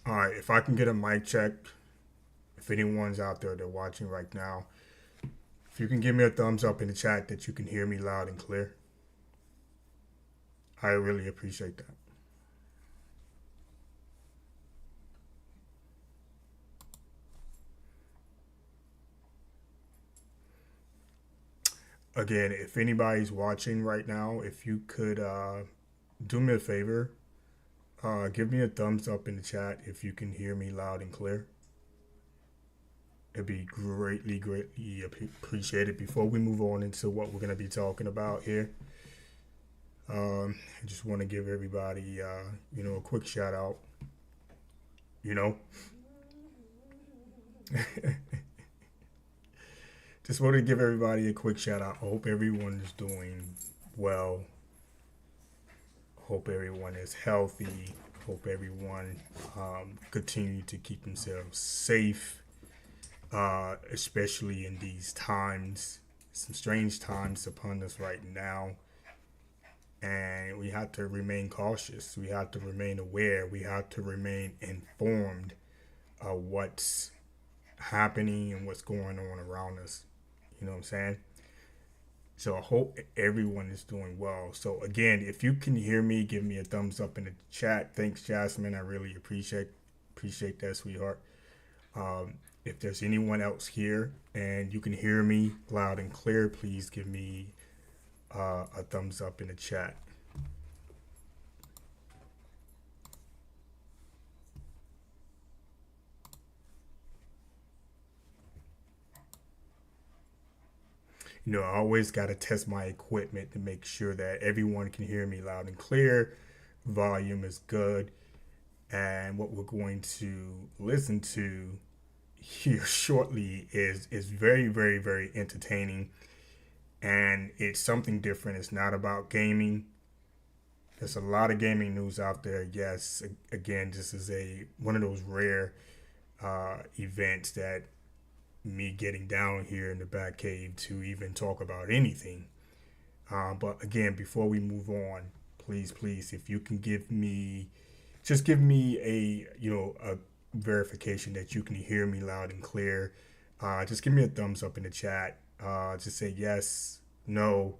All right, if I can get a mic check, if anyone's out there that watching right now, if you can give me a thumbs up in the chat that you can hear me loud and clear, I really appreciate that. Again, if anybody's watching right now, if you could do me a favor, give me a thumbs up in the chat if you can hear me loud and clear. It'd be greatly appreciated. Before we move on into what we're going to be talking about here, I just want to give everybody, a quick shout out. You know, just wanted to give everybody a quick shout out. I hope everyone is doing well. Hope everyone is healthy. Hope everyone continue to keep themselves safe, especially in these times. Some strange times upon us right now. And we have to remain cautious. We have to remain aware. We have to remain informed of what's happening and what's going on around us. You know what I'm saying? So I hope everyone is doing well. So again, if you can hear me, give me a thumbs up in the chat. Thanks, Jasmine. I really appreciate that, sweetheart. If there's anyone else here and you can hear me loud and clear, please give me a thumbs up in the chat. I always got to test my equipment to make sure that everyone can hear me loud and clear. Volume is good. And what we're going to listen to here shortly is very, very, very entertaining. And it's something different. It's not about gaming. There's a lot of gaming news out there. Yes, again, this is one of those rare events that me getting down here in the Batcave to even talk about anything. But again, before we move on, please, please, if you can just give me a verification that you can hear me loud and clear. Just give me a thumbs up in the chat. Just say yes, no,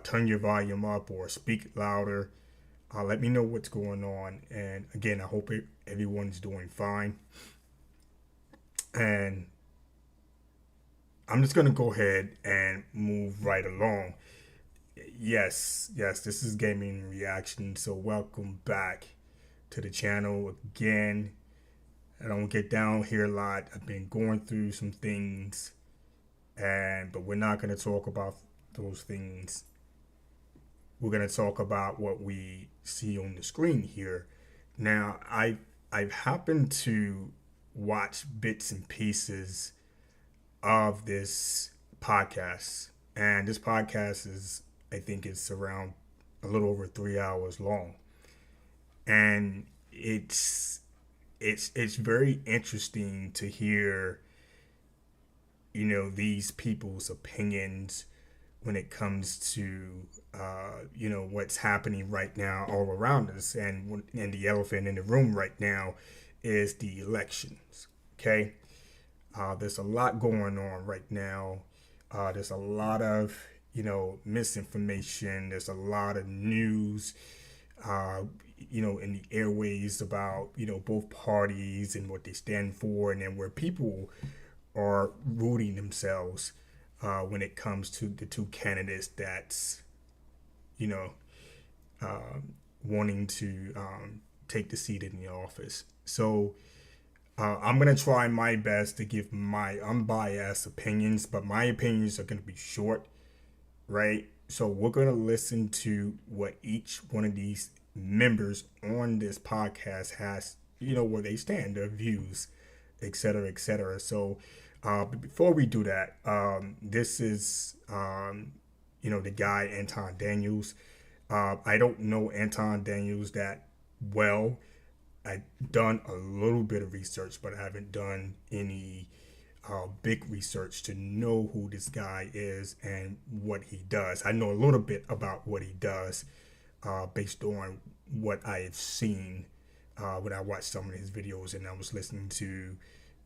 turn your volume up or speak louder. Let me know what's going on. And again, I hope everyone's doing fine. And I'm just going to go ahead and move right along. Yes, this is Gaming Reaction. So welcome back to the channel again. I don't get down here a lot. I've been going through some things, but we're not going to talk about those things. We're going to talk about what we see on the screen here. Now, I've happened to watch bits and pieces of this podcast, and this podcast is, I think it's around a little over 3 hours long, and it's very interesting to hear, these people's opinions when it comes to, what's happening right now all around us. And the elephant in the room right now is the elections. Okay. There's a lot going on right now. There's a lot of, misinformation. There's a lot of news, in the airways about, both parties and what they stand for, and then where people are rooting themselves when it comes to the two candidates that's, wanting to take the seat in the office. So I'm going to try my best to give my unbiased opinions, but my opinions are going to be short, right? So we're going to listen to what each one of these members on this podcast has, where they stand, their views, et cetera, et cetera. So but before we do that, this is, the guy, Anton Daniels. I don't know Anton Daniels that well. I've done a little bit of research, but I haven't done any big research to know who this guy is and what he does. I know a little bit about what he does based on what I have seen when I watched some of his videos, and I was listening to,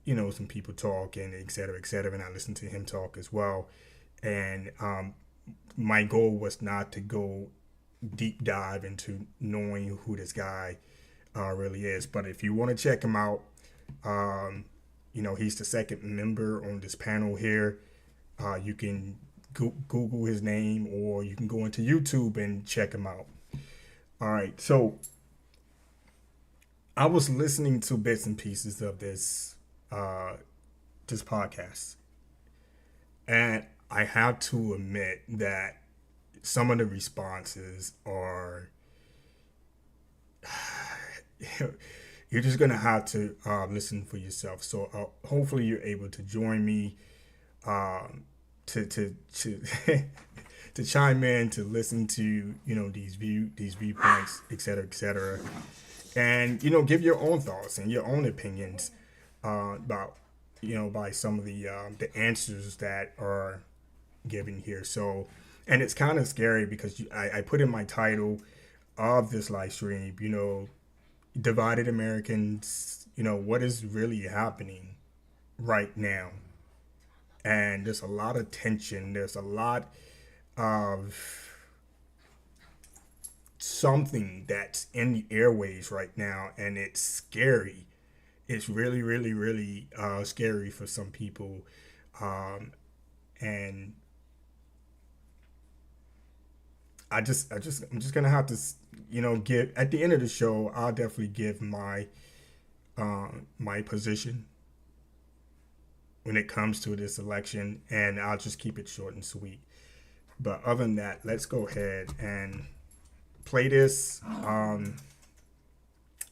some people talk and et cetera, and I listened to him talk as well. And my goal was not to go deep dive into knowing who this guy really is. But if you want to check him out, he's the second member on this panel here. You can Google his name, or you can go into YouTube and check him out. All right, so I was listening to bits and pieces of this podcast, and I have to admit that some of the responses are you're just gonna have to listen for yourself. So hopefully you're able to join me to to chime in, to listen to these viewpoints, et cetera, and give your own thoughts and your own opinions about by some of the answers that are given here. So, and it's kind of scary because I put in my title of this live stream, divided Americans, what is really happening right now. And there's a lot of tension. There's a lot of something that's in the airways right now, and it's scary. It's really, really, really scary for some people. And I'm just gonna have to, give at the end of the show. I'll definitely give my my position when it comes to this election, and I'll just keep it short and sweet. But other than that, let's go ahead and play this, and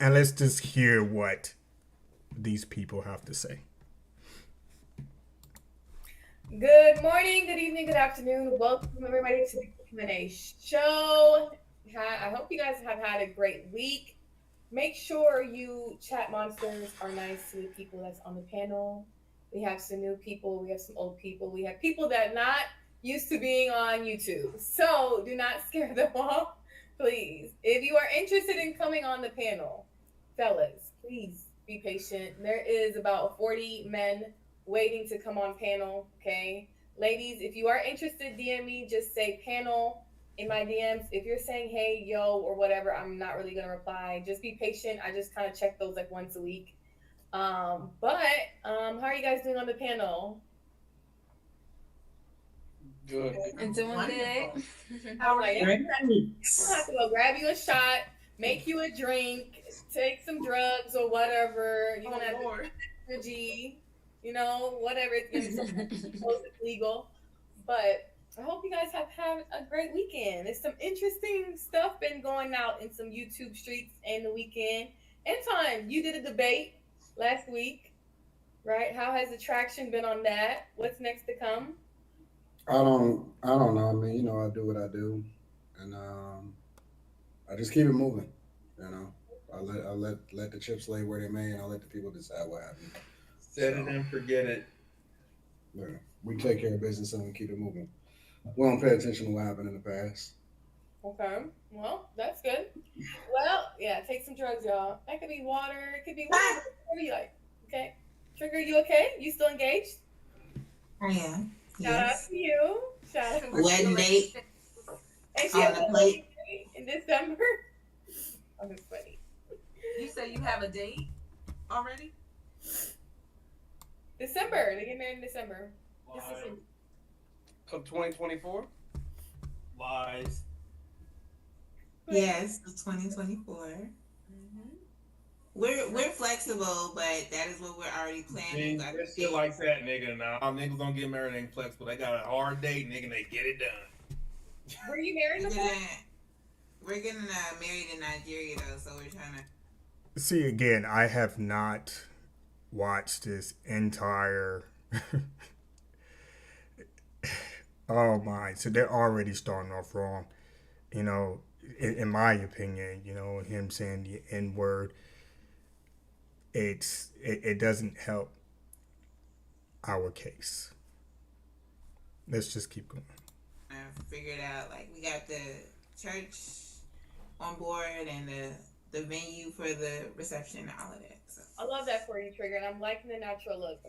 let's just hear what these people have to say. Good morning, good evening, good afternoon. Welcome everybody to the Q&A show. I hope you guys have had a great week. Make sure you chat monsters are nice to the people that's on the panel. We have some new people. We have some old people. We have people that not used to being on YouTube. So do not scare them off, please. If you are interested in coming on the panel, fellas, please be patient. There is about 40 men waiting to come on panel. Okay. Ladies, if you are interested, DM me, just say panel in my DMs. If you're saying hey, yo, or whatever, I'm not really gonna reply. Just be patient. I just kind of check those like once a week. But how are you guys doing on the panel? Good. And doing Wonderful. good. How are you? Great. I have to go grab you a shot, make you a drink, take some drugs or whatever. You're gonna have Lord. to G, whatever it's gonna be it's legal. But I hope you guys have had a great weekend. There's some interesting stuff been going out in some YouTube streets in the weekend. Anton, you did a debate last week, right? How has the traction been on that? What's next to come? I don't know. I mean, I do what I do, and I just keep it moving. You know, I let the chips lay where they may, and I let the people decide what happens. Set it So and forget it. yeah, we take care of business and we keep it moving. We don't pay attention to what happened in the past. Okay. Well, that's good. Well, yeah, take some drugs, y'all. That could be water. It could be whatever you like. Okay. Trigger, you okay? You still engaged? I am. Shout out Yes. to you. Shout out. Wedding date And she on has the a plate. wedding in December. Oh, that's funny. You say you have a date already? December. They get married in December. This is in- Of 2024. Lies. Yes, it's 2024. We're flexible, but that is what we're already planning. Man, that shit like that, nigga. Now niggas don't get married ain't flexible. They got a hard date, nigga. And they get it done. Were you married We're before? getting married in Nigeria though, so we're trying to. See, again, I have not watched this entire. Oh my! So they're already starting off wrong. In my opinion, him saying the N word, it doesn't help our case. Let's just keep going. Figured out like we got the church on board and the venue for the reception and all of that. So. I love that for you, Trigger, and I'm liking the natural look.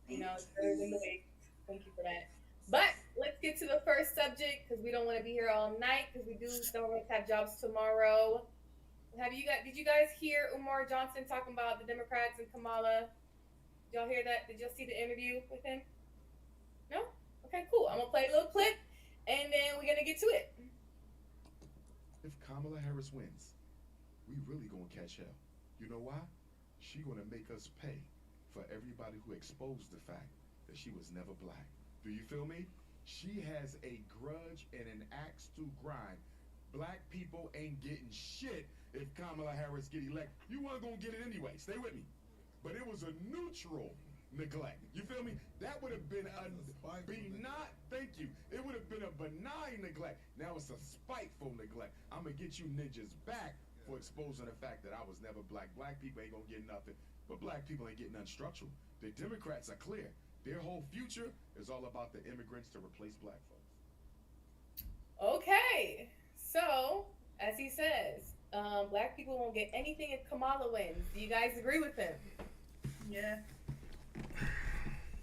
It's better than the wig. Thank you for that. But let's get to the first subject because we don't want to be here all night because some of us have jobs tomorrow. Did you guys hear Umar Johnson talking about the Democrats and Kamala? Did y'all hear that? Did y'all see the interview with him? No? Okay, cool. I'm gonna play a little clip and then we're gonna get to it. If Kamala Harris wins, we really gonna catch hell. You know why? She gonna make us pay for everybody who exposed the fact that she was never black. Do you feel me? She has a grudge and an axe to grind. Black people ain't getting shit if Kamala Harris get elected. You weren't gonna get it anyway. Stay with me. But it was a neutral neglect. You feel me? That would have been thank you. It would have been a benign neglect. Now it's a spiteful neglect. I'm gonna get you ninjas back for exposing the fact that I was never black. Black people ain't gonna get nothing, but black people ain't getting nothing structural. The Democrats are clear. Their whole future is all about the immigrants to replace black folks. Okay. So, as he says, black people won't get anything if Kamala wins. Do you guys agree with him? Yeah.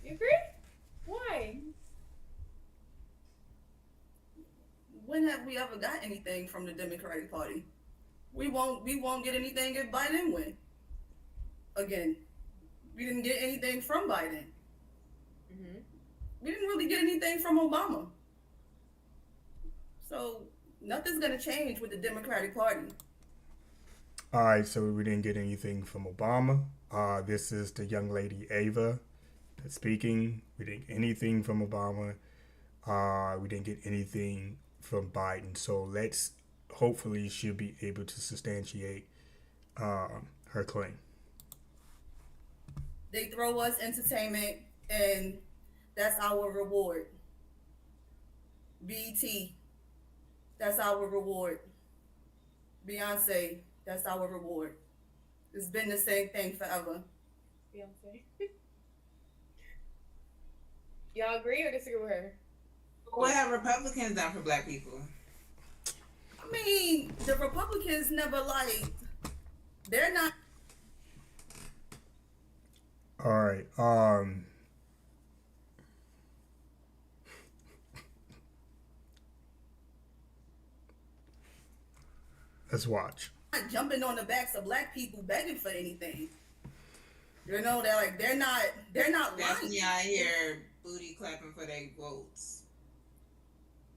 You agree? Why? When have we ever got anything from the Democratic Party? We won't get anything if Biden win. Again, we didn't get anything from Biden. Mm-hmm. We didn't really get anything from Obama. So nothing's gonna change with the Democratic Party. All right, so we didn't get anything from Obama. This is the young lady Ava that's speaking. We didn't get anything from Obama. We didn't get anything from Biden. So hopefully she'll be able to substantiate her claim. They throw us entertainment, and that's our reward. BT, that's our reward. Beyonce, that's our reward. It's been the same thing forever. Beyonce. Y'all agree or disagree with her? What have Republicans done for black people? I mean, the Republicans never they're not. All right. Let's watch. Jumping on the backs of black people begging for anything. You know, they're not That's lying. me out here booty clapping for their votes.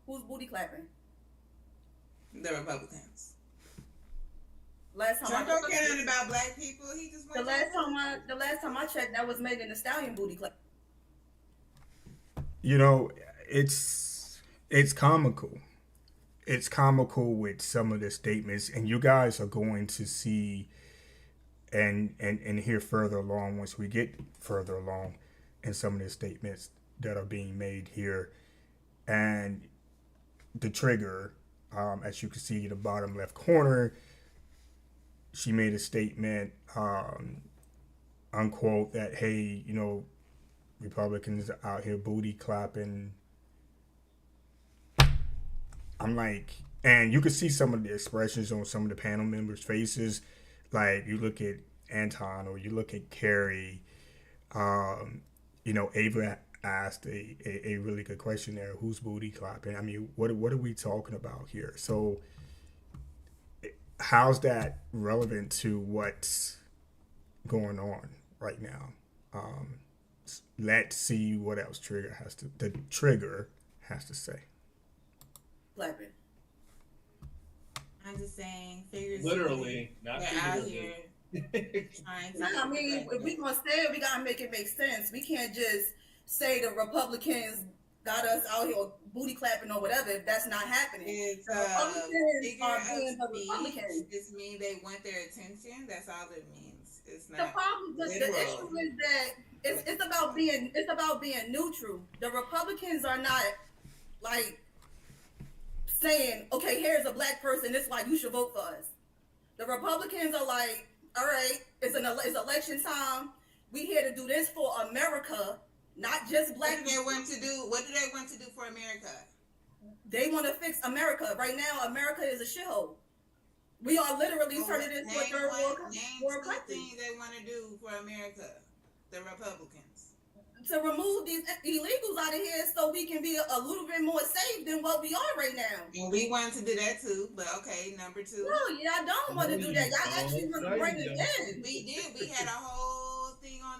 Who's booty clapping? The Republicans. Last time Trump don't care nothing about black people. He just the wants last time I checked, that was Megan Thee Stallion booty clap. You know, it's comical. It's comical with some of the statements, and you guys are going to see and hear further along once we get further along in some of the statements that are being made here. And the trigger, as you can see in the bottom left corner, she made a statement, unquote, that, hey, you know, Republicans out here booty clapping. I'm like, and you can see some of the expressions on some of the panel members' faces. Like, you look at Anton or you look at Carrie, you know, Ava asked a really good question there. Who's booty clapping? I mean, what are we talking about here? So how's that relevant to what's going on right now? Let's see what else the trigger has to say. Clapping. I'm just saying, figures. Literally, not they're out figuratively. here trying to. No, I mean, if we gonna say it, we gotta make it make sense. We can't just say the Republicans got us out here booty clapping or whatever. If that's not happening. It's The Republicans figure are of being the speech. Republicans. Just mean they want their attention. That's all it means. It's The not. problem, the literal. issue is that it's about being neutral. The Republicans are not like saying, okay, here's a black person, it's like you should vote for us. The Republicans are like, all right, it's election time. We here to do this for America, not just black What do they people. want to do? What do they want to do for America? They want to fix America. Right now, America is a shithole. We are literally turning into a third world two country. things they want to do for America. The Republicans. To remove these illegals out of here so we can be a little bit more safe than what we are right now. And we wanted to do that too, but okay, number two. No, y'all don't want to do that. Y'all actually want to bring it in. We did. We had a whole thing on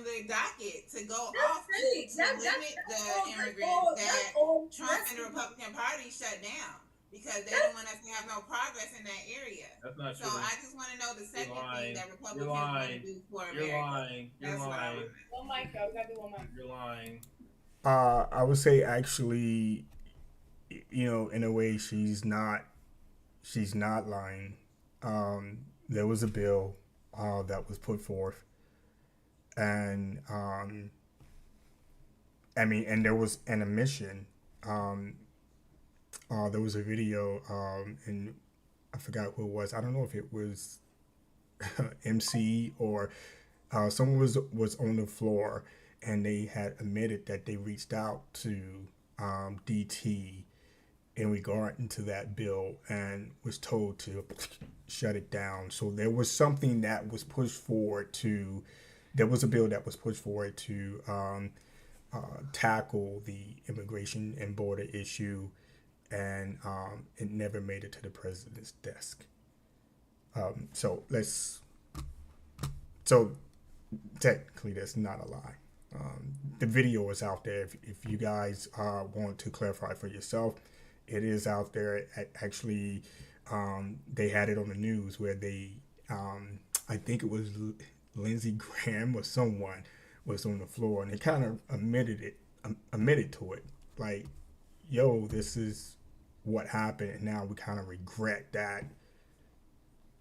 the docket to go That's off great. to That's limit the immigrants that Trump and the Republican Party shut down because they didn't want us to have no progress in that area. That's not So true. I just want to know the second thing that Republicans You're want to lying. do for You're America. lying. You're That's what I lying. was. One mic, though. We gotta do one mic. You're lying. I would say actually, you know, in a way, she's not lying. There was a bill that was put forth, and I mean, and there was an omission. There was a video, and I forgot who it was. I don't know if it was MC or someone was on the floor, and they had admitted that they reached out to DT in regard to that bill and was told to shut it down. So there was something that was pushed forward to. There was a bill that was pushed forward to tackle the immigration and border issue, and it never made it to the president's desk. So technically that's not a lie. The video is out there. If you guys want to clarify for yourself, it is out there. Actually, they had it on the news where they, I think it was Lindsey Graham or someone was on the floor, and they kind of admitted to it. Like, yo, this is what happened, and now we kind of regret that,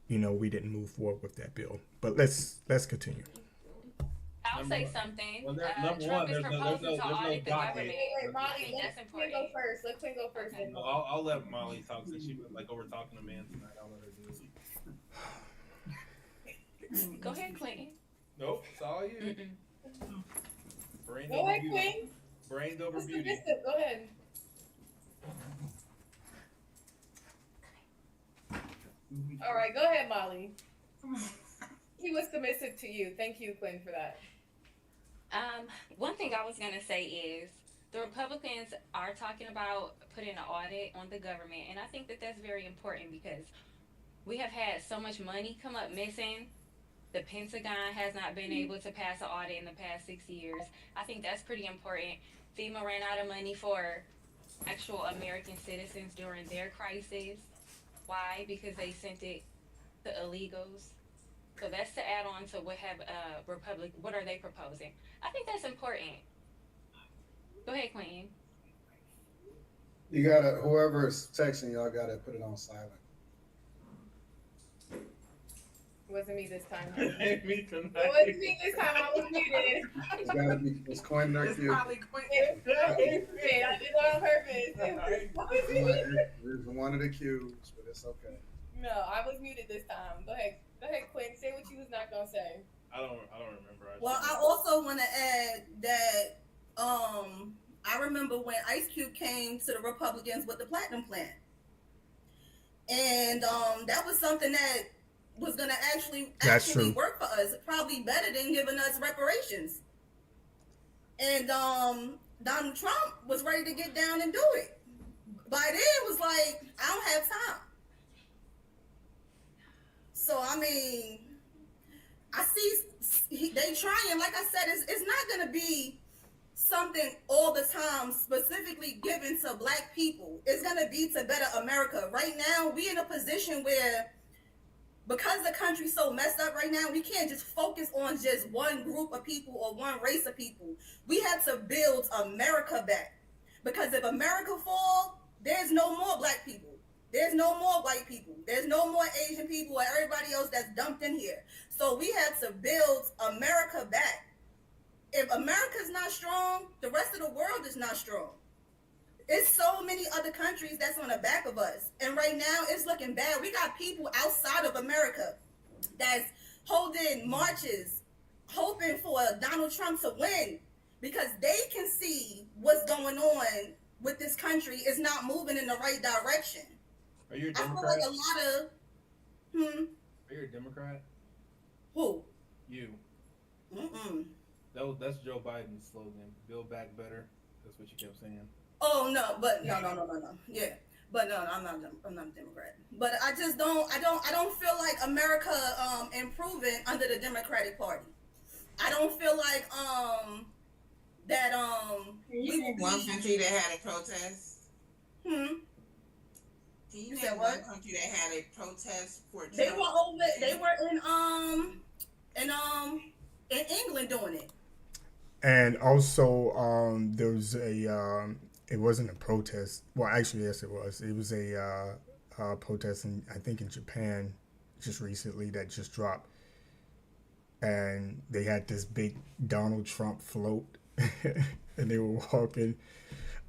you know, we didn't move forward with that bill. But let's continue. I'll say something. Well, number Trump one, is there's no proposing to audit the docket. government. Wait, Molly, I think let that's Queen go important. first. Let Queen go first. then. I'll let Molly talk since she was like over talking to man tonight. I'll let her do it. Go ahead, Clinton. Nope, it's all you. Mm-mm. Brain Go over ahead, you. Queen. Brains over Mr. beauty. Bishop, go ahead. All right, go ahead, Molly. He was submissive to you. Thank you, Quinn, for that. One thing I was gonna say is the Republicans are talking about putting an audit on the government, and I think that that's very important because we have had so much money come up missing. The Pentagon has not been able to pass an audit in the past 6 years. I think that's pretty important. FEMA ran out of money for actual American citizens during their crisis. Why? Because they sent it to illegals. So that's to add on to what have what are they proposing? I think that's important. Go ahead, Queen. You gotta, whoever's texting y'all gotta put it on silent. It wasn't me this time. Me It tonight. wasn't me this time. I was muted. It's gotta be, it's Quinn or It's Q. probably quick. I did it on purpose. There's one of the Q's, but it's okay. No, I was muted this time. Go ahead, Quinn. Say what you was not gonna say. I don't remember. Well, I also want to add that I remember when Ice Cube came to the Republicans with the Platinum Plan, and that was something that was going to actually true. work for us, probably better than giving us reparations. And Donald Trump was ready to get down and do it. By then, it was like, I don't have time. So, I mean, I see they trying, like I said, it's not going to be something all the time specifically given to Black people. It's going to be to better America. Right now, we in a position where, because the country's so messed up right now, we can't just focus on just one group of people or one race of people. We have to build America back. Because if America falls, there's no more Black people. There's no more white people. There's no more Asian people or everybody else that's dumped in here. So we have to build America back. If America's not strong, the rest of the world is not strong. It's so many other countries that's on the back of us. And right now, it's looking bad. We got people outside of America that's holding marches, hoping for Donald Trump to win because they can see what's going on with this country is not moving in the right direction. Are you a I feel Democrat? like a lot of, Are you a Democrat? who? You. Mm-mm. That's Joe Biden's slogan. Build back better. That's what you kept saying. Oh no, but no. Yeah, but no, I'm not a Democrat. But I just don't feel like America improving under the Democratic Party. I don't feel like that we will One be. country that had a protest. Hmm. Can you You name said one what? country that had a protest for Trump? They were in England doing it. And also, there was it wasn't a protest. Well, actually, yes, it was. It was a protest, I think in Japan just recently that just dropped. And they had this big Donald Trump float, and they were walking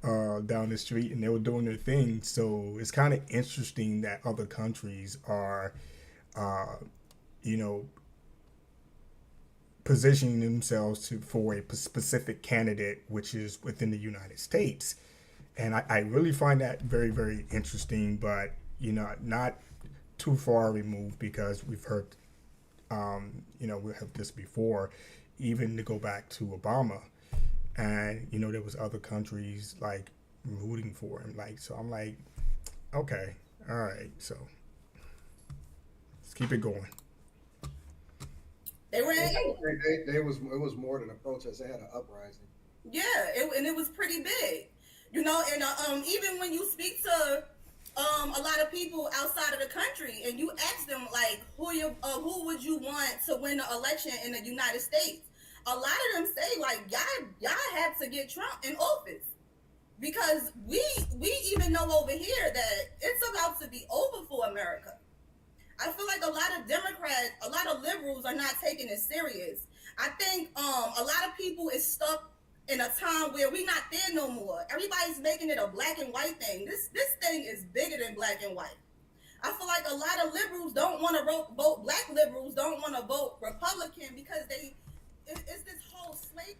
down the street, and they were doing their thing. So it's kind of interesting that other countries are, positioning themselves for a specific candidate, which is within the United States. And I really find that very, very interesting, but, not too far removed because we've heard, we have this before, even to go back to Obama. And, there was other countries like rooting for him. So I'm like, okay, all right. So let's keep it going. They were in England. It was more than a protest. They had an uprising. Yeah, it was pretty big, and even when you speak to a lot of people outside of the country and you ask them like who would you want to win the election in the United States, a lot of them say like y'all had to get Trump in office because we even know over here that it's about to be over for America. I feel like a lot of Democrats, a lot of liberals are not taking it serious. I think a lot of people is stuck in a time where we're not there no more. Everybody's making it a black and white thing. This thing is bigger than black and white. I feel like a lot of liberals don't want to vote, black liberals don't want to vote Republican because it's this whole slate.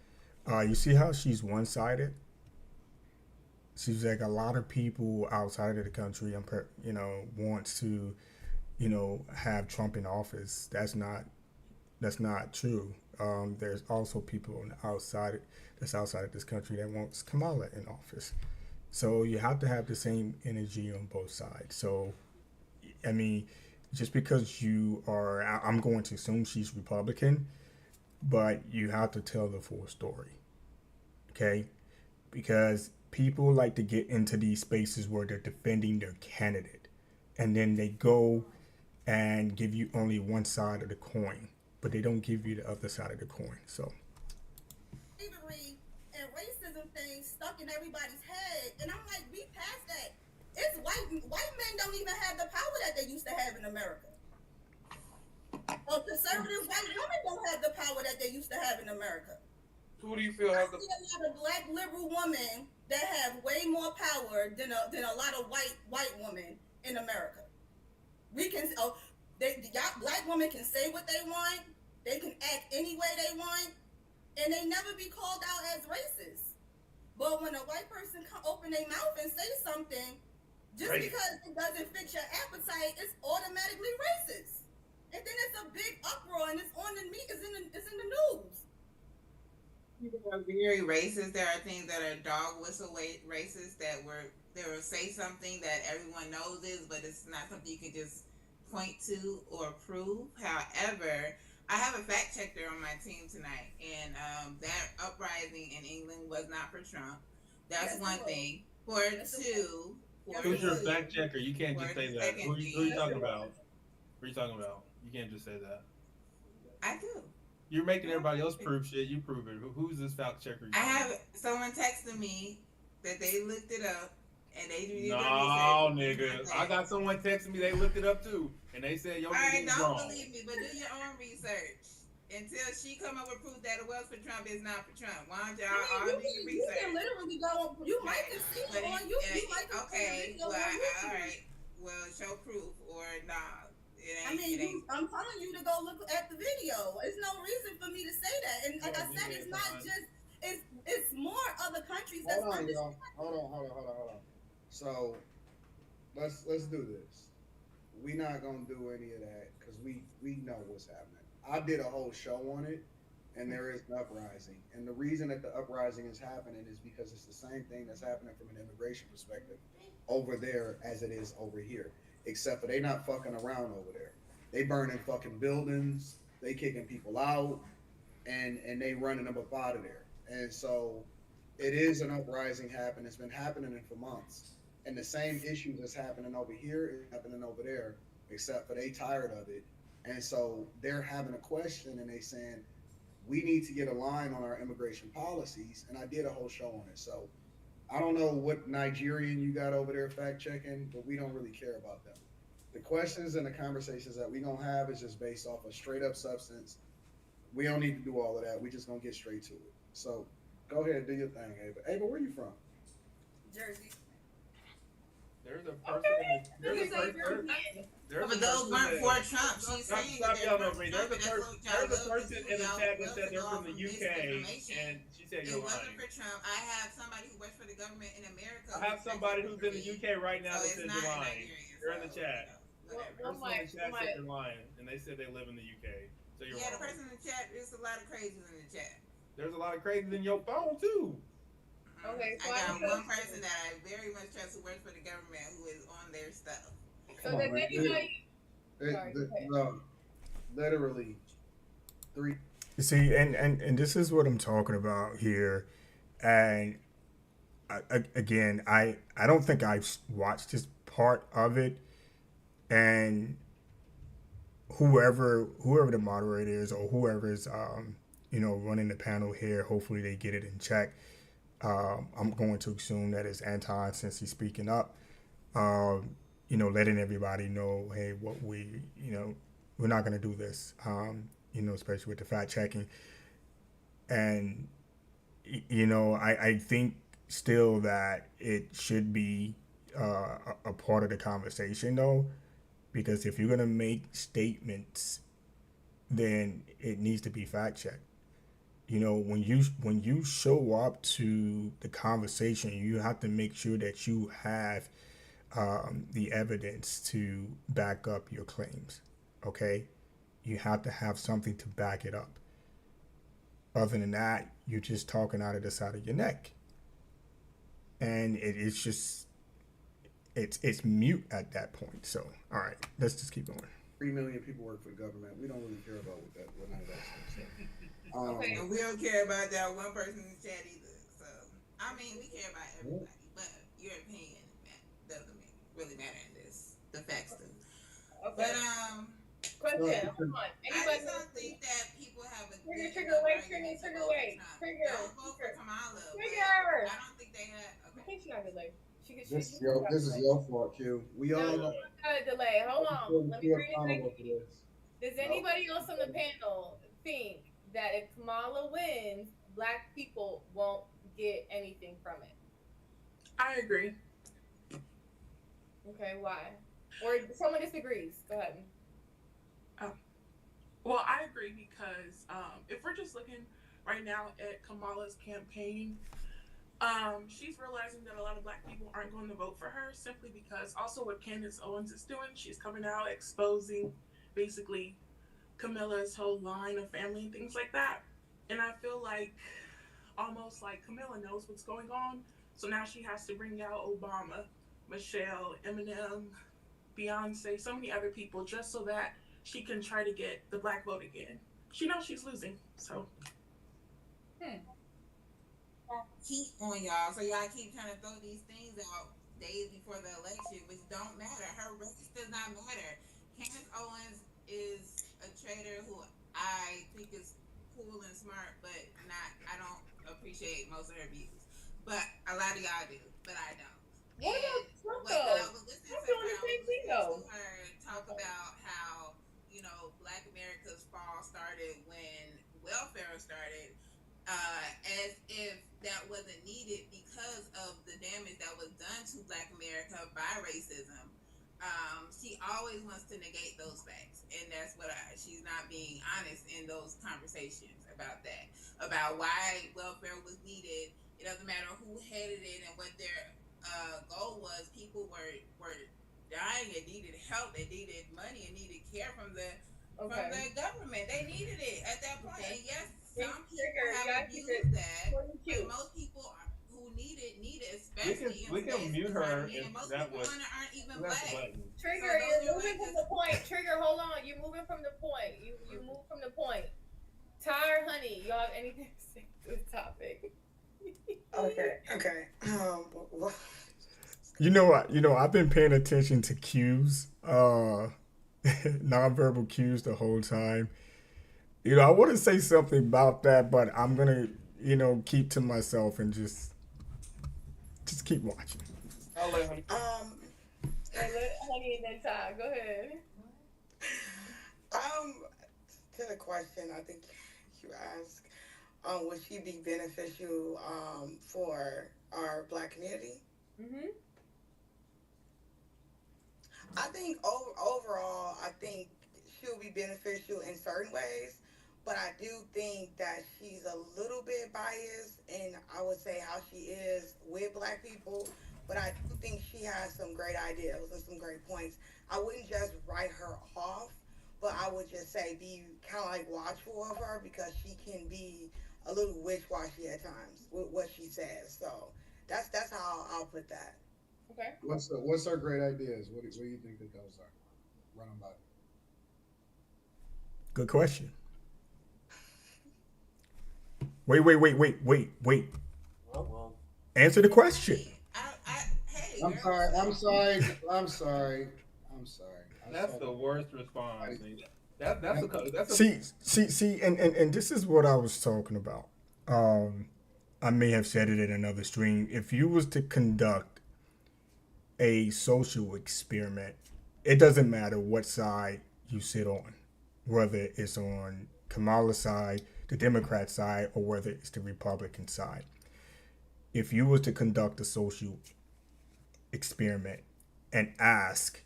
You see how she's one-sided? Seems like a lot of people outside of the country, wants to, have Trump in office. That's not true. There's also people on the outside of this country that wants Kamala in office. So you have to have the same energy on both sides. So, I mean, just because I'm going to assume she's Republican, but you have to tell the full story, okay? Because people like to get into these spaces where they're defending their candidate, and then they go and give you only one side of the coin, but they don't give you the other side of the coin. So slavery and racism thing stuck in everybody's head, and I'm like, we passed that. It's white men don't even have the power that they used to have in America. A conservative white women don't have the power that they used to have in America. Who do you feel I has see the? a lot of black liberal women that have way more power than a lot of white women in America. We can black women can say what they want, they can act any way they want, and they never be called out as racist. But when a white person open their mouth and say something, just because it doesn't fit your appetite, it's automatically racist. And then it's a big uproar, and it's on the it's in the news. People are very racist. There are things that are dog whistle racist they will say something that everyone knows is, but it's not something you can just point to or prove. However, I have a fact checker on my team tonight, and that uprising in England was not for Trump. That's one thing. Who's your fact checker? You can't just say that. Who are you talking about? Who are you talking about? You can't just say that. I do. You're making everybody else prove shit. You prove it. Who's this fact checker? I have someone texting me that they looked it up and they do No, nigga. I got someone texting me. They looked it up too, and they said, "Yo, all right, don't wrong. Believe me, but do your own research. Until she come up with proof that it was for Trump, it's not for Trump. Why don't y'all all do your research? You can literally go. You might can see it on YouTube. Okay, well, all right. Well, show proof or nah. I'm telling you to go look at the video. There's no reason for me to say that. And like I said, it's not just. It's more other countries. Hold on, y'all. Hold on. So let's do this. We not gonna do any of that because we know what's happening. I did a whole show on it, and there is an uprising. And the reason that the uprising is happening is because it's the same thing that's happening from an immigration perspective over there as it is over here. Except for they not fucking around over there. They burning fucking buildings, they kicking people out, and they running them up out of there. And so it is an uprising happening. It's been happening for months. And the same issue that's happening over here is happening over there, except for they tired of it. And so they're having a question and they saying, we need to get a line on our immigration policies. And I did a whole show on it. So I don't know what Nigerian you got over there fact checking, but we don't really care about them. The questions and the conversations that we gonna have is just based off of straight up substance. We don't need to do all of that. We just gonna get straight to it. So go ahead, do your thing, Ava. Ava, where you from? Jersey. There's a person. But those weren't for Trump. She's saying stop that yelling over me. There's a that's person in the y'all chat that love said to they're go from the off of UK, misinformation. and she said It you're wasn't lying. for Trump. I have somebody who works for the government in America. I have somebody who's in the UK right now So that it's says not you're lying. Nigerian, They're in the so, chat. whatever. The person in the chat said you're lying, and they said they live in the UK. So you're Yeah, the wrong. person in the chat, there's a lot of crazies in the chat. There's a lot of crazies in your phone too. Okay, so I got I one person that I very much trust who works for the government who is on their stuff. So does anybody? Literally 3. you see, and this is what I'm talking about here, and again, I don't think I've watched this part of it, and whoever the moderator is or whoever is running the panel here, hopefully they get it in check. I'm going to assume that it's Anton since he's speaking up. Letting everybody know, hey, what we're not going to do this, especially with the fact checking. And, I think still that it should be a part of the conversation, though, because if you're going to make statements, then it needs to be fact checked. You know, when you show up to the conversation, you have to make sure that you have the evidence to back up your claims. Okay, you have to have something to back it up. Other than that, you're just talking out of the side of your neck, and it's just it's mute at that point. So, all right, let's just keep going. 3 million people work for the government. We don't really care about what none of that stuff. So, Okay. And we don't care about that one person in the chat either. So I mean, we care about everybody, but your opinion doesn't really matter in this. The facts do. Okay. But Question. Come on. I Anybody? just don't think that people have a Trigger, wait, trigger, wait. Trigger. Don't vote for Kamala. but Trigger. I don't think they have. I Okay. think she got a delay. this is your fault, Q. We all No, got a delay. Hold on. Let me feel bring it accountable back. for this. Does anybody else on the panel think that if Kamala wins, black people won't get anything from it? I agree. Okay, why? Or someone disagrees. Go ahead. Well, I agree because if we're just looking right now at Kamala's campaign, she's realizing that a lot of black people aren't going to vote for her simply because also what Candace Owens is doing, she's coming out exposing basically Camilla's whole line of family and things like that. And I feel like almost like Camilla knows what's going on. So now she has to bring out Obama, Michelle, Eminem, Beyonce, so many other people just so that she can try to get the black vote again. She knows she's losing, so. Keep on y'all, so y'all keep trying to throw these things out days before the election, which don't matter. Her race does not matter. Candace Owens is a traitor who I think is cool and smart, but I don't appreciate most of her views. But a lot of y'all do, but I don't. What about Trump, When I though? was listening Trump to doing the same thing, her, though. talk about how, Black America's fall started when welfare started, as if that wasn't needed because of the damage that was done to Black America by racism. She always wants to negate those facts, and that's what she's not being honest in those conversations about that, about why welfare was needed. It doesn't matter who headed it and what their goal was. People were dying and needed help. They needed money and needed care from the government. They needed it at that point. And yes, some people have abused that, but most people who need it, especially we can mute her if and most that people was aren't even black. Trigger, you're moving from the point. Trigger, hold on. You're moving from the point. You move from the point. Tyre, honey, y'all have anything to say to this topic? Okay. You know what? I've been paying attention to cues, nonverbal cues the whole time. I want to say something about that, but I'm gonna, keep to myself and just keep watching. I'll let him. Honey and then Ty, go ahead. To the question, I think you asked, would she be beneficial for our black community? Mm-hmm. I think overall, I think she'll be beneficial in certain ways, but I do think that she's a little bit biased, and I would say how she is with black people, but I do think she has some great ideas and some great points. I wouldn't just write her off, but I would just say be kind of like watchful of her because she can be a little wishy-washy at times with what she says. So that's how I'll put that. Okay. What's her great ideas? What do you think that those are? Run them by. Good question. Wait. Well. Answer the question. I'm sorry. That's the worst response. That's a See, and this is what I was talking about. I may have said it in another stream. If you was to conduct a social experiment, it doesn't matter what side you sit on, whether it's on Kamala's side, the Democrat side, or whether it's the Republican side. If you was to conduct a social experiment and ask,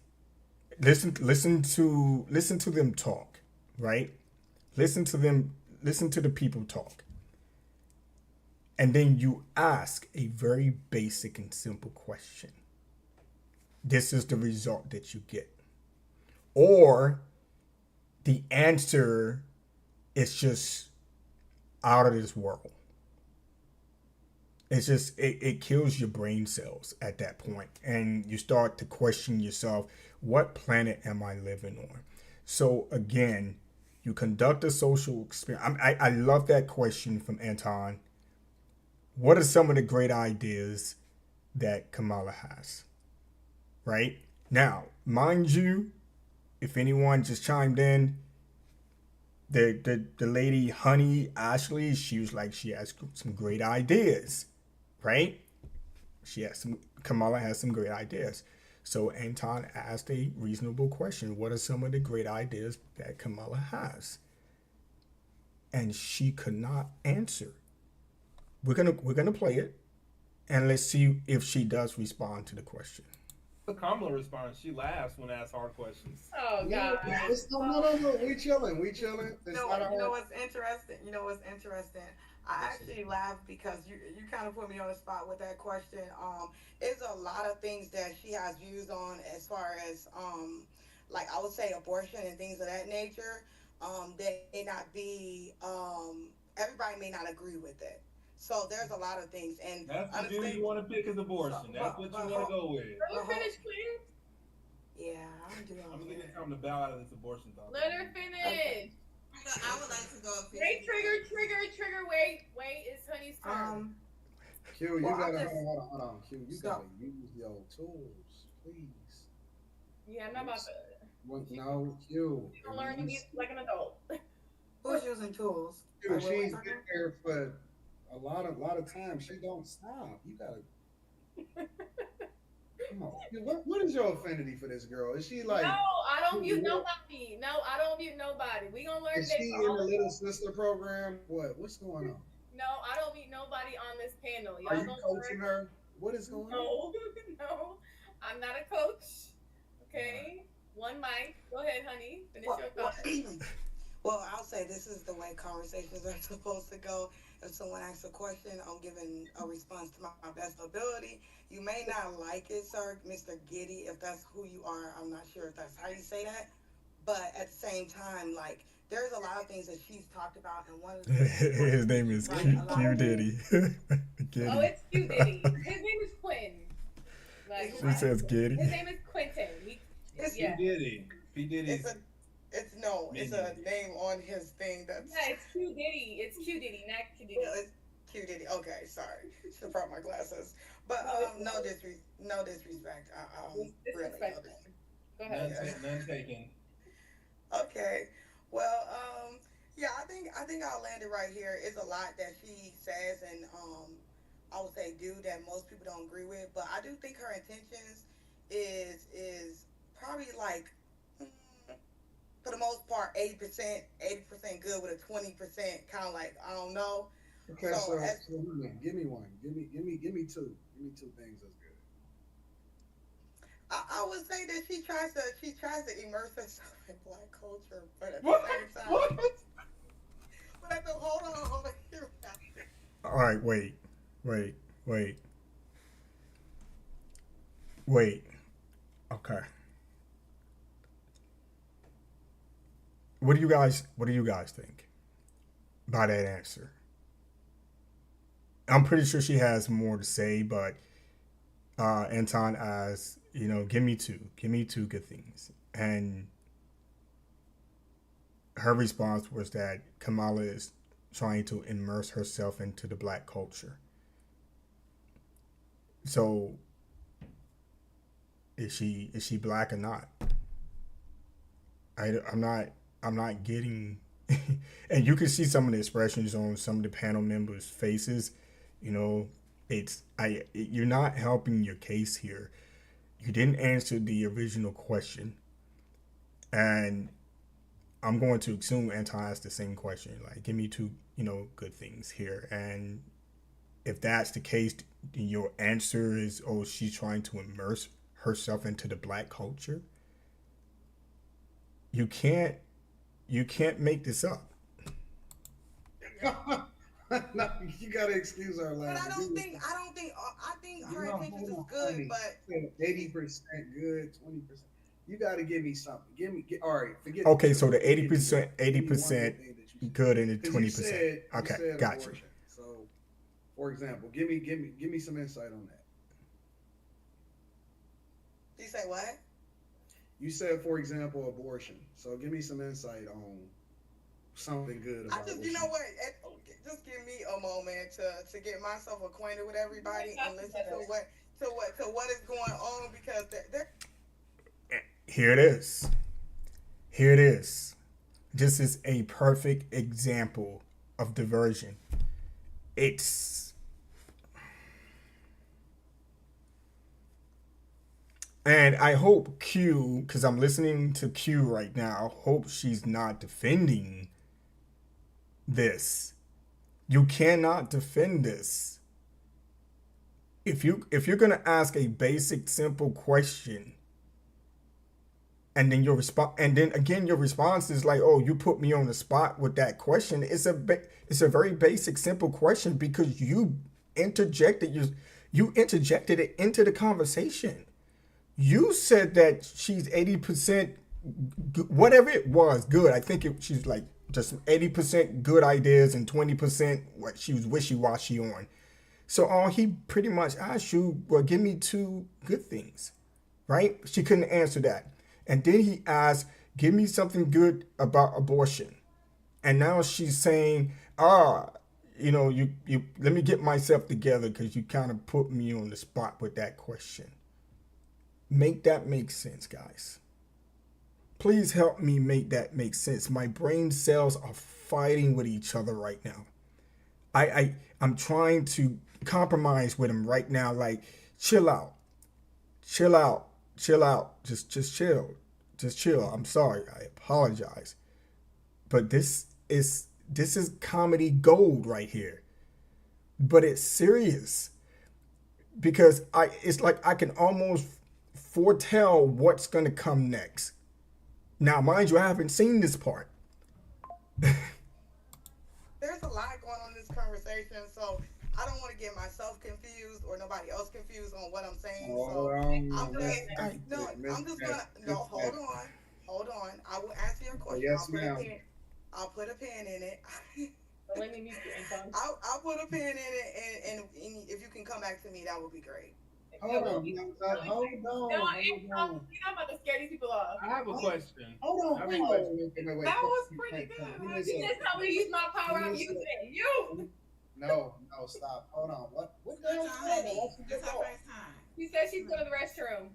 listen to them talk, right? Listen to the people talk. and then you ask a very basic and simple question. This is the result that you get. Or the answer is just out of this world. It's just, it kills your brain cells at that point. And you start to question yourself, what planet am I living on? So again, you conduct a social experiment. I love that question from Anton. What are some of the great ideas that Kamala has? Right? Now, mind you, if anyone just chimed in, the lady Honey Ashley, she was like, she has some great ideas, right? Kamala has some great ideas. So Anton asked a reasonable question. What are some of the great ideas that Kamala has? And she could not answer. We're gonna play it, and let's see if she does respond to the question. But Kamala responds. She laughs when asked hard questions. Oh God. No. We chilling. It's You know what's interesting? I actually laugh because you kind of put me on the spot with that question. It's a lot of things that she has views on as far as like I would say abortion and things of that nature. They may not be everybody may not agree with it. So there's a lot of things, and that's the view you want to pick is abortion. That's what you want to go with. Let her finish, Queen. Yeah, I'm gonna get time to bow out of this abortion talk. Let her finish. I would like to go. Wait, trigger. Wait. It's Honey's turn. Q, you gotta hold on. Q, you gotta use your tools, please. Yeah, I'm not about to. No, Q. You don't learn to be like an adult. Who's using tools? Q, she's been there for a lot of times. She don't stop. You gotta. Come on. What is your affinity for this girl? Is she like? No, I don't mute nobody. We gonna learn is she in the Little Sister program? What's going on? No, I don't meet nobody on this panel. Y'all Are you coaching her? What is going on? No, I'm not a coach. Okay, one mic. Go ahead, Honey. Finish your thought. Well, I'll say this is the way conversations are supposed to go. If someone asks a question, I'm giving a response to my best ability. You may not like it, sir, Mr. Giddy, if that's who you are. I'm not sure if that's how you say that. But at the same time, like, there's a lot of things that she's talked about, and one of the his name is Q Diddy. Giddy. Oh, it's Q Diddy. His name is Quentin. Like, she says Giddy. His name is Quentin. P Diddy. P Diddy. It's a name on his thing that's. Yeah, it's Q Diddy. It's Q Diddy, not Q Diddy. It's Q Diddy. Okay, sorry. Should have brought my glasses. But no disrespect. Really. Go ahead. None taken. Okay. Well, yeah, I think I'll land it right here. It's a lot that she says and I would say do that most people don't agree with, but I do think her intentions is probably like for the most part 80% good with a 20% kind of like I don't know. Okay, so give me one. Give me two. Give me two things that's good. I would say that she tries to immerse herself in Black culture, but at the same time. What? But at the hold on. All right, wait. Okay. What do you guys think by that answer? I'm pretty sure she has more to say, but Anton asks, give me two good things. And her response was that Kamala is trying to immerse herself into the Black culture. So is she Black or not? I'm not getting and you can see some of the expressions on some of the panel members' faces. You're not helping your case here. You didn't answer the original question. And I'm going to assume Anton asked the same question. Like, give me two, good things here. And if that's the case, then your answer is, she's trying to immerse herself into the Black culture. You can't make this up. No, you gotta excuse our But language. I think her intentions is good, but 80% good, 20%. You gotta give me something. All right, forget. Okay, so the Give me 80%, give me one 80% thing that you said. good and the 'Cause 20%. you Okay, said got you. abortion. So, for example, give me some insight on that. you say what? You said, for example, abortion. So, give me some insight on something good I about just, what you you know what? Just give me a moment to get myself acquainted with everybody and listen to what is going on because they're Here it is. Here it is. This is a perfect example of diversion. It's and I hope Q, because I'm listening to Q right now, hope she's not defending this. You cannot defend this. If you're gonna ask a basic, simple question, and then your response is like, "Oh, you put me on the spot with that question." It's a very basic, simple question because you interjected it into the conversation. You said that she's 80% whatever it was good. I think she's like just 80% good ideas and 20% what she was wishy-washy on. So all he pretty much asked you, well, give me two good things, right? She couldn't answer that. And then he asked, give me something good about abortion. And now she's saying, you let me get myself together because you kind of put me on the spot with that question. Make that make sense, guys. Please help me make that make sense. My brain cells are fighting with each other right now. I'm trying to compromise with him right now. Like, chill out. Just chill. I'm sorry. I apologize. But this is comedy gold right here. But it's serious because it's like I can almost foretell what's gonna come next. Now, mind you, I haven't seen this part. There's a lot going on in this conversation, so I don't want to get myself confused or nobody else confused on what I'm saying. Hold So on, I'm just gonna hold on. I will answer your question. Yes, ma'am. I'll put a pin in it. Let me mute you. I'll put a pin in it, and if you can come back to me, that would be great. Hold on. You're not about to scare these people off. I have a question. Hold on. Wait. That was pretty good. You just told me to use my power. I'm using it. You. No, stop. Hold on. What the hell is going on? It's her first time. She said she's going to the restroom.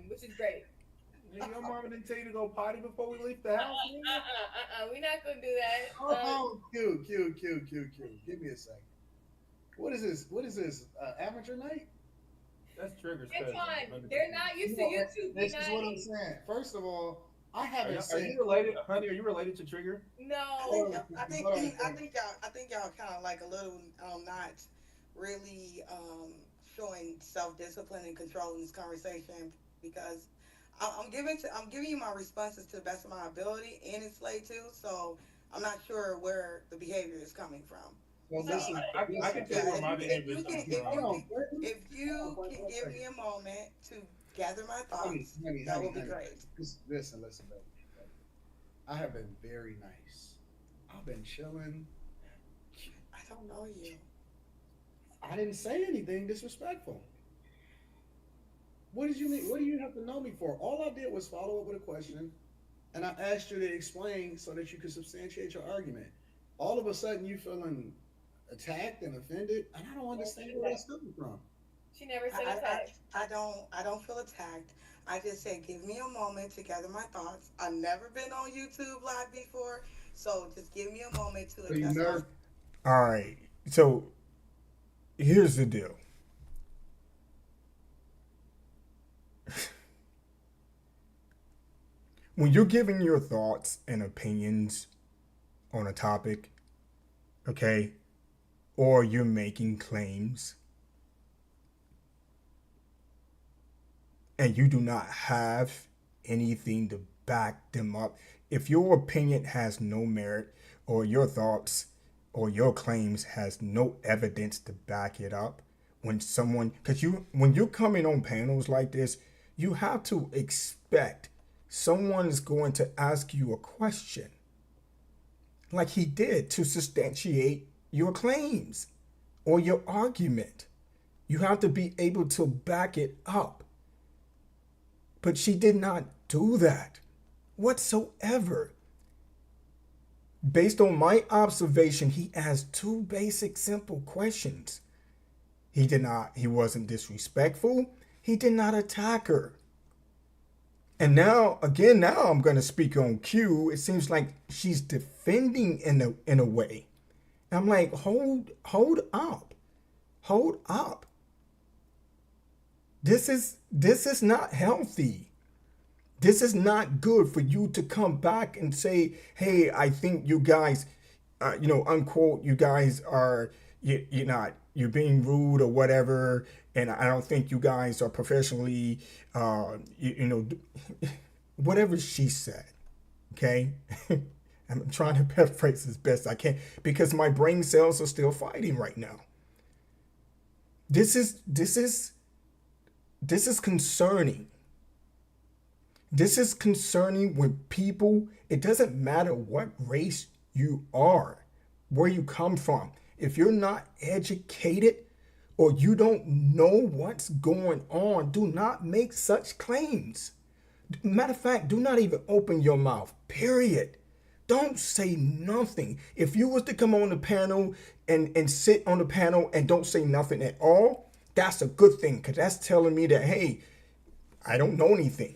Which is great. Your mama didn't tell you to go potty before we leave the house? We're not going to do that. Oh, Q. Give me a second. What is this? Amateur night? That's Trigger's It's cousin. fine. They're not used to YouTube. This is what I'm saying. First of all, I haven't Are you related, honey? Are you related to Trigger? No. I think y'all kind of like a little not really showing self-discipline and control in this conversation because I'm giving you my responses to the best of my ability and it's late too, so I'm not sure where the behavior is coming from. Well, listen, I can tell you where my behavior is coming from. If you can give me a moment to gather my thoughts, that would be great. Listen, baby. I have been very nice. I've been chilling. I don't know you. I didn't say anything disrespectful. What did you mean? What do you have to know me for? All I did was follow up with a question, and I asked you to explain so that you could substantiate your argument. All of a sudden, you feeling attacked and offended, and I don't understand where that's coming from. She never said attacked. I don't feel attacked. I just said give me a moment to gather my thoughts. I've never been on YouTube Live before, so just give me a moment to adjust my... All right. So here's the deal. When you're giving your thoughts and opinions on a topic, okay, or you're making claims, and you do not have anything to back them up, if your opinion has no merit or your thoughts or your claims has no evidence to back it up, when someone, because when you're coming on panels like this, you have to expect someone is going to ask you a question like he did to substantiate your claims or your argument. You have to be able to back it up. But she did not do that whatsoever. Based on my observation, he asked two basic, simple questions. He wasn't disrespectful. He did not attack her. And now I'm going to speak on Q. It seems like she's defending in a way. I'm like, hold up. This is not healthy. This is not good for you to come back and say, hey, I think you guys, unquote, you guys are, you're being rude or whatever. And I don't think you guys are professionally, whatever she said. Okay. I'm trying to paraphrase as best I can because my brain cells are still fighting right now. This is concerning. This is concerning when people, it doesn't matter what race you are, where you come from. If you're not educated or you don't know what's going on, do not make such claims. Matter of fact, do not even open your mouth, period. Don't say nothing. If you was to come on the panel and sit on the panel and don't say nothing at all, that's a good thing, because that's telling me that, hey, I don't know anything.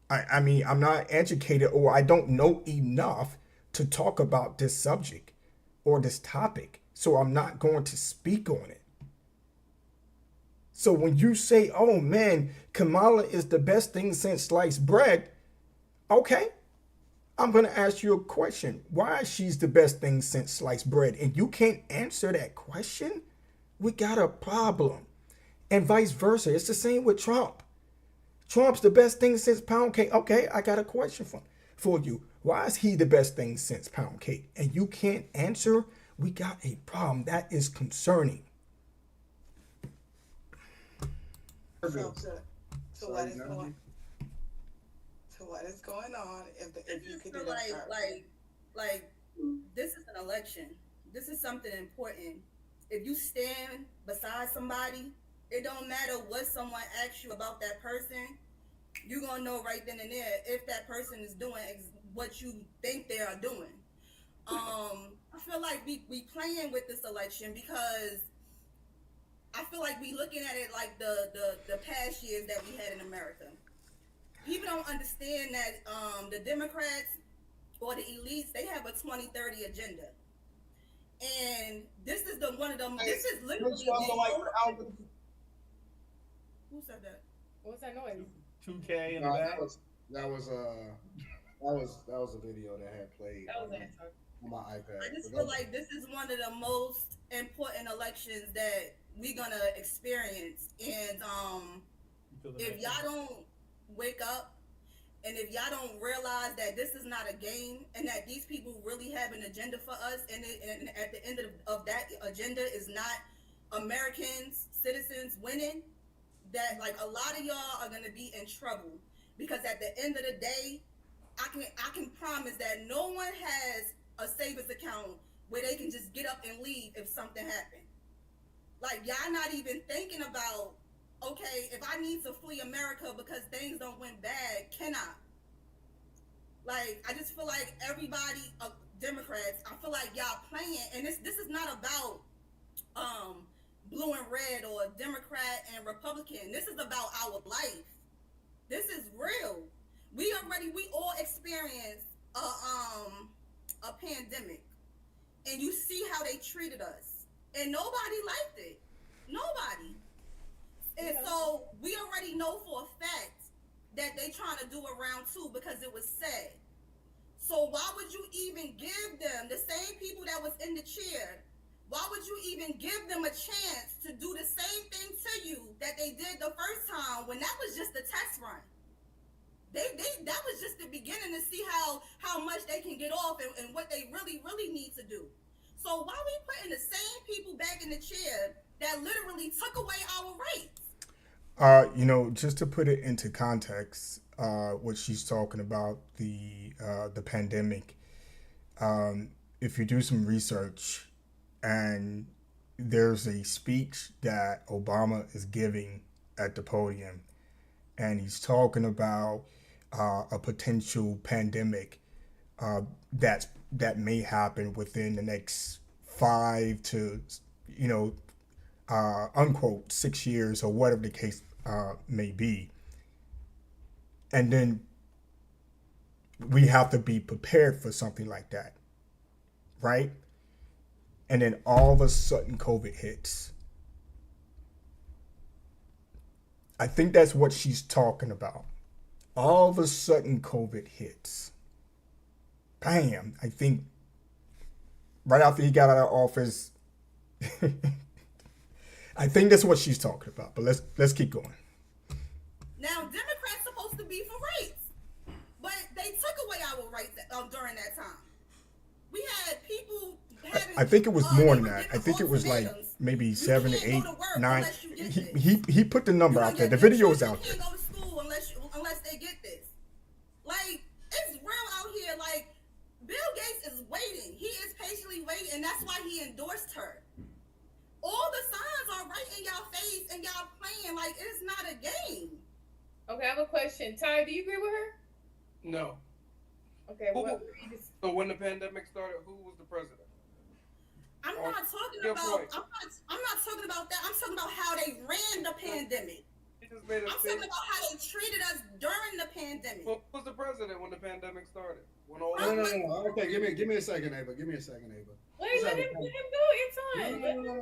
I mean, I'm not educated, or I don't know enough to talk about this subject or this topic, so I'm not going to speak on it. So when you say, oh man, Kamala is the best thing since sliced bread, okay, I'm going to ask you a question. Why she's the best thing since sliced bread? And you can't answer that question? We got a problem. And vice versa. It's the same with Trump. Trump's the best thing since pound cake. Okay, I got a question for you. Why is he the best thing since pound cake? And you can't answer? We got a problem. That is concerning. So what is going on? If you could do that, like this is an election. This is something important. If you stand beside somebody, it don't matter what someone asks you about that person. You're gonna know right then and there if that person is doing what you think they are doing. I feel like we playing with this election because I feel like we looking at it like the past years that we had in America. People don't understand that the Democrats or the elites, they have a 2030 agenda. And this is one of them. This is literally. Who said that? What was that noise? 2K in the back. That was a video that had played on my iPad. I just feel like this is one of the most important elections that we're gonna experience. And if y'all don't wake up, and if y'all don't realize that this is not a game, and that these people really have an agenda for us, and at the end of that agenda is not Americans, citizens winning, that like a lot of y'all are gonna be in trouble. Because at the end of the day, I can promise that no one has a savings account where they can just get up and leave if something happened. Like y'all not even thinking about, okay, if I need to flee America because things don't went bad, can I? Like, I just feel like everybody, Democrats, I feel like y'all playing, and this is not about blue and red or Democrat and Republican. This is about our life. This is real. We all experienced a pandemic, and you see how they treated us, and nobody liked it. Nobody. And so we already know for a fact that they trying to do a round two because it was said. So why would you even give them, the same people that was in the chair, why would you even give them a chance to do the same thing to you that they did the first time when that was just a test run? That was just the beginning to see how much they can get off and what they really need to do. So why are we putting the same people back in the chair that literally took away our rights? Just to put it into context, what she's talking about, the pandemic. If you do some research, and there's a speech that Obama is giving at the podium, and he's talking about a potential pandemic that may happen within the next 5 to unquote 6 years, or whatever the case may be. And then we have to be prepared for something like that, right? And then all of a sudden COVID hits. I think that's what she's talking about. All of a sudden COVID hits. Bam. I think right after he got out of office. I think that's what she's talking about. But let's keep going. Now, Democrats supposed to be for rights, but they took away our rights during that time. We had people having. I think it was more than that. I think it was like maybe 7, 8, 9. He put the number out there. The video's out there. You can't go to school unless they get this. Like, it's real out here. Like, Bill Gates is waiting. He is patiently waiting, and that's why he endorsed her. All the signs are right in y'all face, and y'all playing like it's not a game. Okay, I have a question. Ty, do you agree with her? No. Okay, So when the pandemic started, who was the president? I'm not talking about that. I'm talking about how they ran the pandemic. I'm talking about how they treated us during the pandemic. Who was the president when the pandemic started? No. Okay, give me a second, Ava. Wait, let him go. It's on.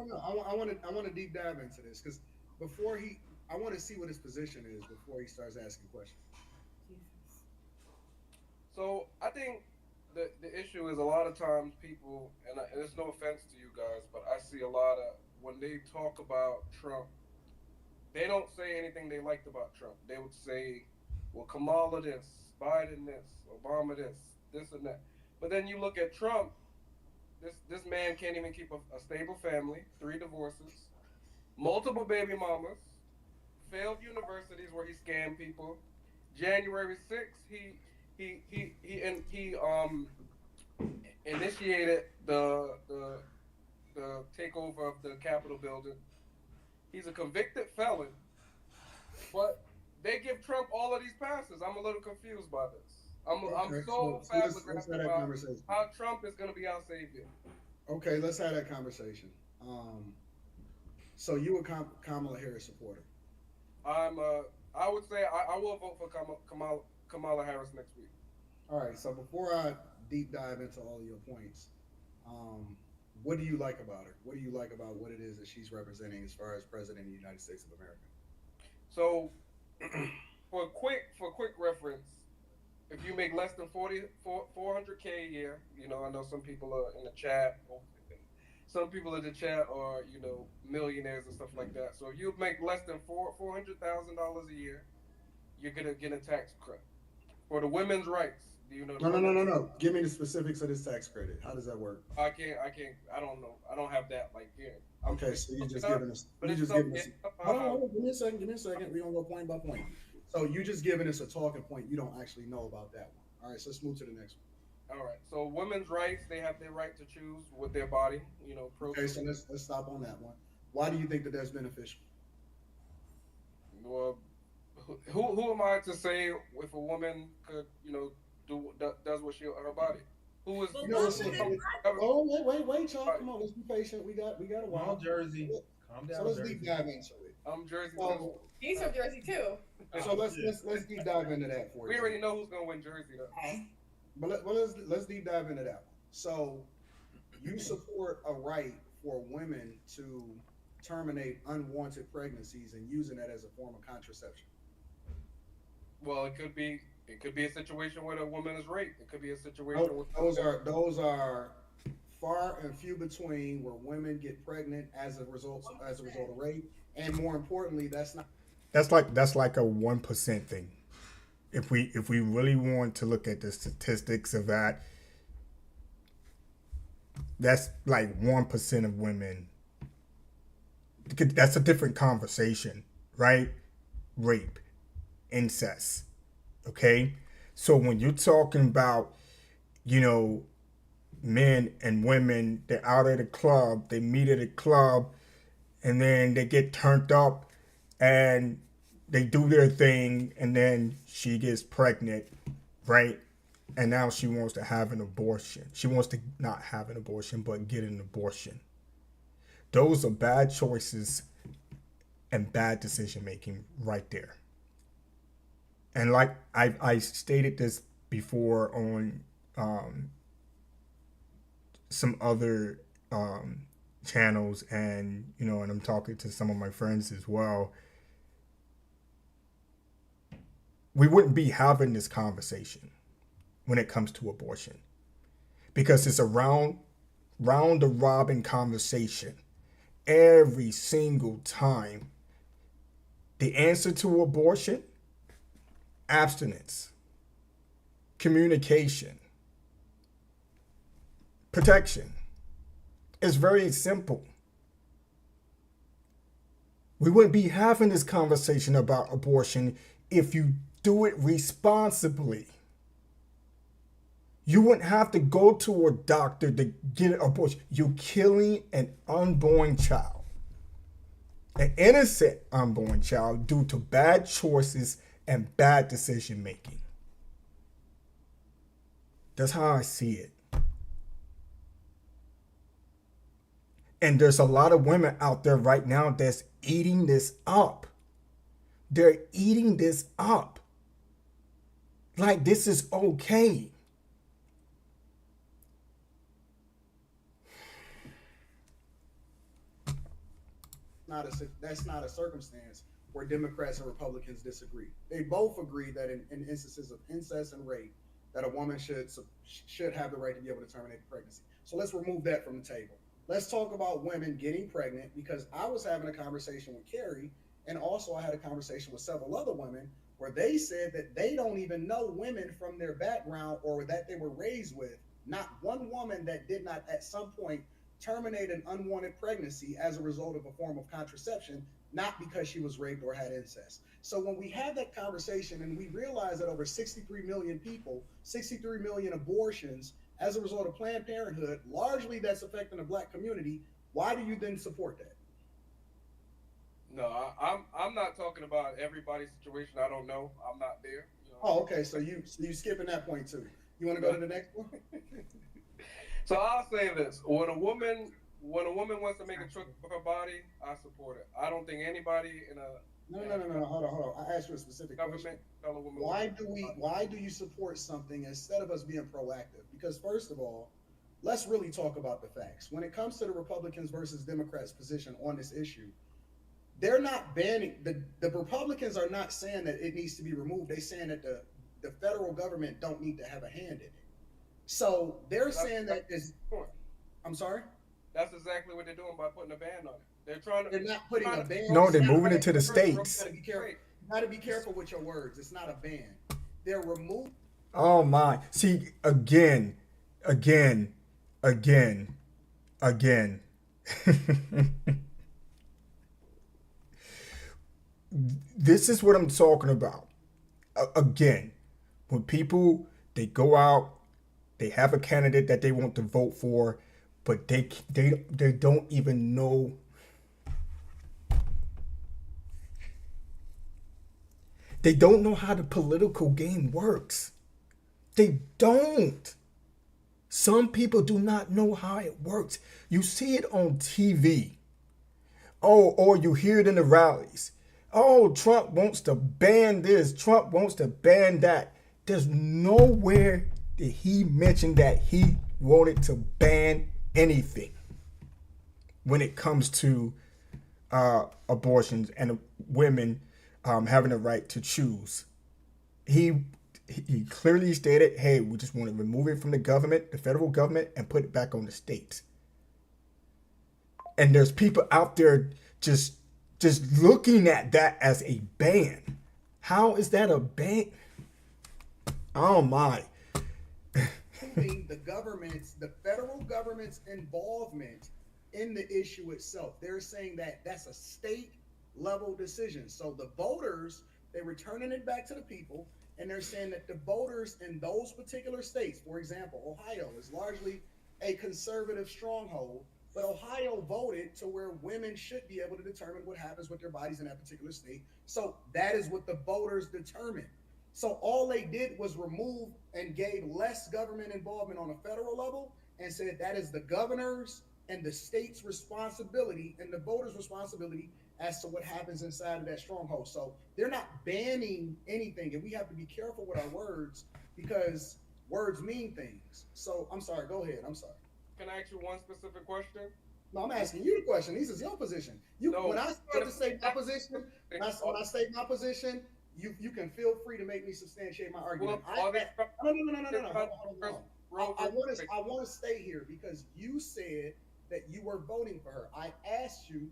No. I want to deep dive into this because I want to see what his position is before he starts asking questions. So I think the issue is a lot of times people, and it's no offense to you guys, but I see a lot of, when they talk about Trump, they don't say anything they liked about Trump. They would say, well, Kamala this, Biden this, Obama this and that. But then you look at Trump, this man can't even keep a stable family, 3 divorces, multiple baby mamas, failed universities where he scammed people. January 6th, he initiated the takeover of the Capitol building. He's a convicted felon, but they give Trump all of these passes. I'm a little confused by this. I'm so flabbergasted about how Trump is going to be our savior. Okay, let's have that conversation. So you a Kamala Harris supporter? I would say I will vote for Kamala Harris next week. All right. So before I deep dive into all of your points, what do you like about her? What do you like about what it is that she's representing as far as president of the United States of America? So, for quick reference, if you make less than $400K a year, I know some people are in the chat. Some people in the chat are, millionaires and stuff like that. So if you make less than $400,000 a year, you're gonna get a tax credit. For the women's rights, do you know? No. Give me the specifics of this tax credit. How does that work? I can't. I don't know. I don't have that here. Okay, so you're just giving us. Hold on. Give me a second. We're gonna go point by point. So you just giving us a talking point. You don't actually know about that one. All right. So let's move to the next one. All right. So women's rights, they have their right to choose with their body. Okay. So let's stop on that one. Why do you think that that's beneficial? Well, who am I to say if a woman could, does what her body? Who is? Wait, y'all. Come on, let's be patient. We got a while. Come on, Jersey. Calm down. So let's deep dive into it. I'm Jersey. He's from Jersey too. So let's deep dive into that for you. We already know who's gonna win Jersey though. But let's deep dive into that one. So you support a right for women to terminate unwanted pregnancies and using that as a form of contraception. Well, it could be a situation where a woman is raped. It could be a situation where those are far and few between where women get pregnant as a result of rape, and more importantly, that's like a 1% thing. If we really want to look at the statistics of that, That's like 1% of women. That's a different conversation, right? Rape, incest. Okay? So when you're talking about, you know, men and women, they're out at a club, they meet at a club, and then they get turned up and they do their thing, and then she gets pregnant, right? And now she wants to have an abortion. She wants to not have an abortion, but get an abortion. Those are bad choices and bad decision making right there. And like I stated this before on some other channels, and you know, and I'm talking to some of my friends as well. We wouldn't be having this conversation when it comes to abortion, because it's a round the robin conversation every single time. The answer to abortion: abstinence, communication, protection. It's very simple. We wouldn't be having this conversation about abortion if you do it responsibly. You wouldn't have to go to a doctor to get an abortion. You're killing an unborn child, an innocent unborn child, due to bad choices and bad decision making. That's how I see it. And there's a lot of women out there right now that's eating this up. They're eating this up. Like this is okay. That's not a circumstance where Democrats and Republicans disagree. They both agree that in instances of incest and rape, that a woman should have the right to be able to terminate the pregnancy. So let's remove that from the table. Let's talk about women getting pregnant, because I was having a conversation with Carrie, and also I had a conversation with several other women where they said that they don't even know women from their background or that they were raised with. Not one woman that did not at some point terminate an unwanted pregnancy as a result of a form of contraception, not because she was raped or had incest. So when we had that conversation and we realized that over 63 million people, 63 million abortions as a result of Planned Parenthood, largely that's affecting the Black community, why do you then support that? No, I'm not talking about everybody's situation. I don't know. I'm not there. You know? Oh, okay. So you skipping that point too. You want to go to the next one? So I'll say this: when a woman wants to make a choice for her body, I support it. I don't think anybody in a No. Hold on. I asked you a specific question. Why do you support something instead of us being proactive? Because first of all, let's really talk about the facts. When it comes to the Republicans versus Democrats' position on this issue, they're not banning the Republicans are not saying that it needs to be removed. They're saying that the federal government don't need to have a hand in it. So they're saying that is. I'm sorry. That's exactly what they're doing by putting a ban on it. They're not putting a ban. No, they're moving it to the states. You gotta be careful with your words. It's not a ban. They're removing. Oh my! See, again. This is what I'm talking about. Again, when people, they go out, they have a candidate that they want to vote for, but they don't even know. They don't know how the political game works. They don't. Some people do not know how it works. You see it on TV. Oh, or you hear it in the rallies. Oh, Trump wants to ban this. Trump wants to ban that. There's nowhere that he mentioned that he wanted to ban anything when it comes to abortions and women having the right to choose. He clearly stated, hey, we just want to remove it from the government, the federal government, and put it back on the states. And there's people out there just looking at that as a ban. How is that a ban? Oh my. proving the federal government's involvement in the issue itself. They're saying that that's a state level decision. So the voters, they're returning it back to the people, and they're saying that the voters in those particular states, for example, Ohio is largely a conservative stronghold, but Ohio voted to where women should be able to determine what happens with their bodies in that particular state. So that is what the voters determined. So all they did was remove and gave less government involvement on a federal level and said that is the governor's and the state's responsibility and the voters' responsibility as to what happens inside of that stronghold. So they're not banning anything, and we have to be careful with our words because words mean things. So I'm sorry, go ahead. I'm sorry. Can I ask you one specific question? No, I'm asking you the question. This is your position. When I start to say my position, when I state my position, you can feel free to make me substantiate my argument. No. I want to stay here because you said that you were voting for her. I asked you,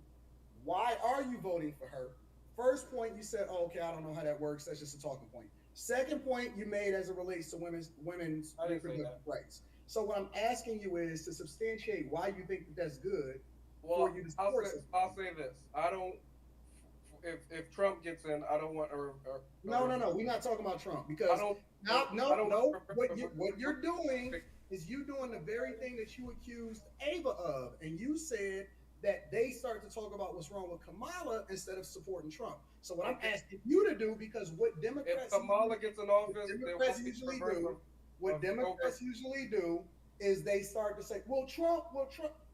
why are you voting for her? First point, you said, oh, okay, I don't know how that works. That's just a talking point. Second point you made as it relates to women's reproductive rights. So what I'm asking you is to substantiate why you think that that's good. Well, I'll say this. I don't. If Trump gets in, I don't want No. We're not talking about Trump because What you're doing is you doing the very thing that you accused Ava of, and you said that they start to talk about what's wrong with Kamala instead of supporting Trump. So what I'm asking you to do, because what Democrats, if Kamala gets in office, what Democrats usually do is they start to say, well, Trump.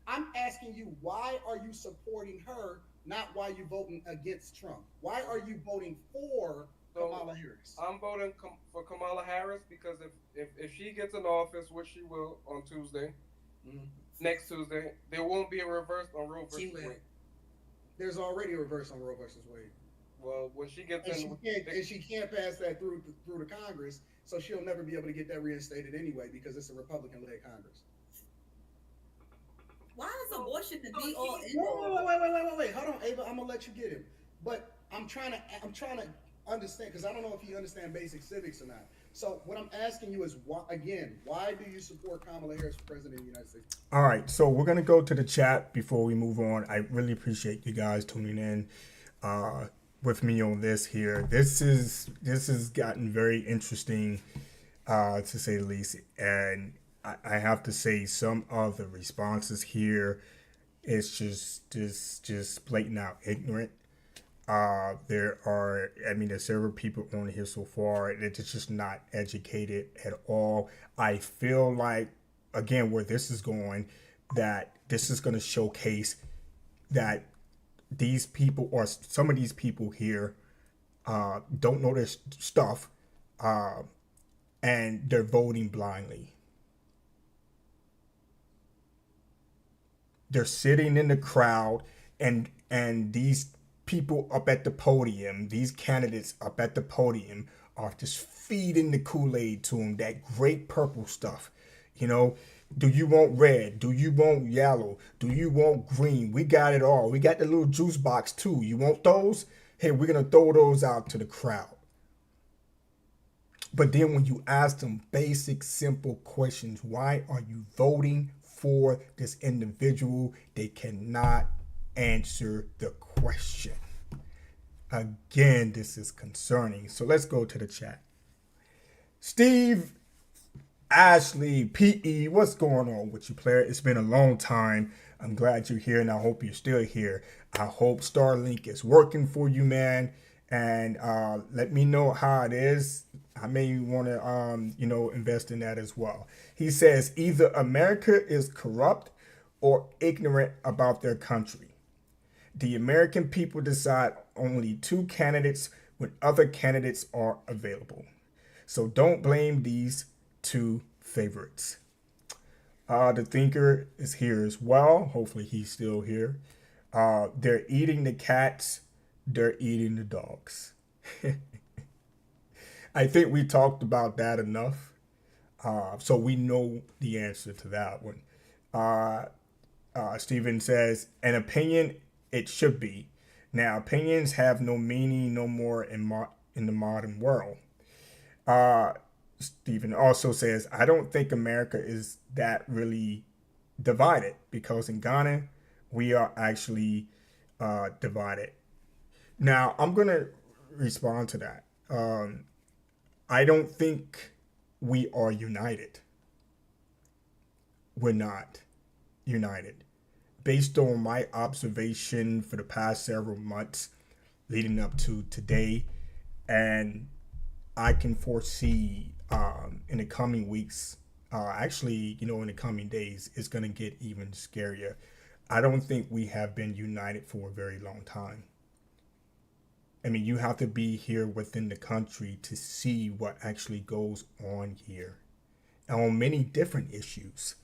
I'm asking you, why are you supporting her, not why you voting against Trump? Why are you voting for Kamala Harris? I'm voting for Kamala Harris because if she gets in office, which she will on Tuesday, next Tuesday, there won't be a reverse on Roe versus Wade. There's already a reverse on Roe versus Wade. Well, when she gets in, she can't pass that through the Congress, so she'll never be able to get that reinstated anyway because it's a Republican-led Congress. Why is abortion the be all end all? Wait. Hold on, Ava. I'm gonna let you get him, but I'm trying to understand because I don't know if you understand basic civics or not. So what I'm asking you is, why do you support Kamala Harris for president of the United States? All right, so we're gonna go to the chat before we move on. I really appreciate you guys tuning in with me on this here. This has gotten very interesting, to say the least, and I have to say some of the responses here is just blatant out ignorant. There's several people on here so far that it's just not educated at all. I feel like, again, where this is going, that this is going to showcase that these people, or some of these people here, don't know their stuff, and they're voting blindly. They're sitting in the crowd, and these people up at the podium, these candidates up at the podium, are just feeding the Kool-Aid to them, that great purple stuff. Do you want red? Do you want yellow? Do you want green? We got it all. We got the little juice box too. You want those? Hey, we're going to throw those out to the crowd. But then when you ask them basic, simple questions, why are you voting for this individual? They cannot answer the question. Again, this is concerning. So let's go to the chat. Steve Ashley PE, what's going on with you, player? It's been a long time. I'm glad you're here, and I hope you're still here. I hope Starlink is working for you, man. And let me know how it is. I may want to, invest in that as well. He says either America is corrupt or ignorant about their country. The American people decide only 2 candidates when other candidates are available. So don't blame these 2 favorites. The thinker is here as well. Hopefully he's still here. They're eating the cats. They're eating the dogs. I think we talked about that enough. So we know the answer to that one. Stephen says, an opinion, it should be. Now, opinions have no meaning no more in the modern world. Stephen also says, I don't think America is that really divided, because in Ghana, we are actually divided. Now, I'm going to respond to that. I don't think we are united. We're not united. Based on my observation for the past several months leading up to today, and I can foresee in the coming weeks, actually, in the coming days, it's going to get even scarier. I don't think we have been united for a very long time. I mean, you have to be here within the country to see what actually goes on here, and on many different issues.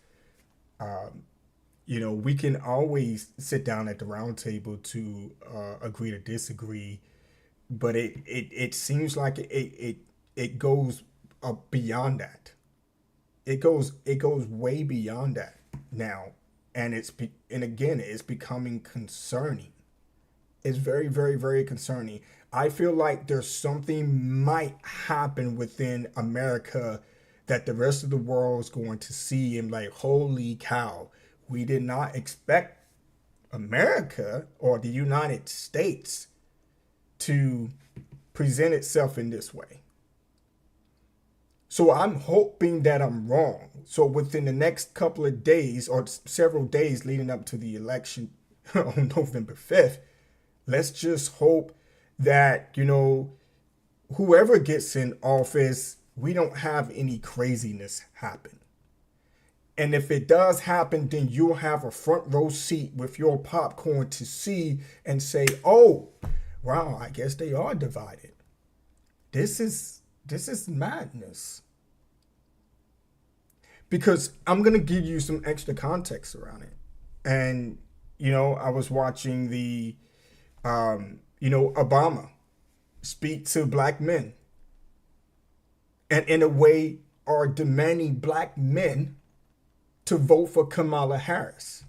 We can always sit down at the round table to agree to disagree, but it seems like it goes beyond that. It goes way beyond that now, and again, it's becoming concerning. It's very, very, very concerning. I feel like there's something might happen within America that the rest of the world is going to see and like, holy cow, we did not expect America or the United States to present itself in this way. So I'm hoping that I'm wrong. So within the next couple of days or several days leading up to the election on November 5th, let's just hope that, whoever gets in office, we don't have any craziness happen. And if it does happen, then you'll have a front row seat with your popcorn to see and say, oh, wow, I guess they are divided. This is madness. Because I'm going to give you some extra context around it. And, I was watching the Obama speak to black men, and in a way are demanding black men to vote for Kamala Harris.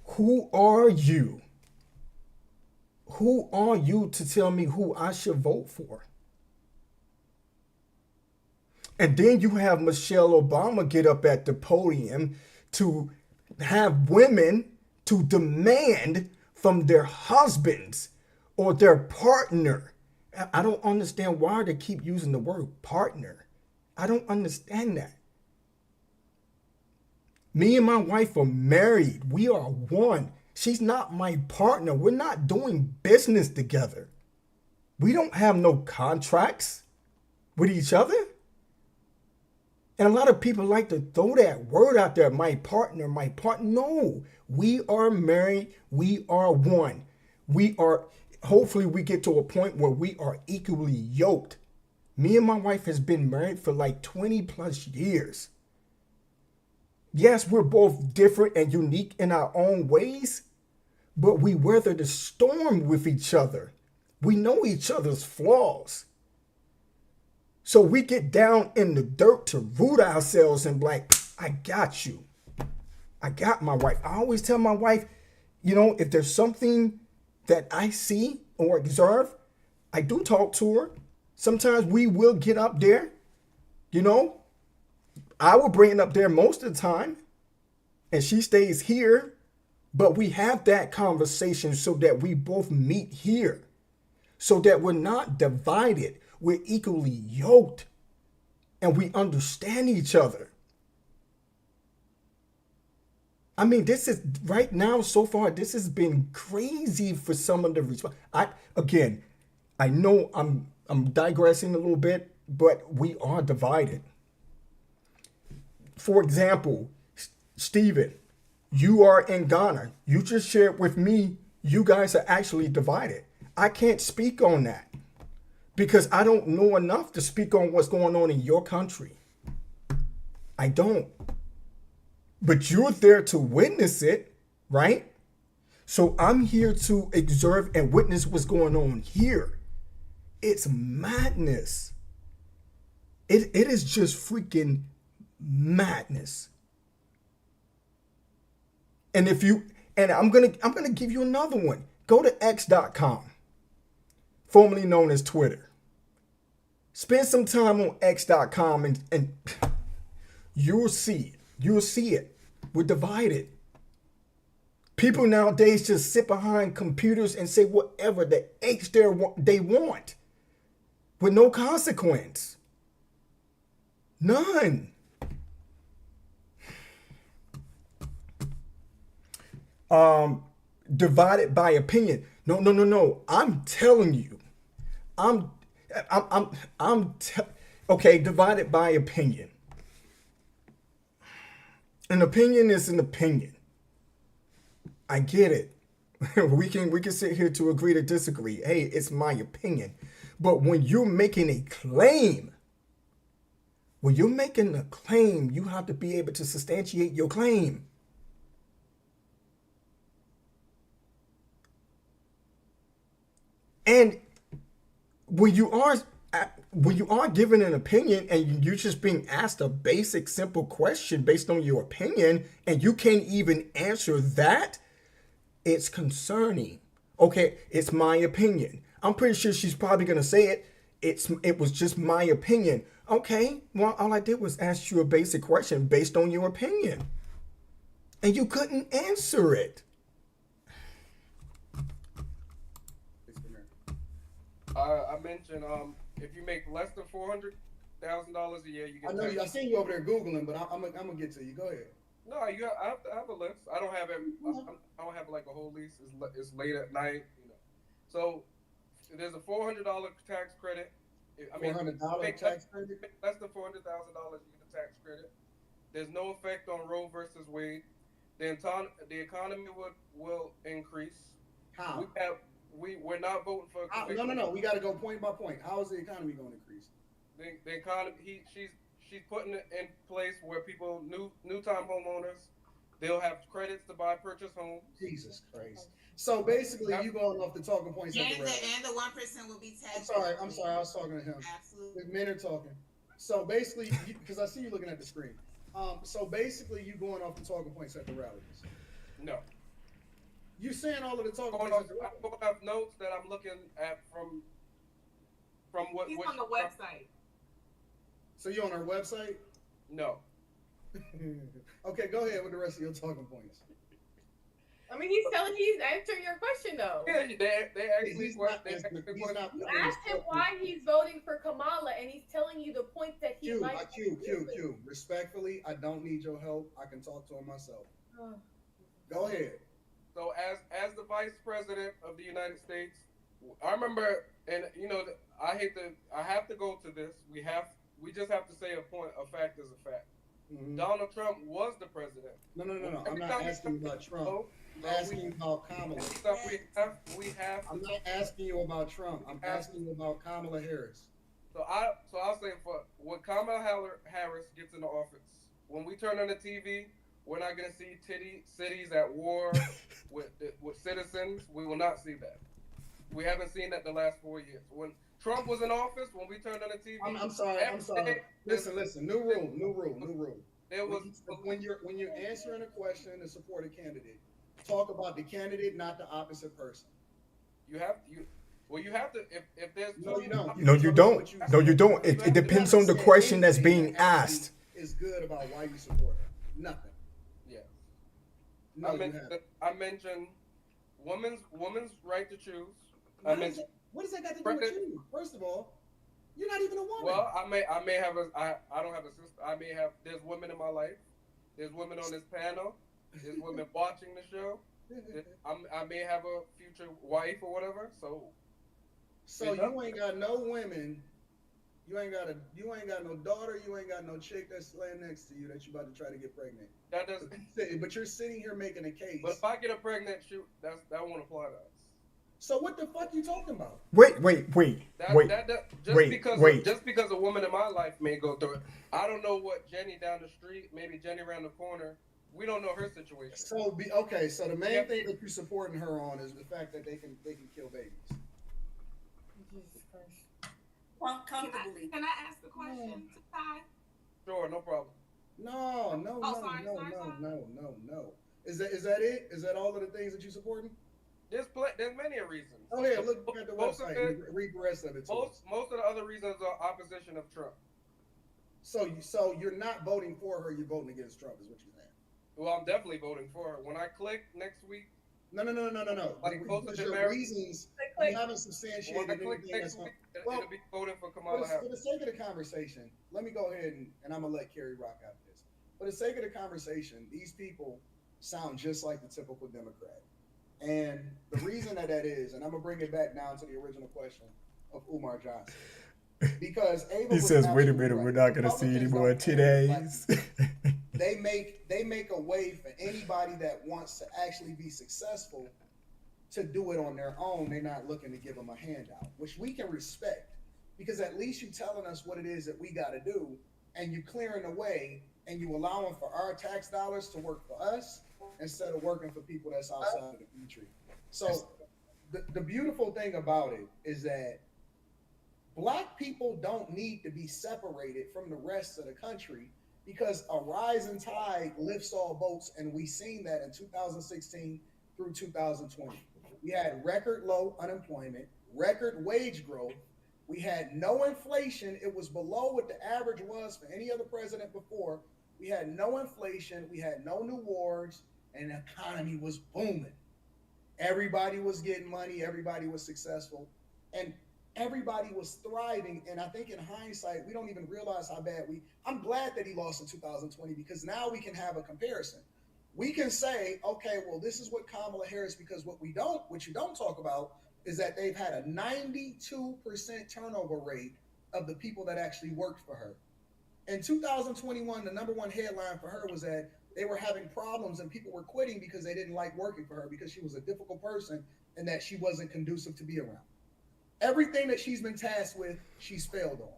Who are you? Who are you to tell me who I should vote for? And then you have Michelle Obama get up at the podium to have women to demand from their husbands or their partner. I don't understand why they keep using the word partner. I don't understand that. Me and my wife are married. We are one. She's not my partner. We're not doing business together. We don't have no contracts with each other. And a lot of people like to throw that word out there, my partner, my partner. No, we are married. We are one. Hopefully we get to a point where we are equally yoked. Me and my wife has been married for like 20 plus years. Yes, we're both different and unique in our own ways, but we weather the storm with each other. We know each other's flaws. So we get down in the dirt to root ourselves and be like, I got you. I got my wife. I always tell my wife, if there's something that I see or observe, I do talk to her. Sometimes we will get up there. I will bring it up there most of the time, and she stays here. But we have that conversation so that we both meet here, so that we're not divided. We're equally yoked and we understand each other. I mean, this is right now, so far, this has been crazy for some of the response. I know I'm digressing a little bit, but we are divided. For example, Stephen, you are in Ghana. You just shared with me, you guys are actually divided. I can't speak on that, because I don't know enough to speak on what's going on in your country. I don't. But you're there to witness it, right? So I'm here to observe and witness what's going on here. It's madness. It is just freaking madness. And I'm gonna give you another one. Go to x.com. Formerly known as Twitter. Spend some time on X.com and you'll see it. You'll see it. We're divided. People nowadays just sit behind computers and say whatever the H they want with no consequence. None. Divided by opinion. No. I'm telling you. Okay, divided by opinion. An opinion is an opinion. I get it. We can sit here to agree to disagree. Hey, it's my opinion. But when you're making a claim, you have to be able to substantiate your claim. And when you are given an opinion and you're just being asked a basic, simple question based on your opinion, and you can't even answer that, it's concerning. Okay, it's my opinion. I'm pretty sure she's probably gonna say it. It was just my opinion. Okay, well, all I did was ask you a basic question based on your opinion, and you couldn't answer it. I mentioned if you make less than $400,000 a year, you get. I know you. I seen you over there googling, but I'm gonna get to you. Go ahead. No, I have a list. I don't have it. I don't have like a whole list. It's late at night, you know. So there's a $400 tax credit. I mean, $400 tax credit. Less than $400,000, you get a tax credit. There's no effect on Roe versus Wade. The economy will increase. How? We're not voting for. No. We got to go point by point. How is the economy going to increase? The economy. She's putting it in place where people, new time homeowners, they'll have credits to purchase homes. Jesus Christ. So basically, you going off the talking points. And the 1% will be taxed. I'm sorry. I was talking to him. Absolutely. The men are talking. So basically, because I see you looking at the screen. So basically, you going off the talking points at the rallies. No. You saying all of the talking points? I'm going off notes that I'm looking at from what. He's on the website. So you on our website? No. Okay, go ahead with the rest of your talking points. I mean, he's answering your question though. Yeah, they actually. You asked him why he's voting for Kamala, and he's telling you the points that he likes. Q. Respectfully, I don't need your help. I can talk to him myself. Go ahead. So as the vice president of the United States, I remember, and you know, I have to go to this. We just have to say a fact is a fact. Mm-hmm. Donald Trump was the president. No. I'm not asking about Trump. I'm asking you about Kamala. I'm not asking you about Trump. I'm asking you about Kamala Harris. So I'll say when Kamala Harris gets into office, when we turn on the TV, we're not going to see cities at war with citizens. We will not see that. We haven't seen that the last 4 years. When Trump was in office, when we turned on the TV. I'm sorry. Listen. New rule. There was when you're answering a question to support a candidate, talk about the candidate, not the opposite person. You have to. If there's no, you don't. It depends on the question that's being asked. Is good about why you support her. Nothing. Yeah. No, I mentioned woman's right to choose. What does that got to do with you? First of all, you're not even a woman. Well, I may have I don't have a sister. There's women in my life. There's women on this panel. There's women watching the show. I may have a future wife or whatever. So you ain't got no women. You ain't got no daughter. You ain't got no chick that's laying next to you that you about to try to get pregnant. That doesn't. But you're sitting here making a case. But if I get a pregnant, that won't apply to us. So what the fuck you talking about? Wait. Just because a woman in my life may go through it, I don't know what Jenny down the street, maybe Jenny around the corner. We don't know her situation. So the main thing that you're supporting her on is the fact that they can kill babies. Jesus Christ. Comfortably. Can I ask a question to Ty? Sure, no problem. No. Is that it? Is that all of the things that you're supporting? There's many reasons. Oh yeah, look at the Most of website. it- Read the rest of it. Too. Most of the other reasons are opposition of Trump. So you're not voting for her. You're voting against Trump, is what you're saying. Well, I'm definitely voting for her. When I click next week, No. Like Because your America- reasons, Click. you haven't when substantiated I click anything. next That's week, well, it'll be voting for for Kamala the Harris. sake of the conversation, let me go ahead and I'm gonna let Kerry rock out this. For the sake of the conversation, these people sound just like the typical Democrat. And the reason that is, and I'm gonna bring it back down to the original question of Umar Johnson. Because Ava He was says, "Wait a absolutely minute, right. we're not going to see any Republicans more don't care about today's." they make a way for anybody that wants to actually be successful to do it on their own. They're not looking to give them a handout, which we can respect, because at least you telling us what it is that we got to do, and you clearing the way, and you allowing for our tax dollars to work for us instead of working for people that's outside of the country. So the beautiful thing about it is that Black people don't need to be separated from the rest of the country, because a rising tide lifts all boats, and we seen that in 2016 through 2020. We had record low unemployment, record wage growth. We had no inflation. It was below what the average was for any other president before. We had no inflation. We had no new wars, and the economy was booming. Everybody was getting money. Everybody was successful, and everybody was thriving. And I think in hindsight, we don't even realize how bad I'm glad that he lost in 2020, because now we can have a comparison. We can say, okay, well, this is what Kamala Harris, because what you don't talk about is that they've had a 92% turnover rate of the people that actually worked for her. In 2021, the number one headline for her was that they were having problems and people were quitting because they didn't like working for her, because she was a difficult person and that she wasn't conducive to be around. Everything that she's been tasked with, she's failed on.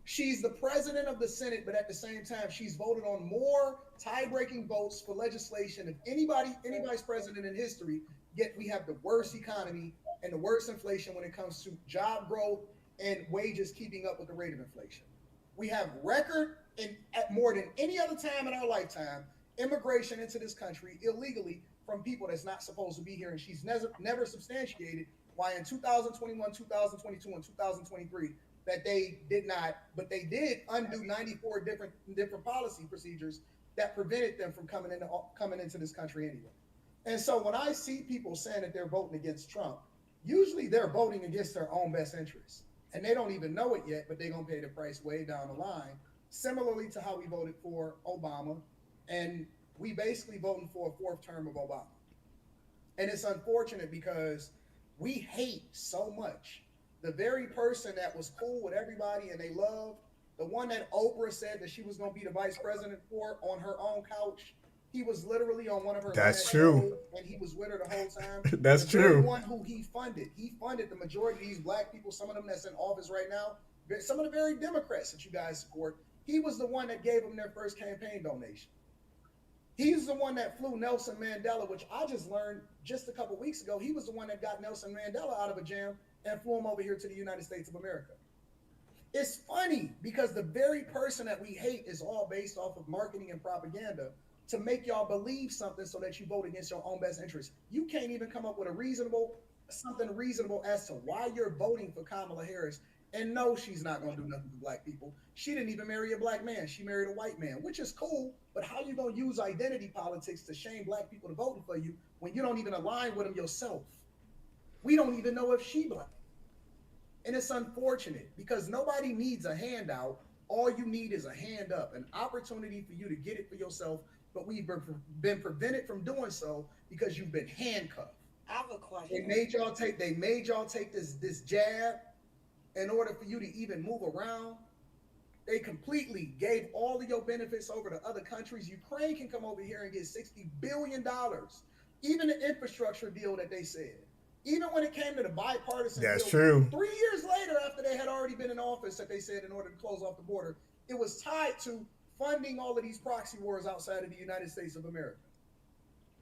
She's the president of the Senate, but at the same time, she's voted on more tie-breaking votes for legislation than any vice president in history. Yet we have the worst economy and the worst inflation when it comes to job growth and wages keeping up with the rate of inflation. We have record at more than any other time in our lifetime, immigration into this country illegally from people that's not supposed to be here, and she's never substantiated why in 2021, 2022, and 2023 that they did not, but they did undo 94 different policy procedures that prevented them from coming into this country anyway. And so when I see people saying that they're voting against Trump, usually they're voting against their own best interests, and they don't even know it yet, but they're gonna pay the price way down the line. Similarly to how we voted for Obama, and we basically voting for a fourth term of Obama. And it's unfortunate because we hate so much the very person that was cool with everybody and they loved, the one that Oprah said that she was going to be the vice president for on her own couch. He was literally on one of her. That's true. shows, and he was with her the whole time. That's the very true. one who he funded the majority of these Black people, some of them that's in office right now, some of the very Democrats that you guys support. He was the one that gave them their first campaign donation. He's the one that flew Nelson Mandela, which I just learned just a couple weeks ago. He was the one that got Nelson Mandela out of a jam and flew him over here to the United States of America. It's funny because the very person that we hate is all based off of marketing and propaganda to make y'all believe something so that you vote against your own best interest. You can't even come up with something reasonable as to why you're voting for Kamala Harris. And no, she's not going to do nothing for Black people. She didn't even marry a Black man. She married a white man, which is cool. But how you going to use identity politics to shame Black people to voting for you when you don't even align with them yourself? We don't even know if she Black. And it's unfortunate because nobody needs a handout. All you need is a hand up, an opportunity for you to get it for yourself. But we've been prevented from doing so because you've been handcuffed. I have a question. They made y'all take this jab in order for you to even move around. They completely gave all of your benefits over to other countries. Ukraine can come over here and get $60 billion. Even the infrastructure deal that they said. Even when it came to the bipartisan That's deal, true. 3 years later, after they had already been in office, that they said in order to close off the border, it was tied to funding all of these proxy wars outside of the United States of America.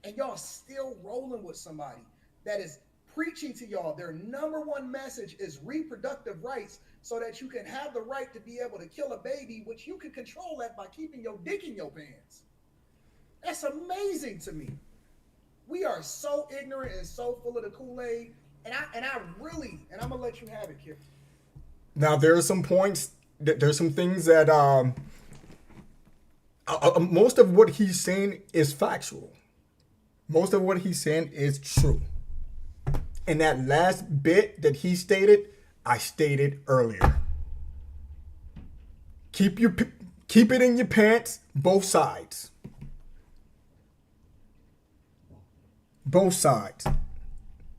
And y'all still rolling with somebody that is preaching to y'all their number one message is reproductive rights so that you can have the right to be able to kill a baby, which you can control that by keeping your dick in your pants. That's amazing to me. We are so ignorant and so full of the Kool-Aid. And I'm gonna let you have it, Kip. Now there are some points. There's some things that most of what he's saying is factual. Most of what he's saying is true. And that last bit that he stated, I stated earlier. Keep it in your pants, both sides. Both sides.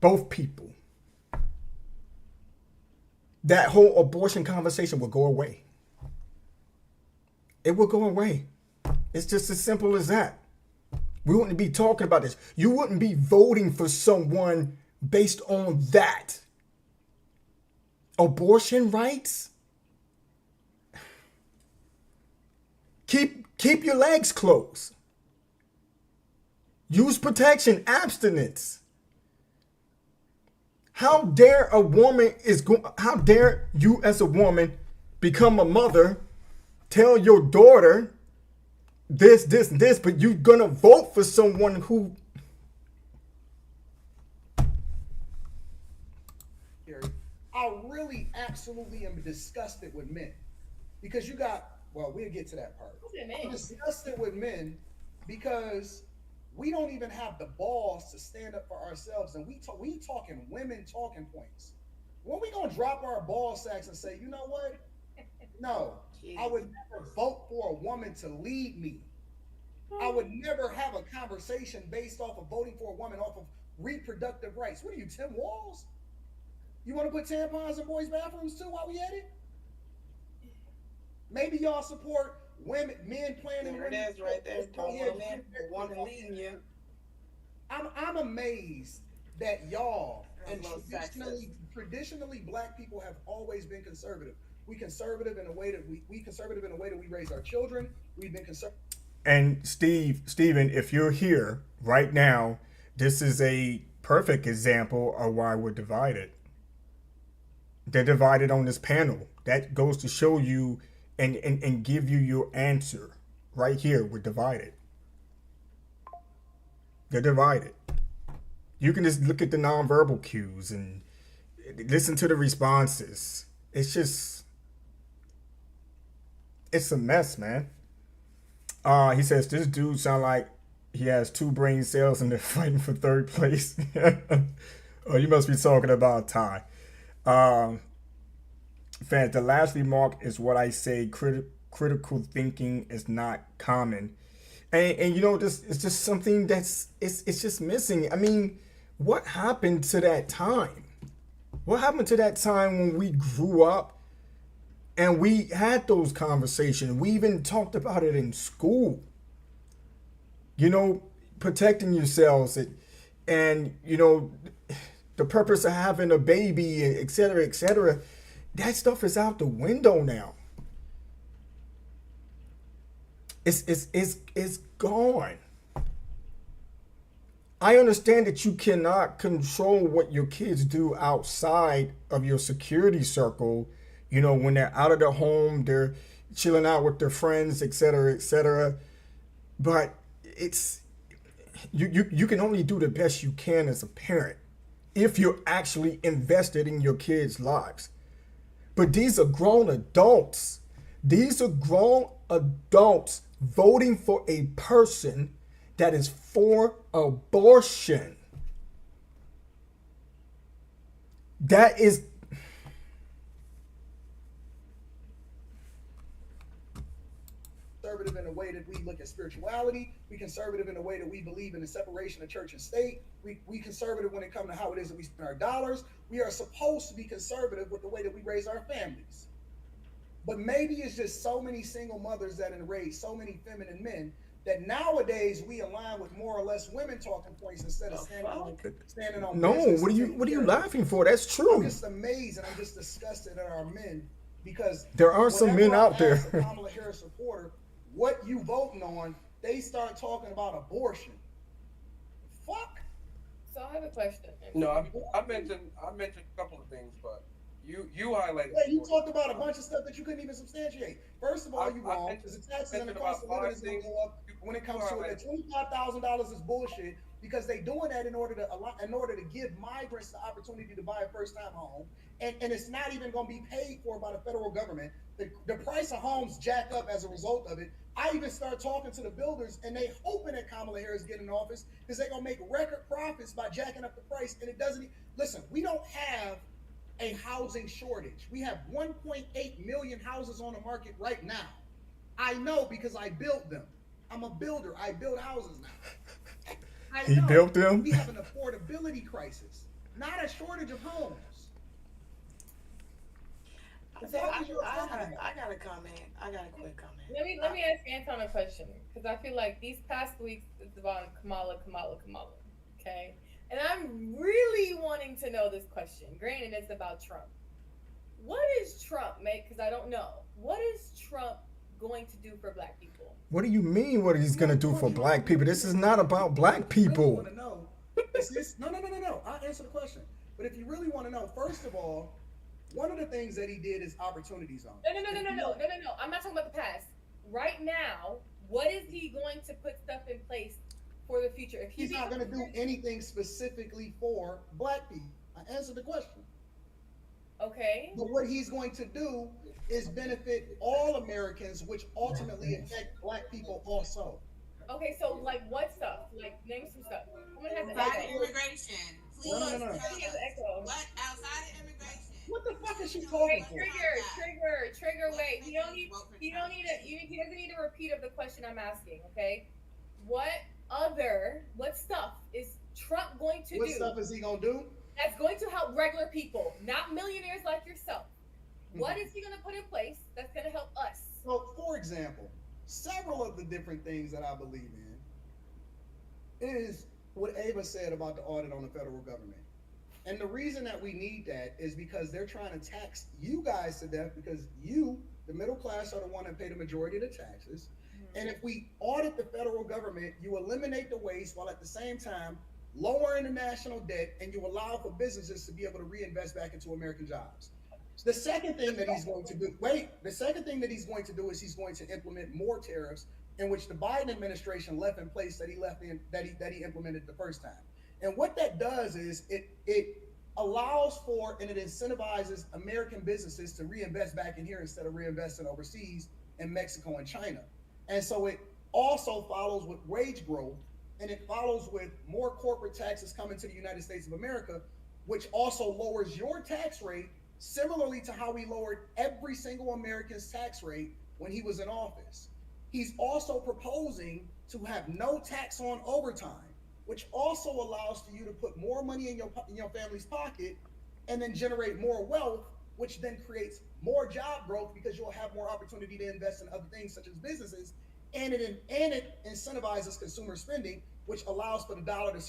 Both people. That whole abortion conversation will go away. It will go away. It's just as simple as that. We wouldn't be talking about this. You wouldn't be voting for someone based on that. Abortion rights? Keep your legs closed. Use protection, abstinence. How dare how dare you as a woman become a mother, tell your daughter this, but you're gonna vote for someone who... I really absolutely am disgusted with men. Because we'll get to that part. I'm disgusted with men because we don't even have the balls to stand up for ourselves, and we talking women talking points. When we gonna drop our ball sacks and say, you know what? No, I would never vote for a woman to lead me. I would never have a conversation based off of voting for a woman off of reproductive rights. What are you, Tim Walls? You want to put tampons in boys' bathrooms too while we at it? Maybe y'all support men planning. There it is, right there. Don't want men, woman leading you. I'm amazed that y'all and traditionally black people have always been conservative. We conservative in a way that we conservative in a way that we raise our children. We've been conservative. And Stephen, if you're here right now, this is a perfect example of why we're divided. They're divided on this panel. That goes to show you and give you your answer. Right here, we're divided. They're divided. You can just look at the nonverbal cues and listen to the responses. It's a mess, man. He says, this dude sound like he has 2 brain cells and they're fighting for 3rd place. Oh, you must be talking about Ty. Fans, the last remark is what I say, critical thinking is not common. And you know, this is just something that's it's just missing. I mean, what happened to that time? What happened to that time when we grew up and we had those conversations? We even talked about it in school. You know, protecting yourselves and you know, the purpose of having a baby, et cetera, et cetera. That stuff is out the window now. It's gone. I understand that you cannot control what your kids do outside of your security circle. You know, when they're out of their home, they're chilling out with their friends, et cetera, et cetera. But it's you can only do the best you can as a parent if you're actually invested in your kids' lives. But these are grown adults. These are grown adults voting for a person that is for abortion. That is... conservative in the way that we look at spirituality. We conservative in the way that we believe in the separation of church and state. We conservative when it comes to how it is that we spend our dollars. We are supposed to be conservative with the way that we raise our families. But maybe it's just so many single mothers that raise so many feminine men that nowadays we align with more or less women talking points instead of standing on. No, what are you laughing for? That's true. I'm just amazed and I'm just disgusted at our men because there are some men out there. Kamala Harris supporter, what you voting on? They start talking about abortion. Fuck. So I have a question. No, I mentioned a couple of things, but you highlighted. Yeah, you talked about a bunch of stuff that you couldn't even substantiate. First of all, you wrong because the taxes and the cost of living is going to go up when it comes to it. $25,000 is bullshit. because they're doing that in order to give migrants the opportunity to buy a first-time home, and it's not even going to be paid for by the federal government. The price of homes jack up as a result of it. I even start talking to the builders, and they hoping that Kamala Harris get in office because they're gonna make record profits by jacking up the price. And it doesn't. Listen, we don't have a housing shortage. We have 1.8 million houses on the market right now. I know because I built them. I'm a builder. I build houses now. He built them? We have an affordability crisis, not a shortage of homes. I got a comment. I got a quick comment. Let me ask Anton a question, because I feel like these past weeks it's about Kamala. Okay, and I'm really wanting to know this question. Granted, it's about Trump. What is Trump, mate? Because I don't know. What is Trump going to do for Black people? What do you mean? What he's gonna do for Black people? This is not about Black people. Want to know? No. I'll answer the question. But if you really want to know, first of all, one of the things that he did is opportunity zone. No. I'm not talking about the past. Right now, what is he going to put stuff in place for the future? If He's not going to do anything specifically for Black people. I answered the question. Okay. But what he's going to do is benefit all Americans, which ultimately affect Black people also. Okay, so like what stuff? Like name some stuff. I'm gonna have to Outside echo. of immigration. Please No. tell us Echo. what outside of immigration. What the fuck is she talking for? Trigger. Wait, he doesn't need a repeat of the question I'm asking. Okay, what stuff is Trump going to do? What stuff is he gonna do? That's going to help regular people, not millionaires like yourself. What is he going to put in place that's going to help us? So, for example, several of the different things that I believe in is what Ava said about the audit on the federal government. And the reason that we need that is because they're trying to tax you guys to death, because you, the middle class, are the one that pay the majority of the taxes. And if we audit the federal government, you eliminate the waste while at the same time lowering the national debt, and you allow for businesses to be able to reinvest back into American jobs. The second thing that he's going to do is he's going to implement more tariffs, in which the Biden administration left in place that he implemented the first time. And what that does is it allows for and it incentivizes American businesses to reinvest back in here instead of reinvesting overseas in Mexico and China. And so it also follows with wage growth, and it follows with more corporate taxes coming to the United States of America, which also lowers your tax rate, similarly to how we lowered every single American's tax rate when he was in office. He's also proposing to have no tax on overtime, which also allows for you to put more money in your family's pocket and then generate more wealth, which then creates more job growth because you'll have more opportunity to invest in other things such as businesses. And it incentivizes consumer spending, which allows for the dollar to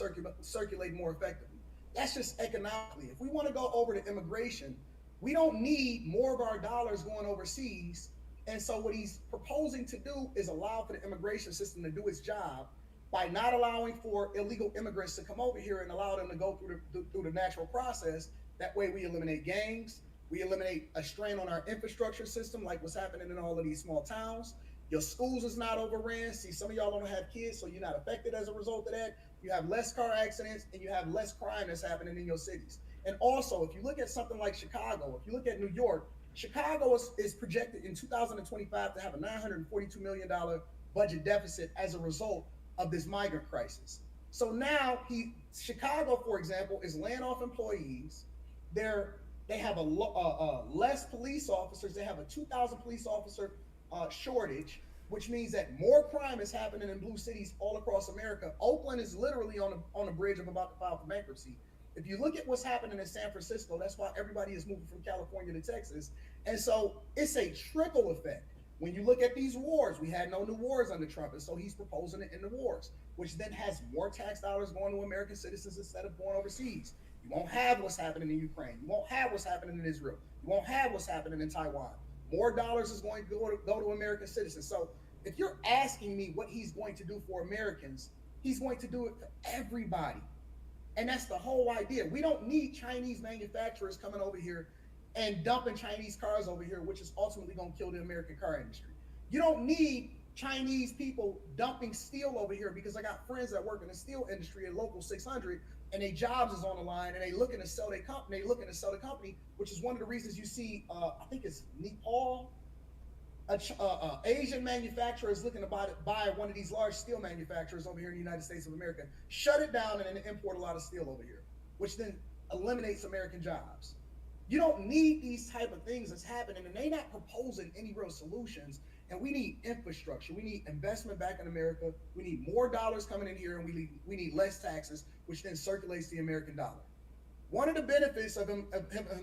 circulate more effectively. That's just economically. If we want to go over to immigration, we don't need more of our dollars going overseas. And so what he's proposing to do is allow for the immigration system to do its job by not allowing for illegal immigrants to come over here and allow them to go through the natural process. That way we eliminate gangs, we eliminate a strain on our infrastructure system like what's happening in all of these small towns. Your schools is not overran. See, some of y'all don't have kids, so you're not affected as a result of that. You have less car accidents and you have less crime that's happening in your cities. And also, if you look at something like Chicago, if you look at New York, Chicago is projected in 2025 to have a $942 million budget deficit as a result of this migrant crisis. So now Chicago, for example, is laying off employees. They have less police officers. They have a 2,000 police officer shortage, which means that more crime is happening in blue cities all across America. Oakland is literally on the bridge of about to file for bankruptcy. If you look at what's happening in San Francisco, that's why everybody is moving from California to Texas. And so it's a trickle effect. When you look at these wars, we had no new wars under Trump, and so he's proposing it in the wars, which then has more tax dollars going to American citizens instead of going overseas. You won't have what's happening in Ukraine. You won't have what's happening in Israel. You won't have what's happening in Taiwan. More dollars is going to go to American citizens. So if you're asking me what he's going to do for Americans, he's going to do it for everybody. And that's the whole idea. We don't need Chinese manufacturers coming over here and dumping Chinese cars over here, which is ultimately going to kill the American car industry. You don't need Chinese people dumping steel over here because I got friends that work in the steel industry at Local 600, and their jobs is on the line, and they looking to sell their company. They looking to sell the company, which is one of the reasons you see. I think it's Nepal. Asian manufacturer is looking to buy one of these large steel manufacturers over here in the United States of America, shut it down, and then import a lot of steel over here, which then eliminates American jobs. You don't need these type of things that's happening, and they're not proposing any real solutions. And we need infrastructure. We need investment back in America. We need more dollars coming in here, and we need less taxes, which then circulates the American dollar. One of the benefits of him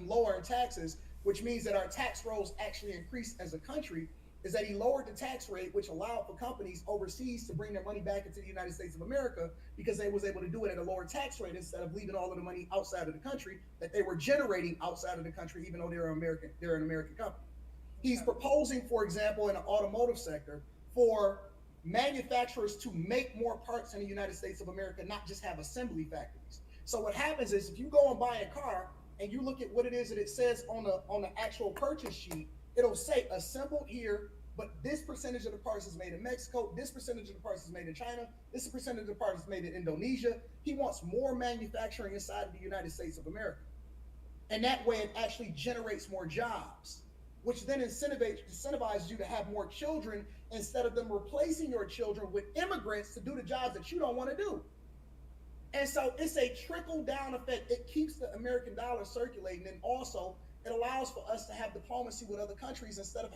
lowering taxes, which means that our tax rolls actually increase as a country, is that he lowered the tax rate, which allowed for companies overseas to bring their money back into the United States of America because they was able to do it at a lower tax rate instead of leaving all of the money outside of the country that they were generating outside of the country, even though they're an American company. He's proposing, for example, in the automotive sector, for manufacturers to make more parts in the United States of America, not just have assembly factories. So what happens is if you go and buy a car and you look at what it is that it says on the actual purchase sheet, it'll say assembled here, but this percentage of the parts is made in Mexico, this percentage of the parts is made in China, this percentage of the parts is made in Indonesia. He wants more manufacturing inside of the United States of America. And that way it actually generates more jobs, which then incentivizes you to have more children instead of them replacing your children with immigrants to do the jobs that you don't want to do. And so it's a trickle down effect. It keeps the American dollar circulating, and also it allows for us to have diplomacy with other countries instead of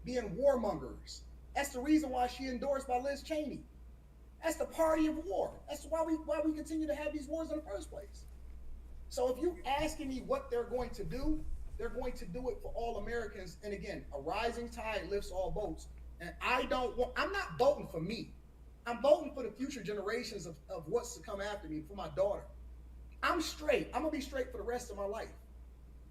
being warmongers. That's the reason why she endorsed by Liz Cheney. That's the party of war. That's why we continue to have these wars in the first place. So if you're asking me what they're going to do, they're going to do it for all Americans. And again, a rising tide lifts all boats. And I'm not voting for me. I'm voting for the future generations of what's to come after me, for my daughter. I'm straight. I'm gonna be straight for the rest of my life.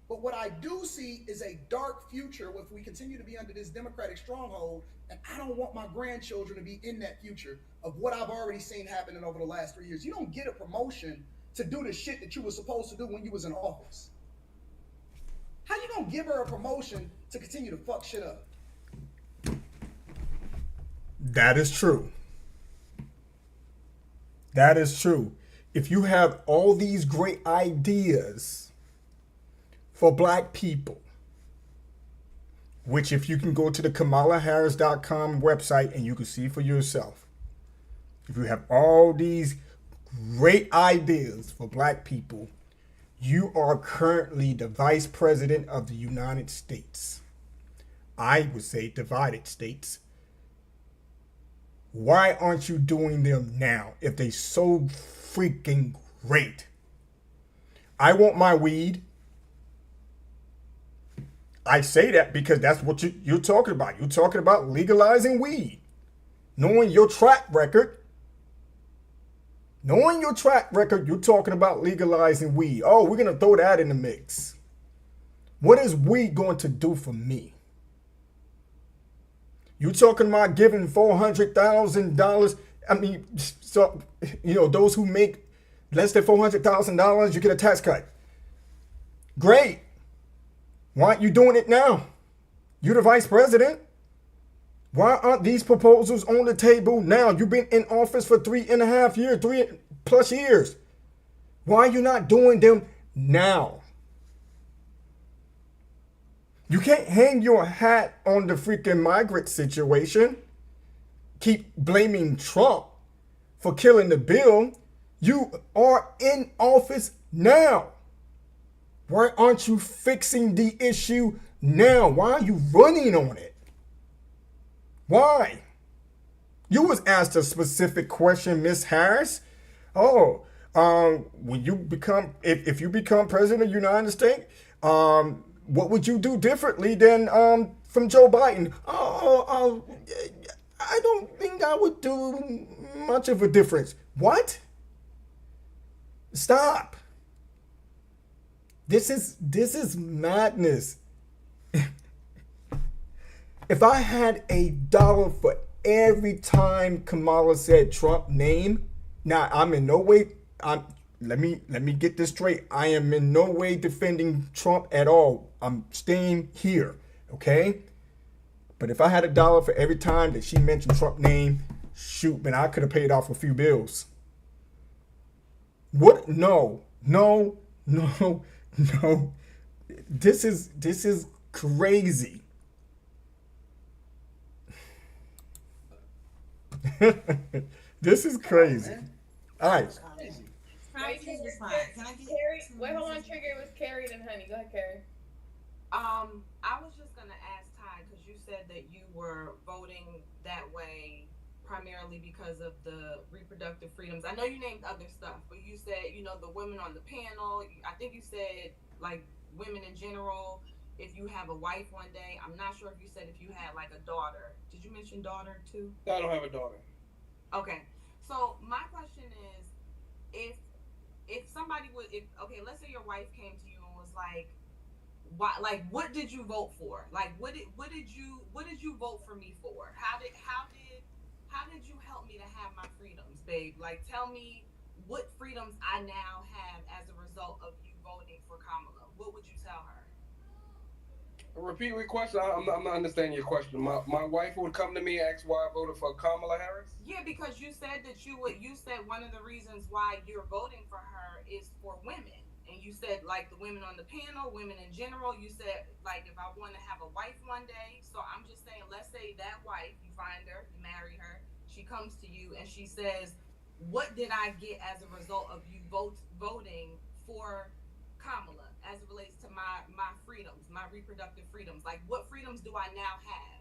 But what I do see is a dark future if we continue to be under this Democratic stronghold, and I don't want my grandchildren to be in that future of what I've already seen happening over the last 3 years. You don't get a promotion to do the shit that you were supposed to do when you was in office. How you gonna give her a promotion to continue to fuck shit up? That is true. That is true. If you have all these great ideas for black people, which if you can go to the KamalaHarris.com website and you can see for yourself, if you have all these great ideas for black people, you are currently the vice president of the United States. I would say divided states. Why aren't you doing them now if they're so freaking great? I want my weed. I say that because that's what you're talking about. You're talking about legalizing weed. Knowing your track record, you're talking about legalizing weed. Oh, we're going to throw that in the mix. What is weed going to do for me? You talking about giving $400,000? I mean, so, those who make less than $400,000, you get a tax cut. Great. Why aren't you doing it now? You're the vice president. Why aren't these proposals on the table now? You've been in office for 3.5 years, 3+ years. Why are you not doing them now? You can't hang your hat on the freaking migrant situation. Keep blaming Trump for killing the bill. You are in office now. Why aren't you fixing the issue now? Why are you running on it? Why? You was asked a specific question, Miss Harris. When you become, if you become president of the United States, what would you do differently than from Joe Biden? I don't think I would do much of a difference. What? Stop. This is madness. If I had $1 for every time Kamala said Trump name, now I'm in no way. Let me get this straight. I am in no way defending Trump at all. I'm staying here, okay? But if I had $1 for every time that she mentioned Trump name, shoot, man, I could have paid off a few bills. What? No. This is crazy. This is crazy. All right. Carrie, wait, hold on, Trigger. It was Carrie and Honey. Go ahead, Carrie. I was just gonna ask Ty, because you said that you were voting that way primarily because of the reproductive freedoms. I know you named other stuff, but you said, you know, the women on the panel. I think you said like women in general. If you have a wife one day, I'm not sure if you said if you had like a daughter. Did you mention daughter too? I don't have a daughter. Okay. So my question is, if somebody would, let's say your wife came to you and was like, why, like, what did you vote for? Like, what did you vote for me for? How did you help me to have my freedoms, babe? Like, tell me what freedoms I now have as a result of you voting for Kamala. What would you tell her? Repeat your question. I'm not understanding your question. My wife would come to me and ask why I voted for Kamala Harris? Yeah, because you said that you said one of the reasons why you're voting for her is for women. And you said like the women on the panel, women in general. You said like if I want to have a wife one day. So I'm just saying, let's say that wife, you find her, you marry her, she comes to you and she says, what did I get as a result of you voting for Kamala as it relates to my freedoms, my reproductive freedoms? Like, what freedoms do I now have?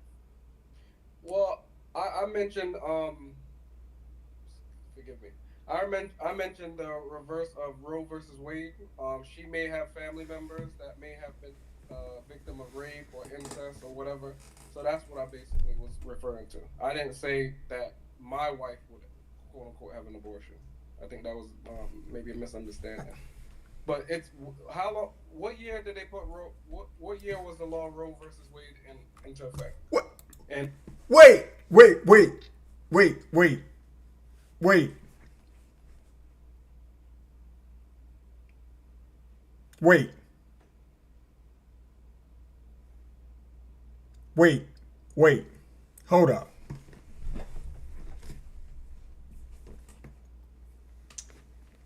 Well, I mentioned forgive me. I mentioned the reverse of Roe versus Wade. She may have family members that may have been victim of rape or incest or whatever. So that's what I basically was referring to. I didn't say that my wife would, quote unquote, have an abortion. I think that was maybe a misunderstanding. But it's how long? What year did they put Roe? What year was the law Roe versus Wade into effect? What? And Wait. Hold up.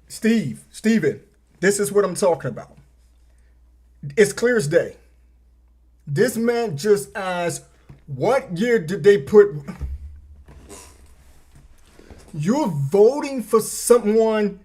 Steven, this is what I'm talking about. It's clear as day. This man just asked, what year did they put? You're voting for someone.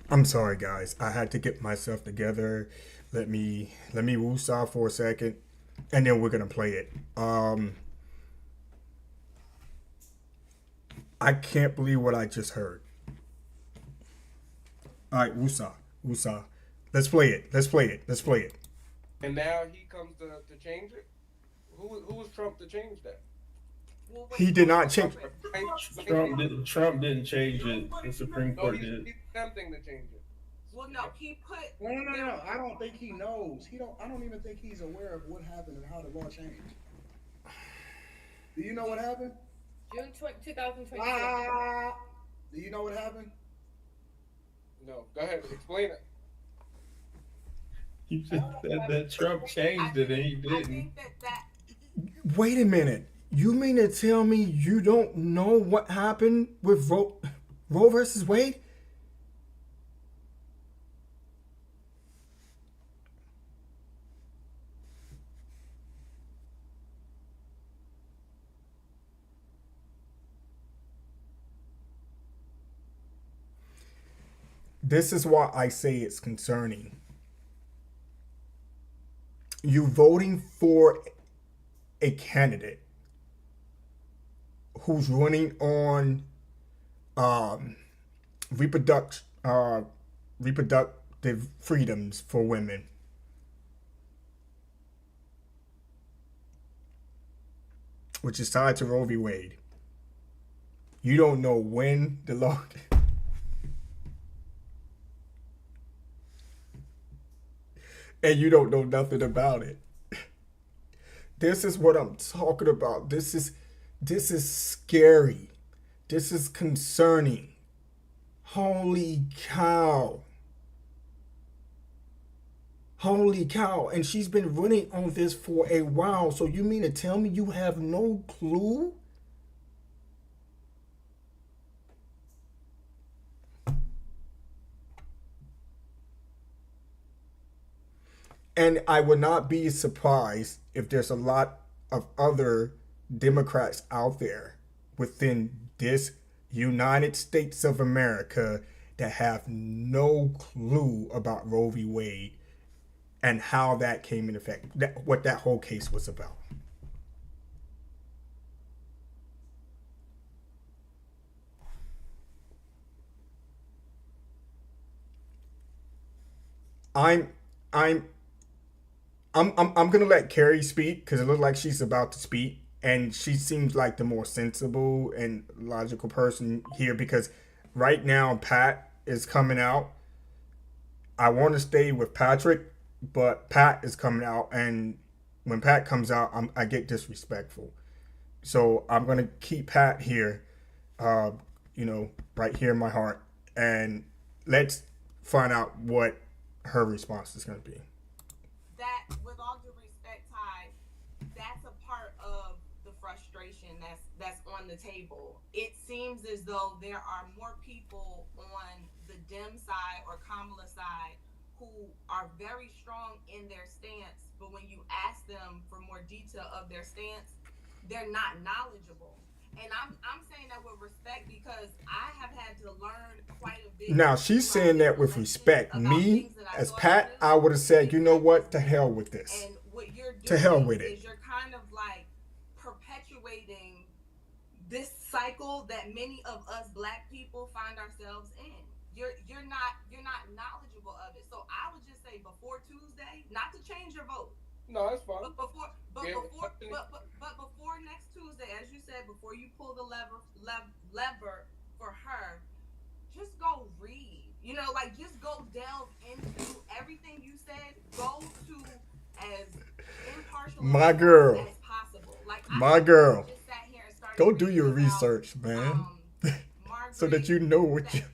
I'm sorry, guys. I had to get myself together. Let me woosah for a second, and then we're gonna play it. I can't believe what I just heard. All right, woosah. Let's play it. And now he comes to change it. Who was Trump to change that? He did not change. Trump didn't change it. The Supreme Court did. He's attempting to change it. Well, no, he put. No. I don't think he knows. I don't even think he's aware of what happened and how the law changed. Do you know what happened? June 2022. Do you know what happened? No. Go ahead. Explain it. You just said that Trump changed it and he didn't. I think that Wait a minute. You mean to tell me you don't know what happened with Roe versus Wade? This is why I say it's concerning. You voting for a candidate who's running on reproductive freedoms for women. Which is tied to Roe v. Wade. You don't know when the law... and you don't know nothing about it. This is what I'm talking about. This is scary. This is concerning. Holy cow. Holy cow. And she's been running on this for a while. So you mean to tell me you have no clue? And I would not be surprised if there's a lot of other Democrats out there within this United States of America that have no clue about Roe v. Wade and how that came into effect, what that whole case was about. I'm gonna let Carrie speak because it looks like she's about to speak, and she seems like the more sensible and logical person here because right now Pat is coming out. I want to stay with Patrick, but Pat is coming out, and when Pat comes out, I get disrespectful. So I'm gonna keep Pat here, right here in my heart, and let's find out what her response is gonna be. That, with all due respect, Ty, that's a part of the frustration that's on the table. It seems as though there are more people on the Dem side or Kamala side who are very strong in their stance, but when you ask them for more detail of their stance, they're not knowledgeable. And I'm saying that with respect because I have had to learn quite a bit. Now she's saying that with respect. Me, as Pat, I would have said, you know what, to hell with this. And what you're doing to hell with it. Is you're kind of like perpetuating this cycle that many of us Black people find ourselves in. You're not knowledgeable of it. So I would just say before Tuesday, not to change your vote. No, that's fine. But before next Tuesday, as you said, before you pull the lever for her, just go read. Just go delve into everything you said. Go to as impartial my girl as possible. My girl. Just sat here and started Go do your about, research, man. So that you know what you.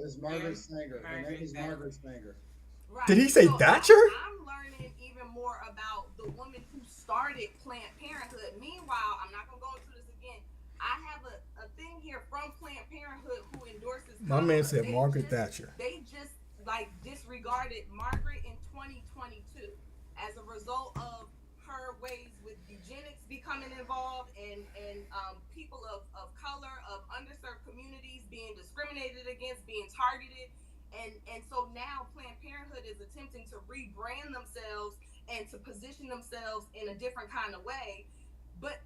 It's Margaret Sanger. Her name is Margaret Sanger. Right. Did he say Thatcher? I'm learning even more about the woman who started Planned Parenthood. Meanwhile, I'm not going to go into this again. I have a thing here from Planned Parenthood who endorses My man said Margaret Thatcher. They just disregarded Margaret in 2022 as a result of her ways with eugenics becoming involved and people of color, of underserved communities being discriminated against, being targeted. And so now Planned Parenthood is attempting to rebrand themselves and to position themselves in a different kind of way. But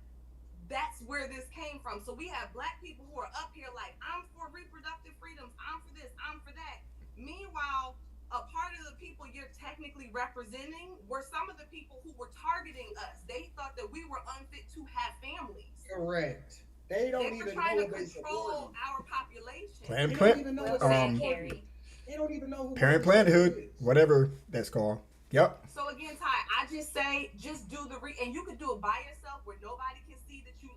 that's where this came from. So we have Black people who are up here like, I'm for reproductive freedoms, I'm for this, I'm for that. Meanwhile, a part of the people you're technically representing were some of the people who were targeting us. They thought that we were unfit to have families. Correct. They don't even trying know to control our population. Planned They don't even know who Parent Parenthood, whatever that's called. Yep. So again, Ty, I just say, just do the and you can do it by yourself where nobody can see that you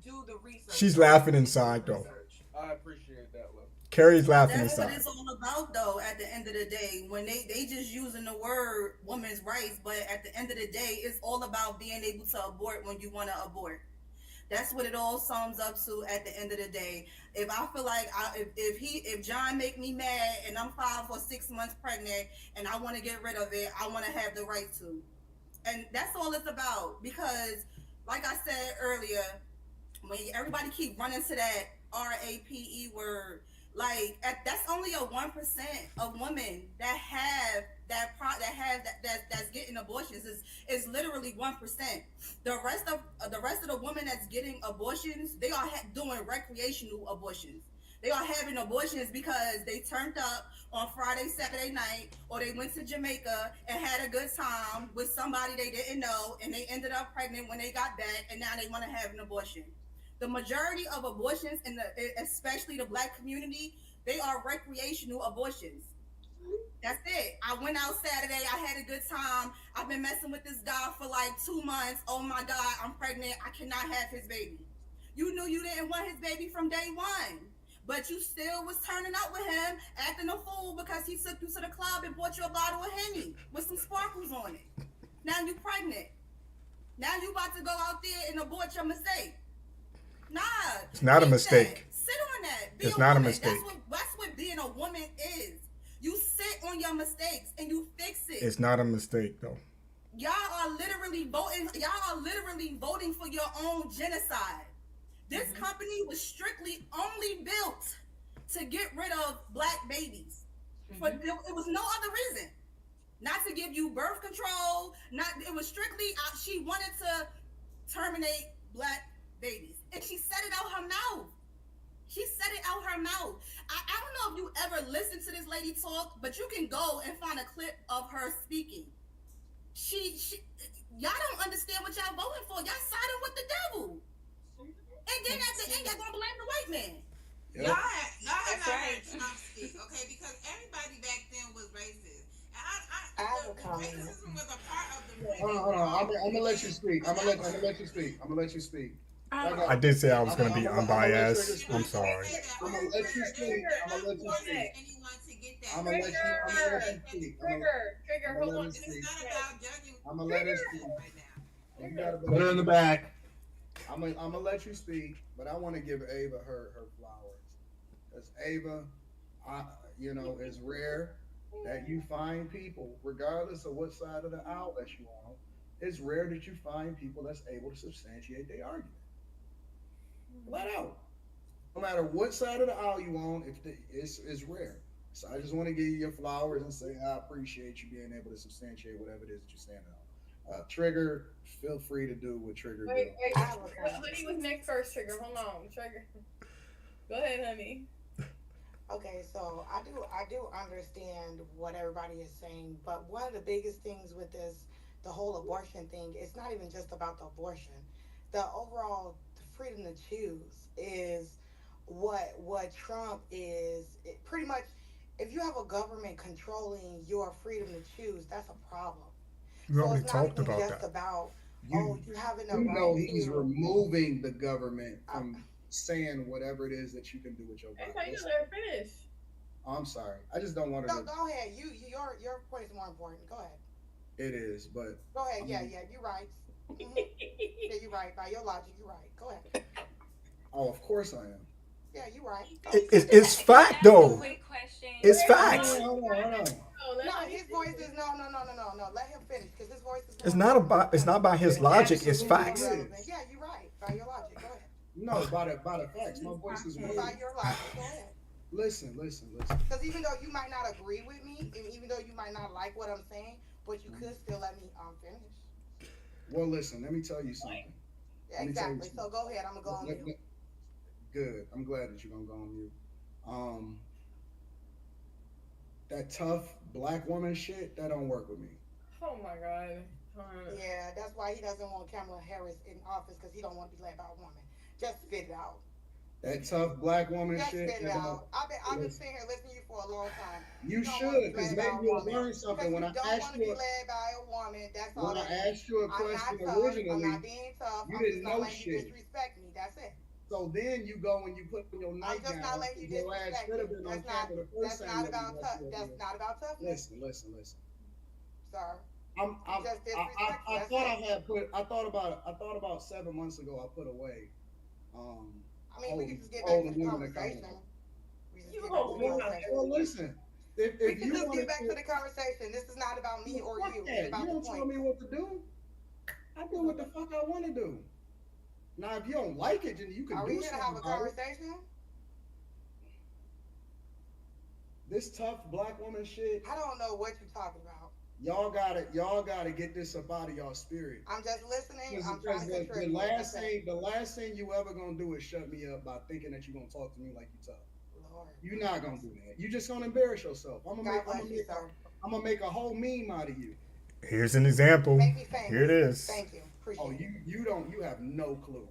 do the research. She's laughing inside though. I appreciate that, love. Carrie's laughing That's inside. what it's all about, though. At the end of the day, when they just using the word women's rights, but at the end of the day, it's all about being able to abort when you want to abort. That's what it all sums up to at the end of the day. If I feel like if John make me mad and I'm 5 or 6 months pregnant and I want to get rid of it, I want to have the right to. And that's all it's about. Because like I said earlier, when everybody keep running to that RAPE word, that's only a 1% of women that have that's getting abortions. Is literally 1%. The rest of the women that's getting abortions, they are doing recreational abortions. They are having abortions because they turned up on Friday, Saturday night, or they went to Jamaica and had a good time with somebody they didn't know, and they ended up pregnant when they got back, and now they want to have an abortion. The majority of abortions, especially the Black community, they are recreational abortions. That's it. I went out Saturday. I had a good time. I've been messing with this guy for like 2 months. Oh my God, I'm pregnant. I cannot have his baby. You knew you didn't want his baby from day one, but you still was turning up with him, acting a fool because he took you to the club and bought you a bottle of Henny with some sparkles on it. Now you pregnant. Now you about to go out there and abort your mistake. Nah. It's not a mistake. Sit on that. It's not a mistake. That's what being a woman is. You sit on your mistakes and you fix it. It's not a mistake, though. Y'all are literally voting for your own genocide. This company was strictly only built to get rid of black babies. But it was no other reason. Not to give you birth control. It was strictly she wanted to terminate black babies, and she said it out her mouth. She said it out her mouth. I don't know if you ever listened to this lady talk, but you can go and find a clip of her speaking. Y'all don't understand what y'all voting for. Y'all siding with the devil. And then at the end, y'all gonna blame the white man. Yep. Y'all have not heard Trump speak, okay? Because everybody back then was racist. Racism was a part of the Hold on. I'm gonna let you speak. I'm gonna let you speak. I did say I was going to be unbiased. I'm sorry. I'm gonna let you speak. Trigger, hold on. I'm gonna let her speak. Put her in the back. I'm gonna let you speak, but I want to give Ava her flowers. Because Ava, it's rare that you find people, regardless of what side of the aisle that you on, it's rare that you find people that's able to substantiate their argument. Flat out. No matter what side of the aisle you on, it's rare. So I just want to give you your flowers and say I appreciate you being able to substantiate whatever it is that you're standing on. Trigger, feel free to do what Trigger do. Wait, honey was next first. Trigger, hold on, Trigger. Go ahead, honey. Okay, so I do understand what everybody is saying, but one of the biggest things with the whole abortion thing, it's not even just about the abortion. The overall freedom to choose is what Trump is. Pretty much, if you have a government controlling your freedom to choose, that's a problem. We already talked about that. You having a right. He's removing the government from saying whatever it is that you can do with your body. That's how you let her finish. I'm sorry. I just don't want to. No, go ahead. Your point is more important. Go ahead. It is, but go ahead. Yeah, you're right. Yeah, you're right. By your logic, you're right. Go ahead. Oh, of course I am. Yeah, you're right. It's fact, though. It's fact. Hold on. No, his voice is no. Let him finish because his voice is. It's not about his logic. It's facts. Yeah, you're right. By your logic, go ahead. No, by the facts. My voice is. By your logic, go ahead. Listen. Because even though you might not agree with me, and even though you might not like what I'm saying, but you could still let me finish. Well, listen. Let me tell you something. Yeah, exactly. So go ahead. I'm gonna go on mute. Good. I'm glad that you're gonna go on mute. That tough black woman shit, that don't work with me. Oh my God. Yeah, that's why he doesn't want Kamala Harris in office, because he don't want to be led by a woman. Just spit it out. That tough black woman just shit. Spit it out. I've been sitting here listening to you for a long time. You should, because maybe you'll learn something. When I asked you, be led by a woman. That's all. When I asked you a question originally, I'm not being tough. You didn't know shit. You disrespect me. That's it. So then you go and you put your nightgown. I'm just not letting you disrespect me. That's not about tough. That's not about toughness. Listen. Sir. I thought about 7 months ago I put away. We can just get back to the conversation. Well, listen. We can just get back to the conversation. This is not about me or you. It's about you don't tell me what to do. I do what the fuck I want to do. Now, if you don't like it, then you can do something. Are we gonna have a conversation? This tough black woman shit. I don't know what you're talking about. Y'all gotta get this up out of y'all spirit. I'm just listening. The last thing you ever gonna do is shut me up by thinking that you're gonna talk to me like you tough. Lord. You're not gonna do that. You're just gonna embarrass yourself. I'm gonna make a whole meme out of you. Here's an example. Here it is. Thank you. Appreciate you have no clue.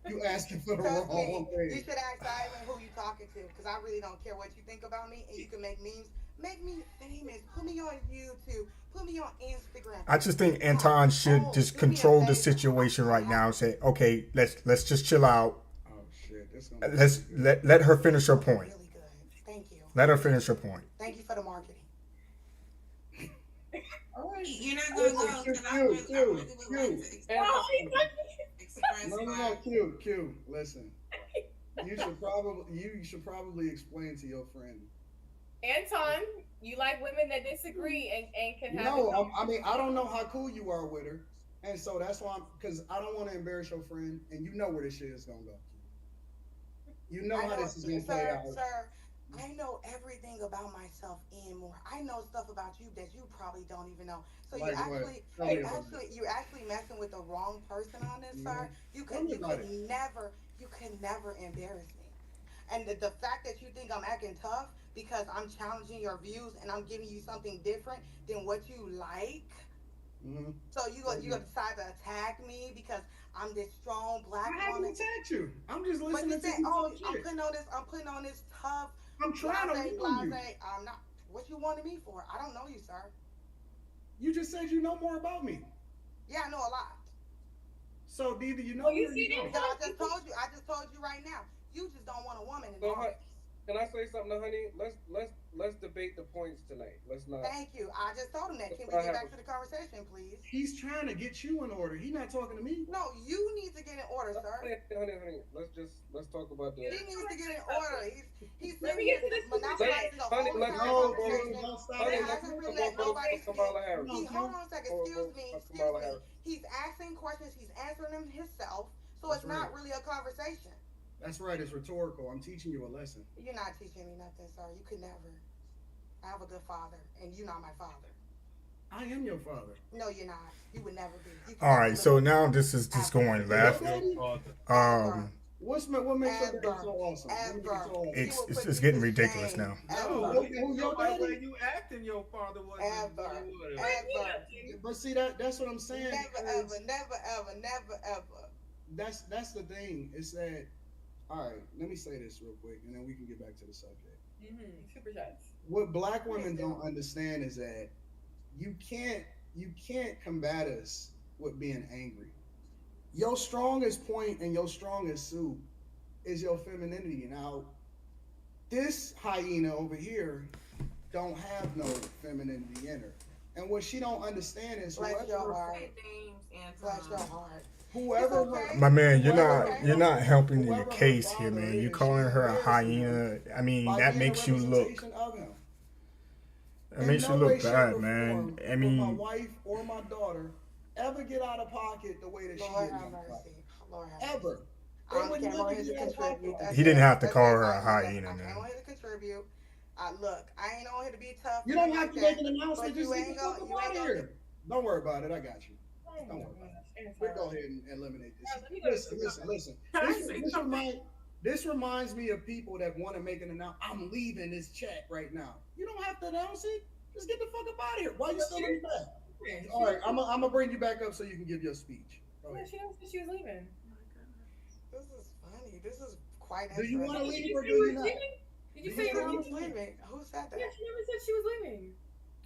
You asking for the wrong thing. You should ask Simon who you talking to, because I really don't care what you think about me, and you can make memes Make me famous. Put me on YouTube. Put me on Instagram. I just think Anton should just control the situation right now and say, okay, let's just chill out. Oh shit! This Let's let her finish her point. Really good. Thank you. Let her finish her point. Thank you for the marketing. All right. You're not gonna go because I really would like to express my. Q. Listen, you should probably explain to your friend. Anton, you like women that disagree and can have. No, I mean I don't know how cool you are with her, and so that's why because I don't want to embarrass your friend, and you know where this shit is gonna go. You know how this is gonna play out. Sir, I know everything about myself and more. I know stuff about you that you probably don't even know. So Like you're actually messing with the wrong person on this, sir. You could never embarrass me. And the fact that you think I'm acting tough because I'm challenging your views and I'm giving you something different than what you like. Mm-hmm. So you gonna decide to attack me because I'm this strong black woman. I haven't attacked you. I'm just listening to you. I'm putting on this tough. I'm trying to warn you. I'm not. What you wanted me for? I don't know you, sir. You just said you know more about me. Yeah, I know a lot. So neither you know or you don't. Because I just told you right now. You just don't want a woman in So, office. can I say something to Honey? Let's debate the points tonight. Let's not. Thank you. I just told him that. Can we get back to the conversation, please? He's trying to get you in order. He's not talking to me. No, you need to get in order, sir. Honey. Let's talk about that. He needs to get in order. He's Let me get to this. monopolizing the whole conversation. Kamala Harris. Hold on a second. Excuse me. He's asking questions. He's answering them himself. So it's not really a conversation. That's right. It's rhetorical. I'm teaching you a lesson. You're not teaching me nothing, sir. You could never. I have a good father, and you're not my father. I am your father. No, you're not. You would never be. All right, so now this is just going left. What makes your dad so awesome? It's getting ridiculous now. You acting your father was ever. But see that's what I'm saying. Never ever. That's the thing. Is that all right? Let me say this real quick, and then we can get back to the subject. Super shots. What black women don't understand is that you can't combat us with being angry. Your strongest point and your strongest suit is your femininity. Now, this hyena over here don't have no femininity in her. And what she don't understand is whoever my man, you're not helping your case here, man. You're calling her a hyena. I mean, that makes you look. That makes you look bad, man. I mean, my wife or my daughter ever get out of pocket the way that she did. Ever. He didn't have to call her a hyena, man. I'm here to contribute. Look, I ain't on here to be tough. You don't have to make an announcement. Just get the fuck out of here. Don't worry about it. I got you. Don't worry about it. We'll go ahead and eliminate this. Listen. This reminds me of people that want to make an announcement. I'm leaving this chat right now. You don't have to announce it. Just get the fuck up out of here. Why are you still in the back? All right, I'm gonna bring you back up so you can give your speech. Yeah, she knows that she was leaving. This is funny. This is quite interesting. Do you want to leave or do you not? Did you say you were leaving? Who said that? Yeah, she never said she was leaving.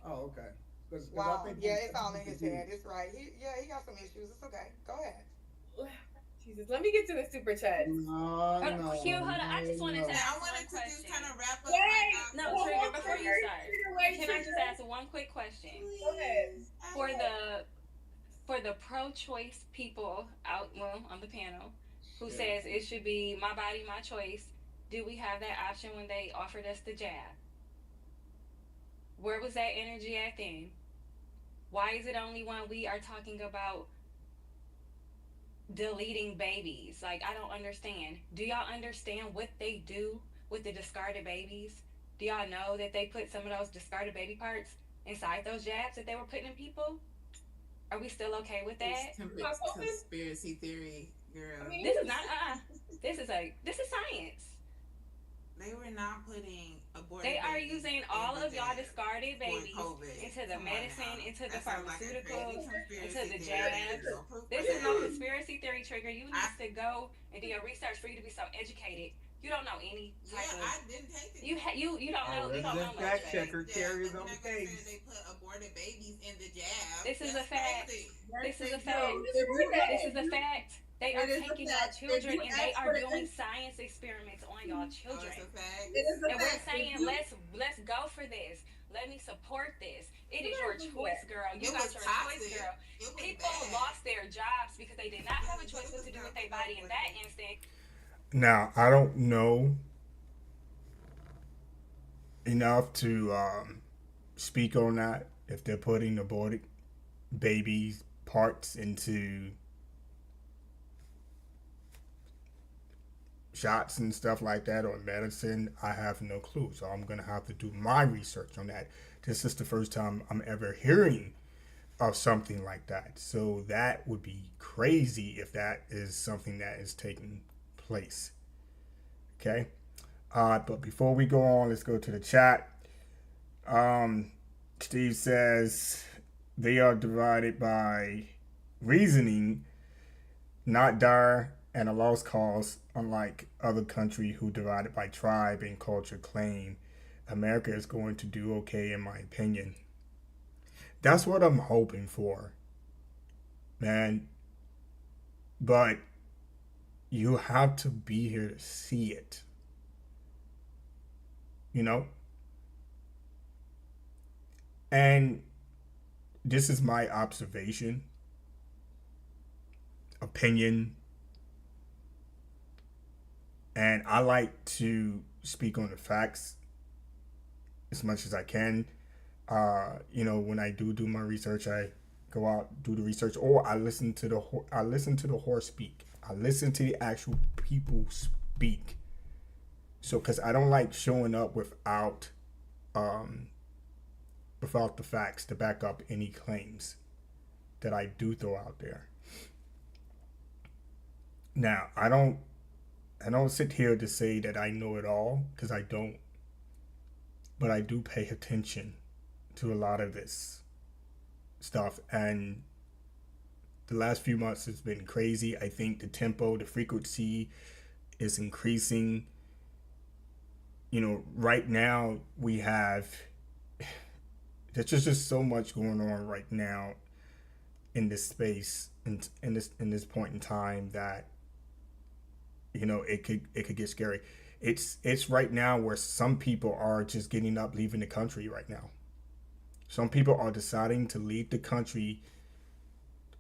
Oh, okay. Wow. Yeah, it's all in his head. It's right. He got some issues. It's okay. Go ahead. Jesus, let me get to the super chat. Q, hold on. I just wanted to ask one question. Kind of wrap up. No, Trigger, before you start, can I just ask one quick question? Go ahead. For the pro-choice people on the panel who says it should be my body, my choice, do we have that option when they offered us the jab? Where was that energy at then? Why is it only when we are talking about deleting babies? Like, I don't understand. Do y'all understand what they do with the discarded babies? Do y'all know that they put some of those discarded baby parts inside those jabs that they were putting in people? Are we still okay with that? It's conspiracy theory, girl. This is not this is science. They were not putting aborted. They are using all of y'all discarded babies into the medicine, into the pharmaceuticals, into the jabs. This is no conspiracy theory, Trigger. You need to go and do your research for you to be so educated. You don't know any type Yeah, of. I didn't take the. You don't know. You don't know resident much. fact checker Yeah, carries but on we're the not gonna say case. they put aborted babies in the jab. This is a That's fact. crazy. This is a No, fact. if you- This is a fact. They are It is a taking our fact. If children you and they ask are for the doing in- science experiments on y'all Oh, children. it's a fact. It is a And we're fact. If saying you- let's go for this. Let me support this. It is It your is a choice, fact. girl. You It got was your toxic. choice, girl. It was People bad. lost their jobs because they did not have a choice what to do with their body in that instant. Now, I don't know enough to speak on that, if they're putting aborted babies' parts into shots and stuff like that, or medicine. I have no clue, so I'm gonna have to do my research on that. This is the first time I'm ever hearing of something like that, so that would be crazy if that is something that is taking place. Okay, but before we go on, let's go to the chat. Steve says they are divided by reasoning, not dire and a lost cause, unlike other countries who divided by tribe and culture claim America is going to do okay, in my opinion. That's what I'm hoping for, man. But you have to be here to see it. You know? And this is my observation, opinion, and I like to speak on the facts as much as I can. When I do my research, I go out, do the research, or I listen to the horse speak. I listen to the actual people speak. So, because I don't like showing up without the facts to back up any claims that I do throw out there. Now, I don't sit here to say that I know it all, because I don't. But I do pay attention to a lot of this stuff, and the last few months has been crazy. I think the tempo, the frequency is increasing. Right now we have, there's just so much going on right now in this space, in this point in time, that it could get scary. It's right now where some people are just getting up, leaving the country right now. Some people are deciding to leave the country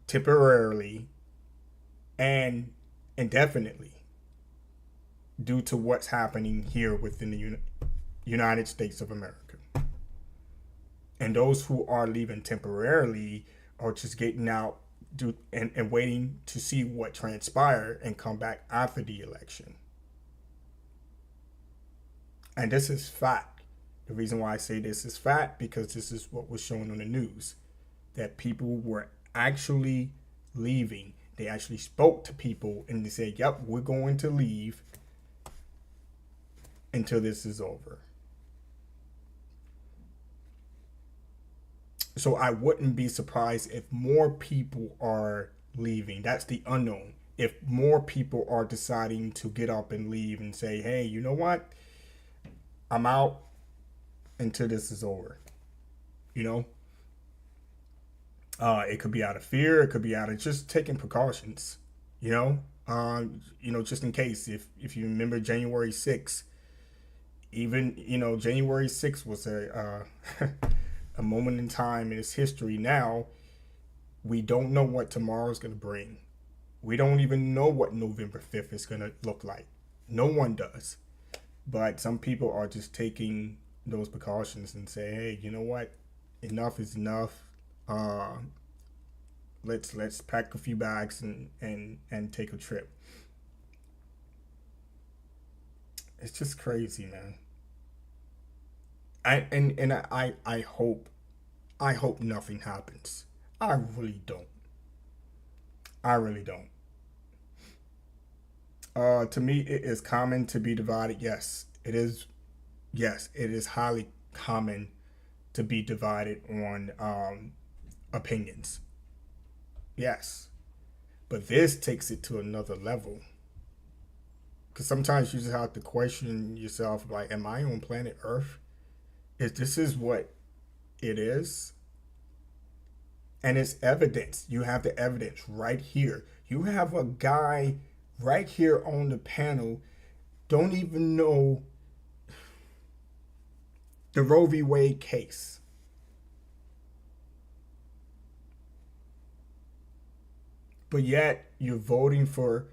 temporarily and indefinitely due to what's happening here within the United States of America. And those who are leaving temporarily are just getting out and waiting to see what transpires and come back after the election. And this is fact. The reason why I say this is fact, because this is what was shown on the news, that people were actually leaving. They actually spoke to people and they said, yep, we're going to leave until this is over. So I wouldn't be surprised if more people are leaving. That's the unknown. If more people are deciding to get up and leave and say, hey, you know what? I'm out until this is over. It could be out of fear. It could be out of just taking precautions, just in case. If you remember January 6th, even, January 6th was a moment in time in its history. Now, we don't know what tomorrow's going to bring. We don't even know what November 5th is going to look like. No one does. But some people are just taking those precautions and say, hey, you know what? Enough is enough. Let's pack a few bags and take a trip. It's just crazy, man. I hope nothing happens. I really don't. To me, it is common to be divided. Yes, it is. Yes, it is highly common to be divided on opinions. Yes, but this takes it to another level. Because sometimes you just have to question yourself, like, am I on planet Earth? If this is what it is? And it's evidence. You have the evidence right here. You have a guy right here on the panel, don't even know the Roe v. Wade case. But yet you're voting for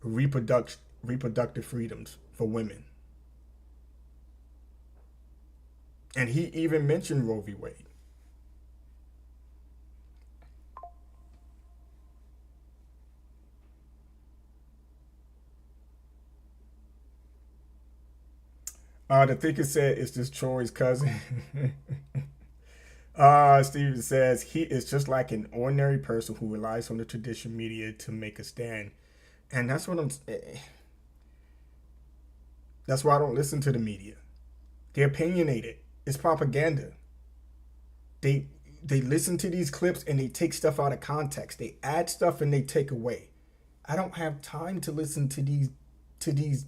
reproductive freedoms for women. And he even mentioned Roe v. Wade. The thinker said, "Is this Troy's cousin?" Steven says, "He is just like an ordinary person who relies on the traditional media to make a stand." And that's what that's why I don't listen to the media. They're opinionated. It's propaganda. They listen to these clips and they take stuff out of context. They add stuff and they take away. I don't have time to listen to these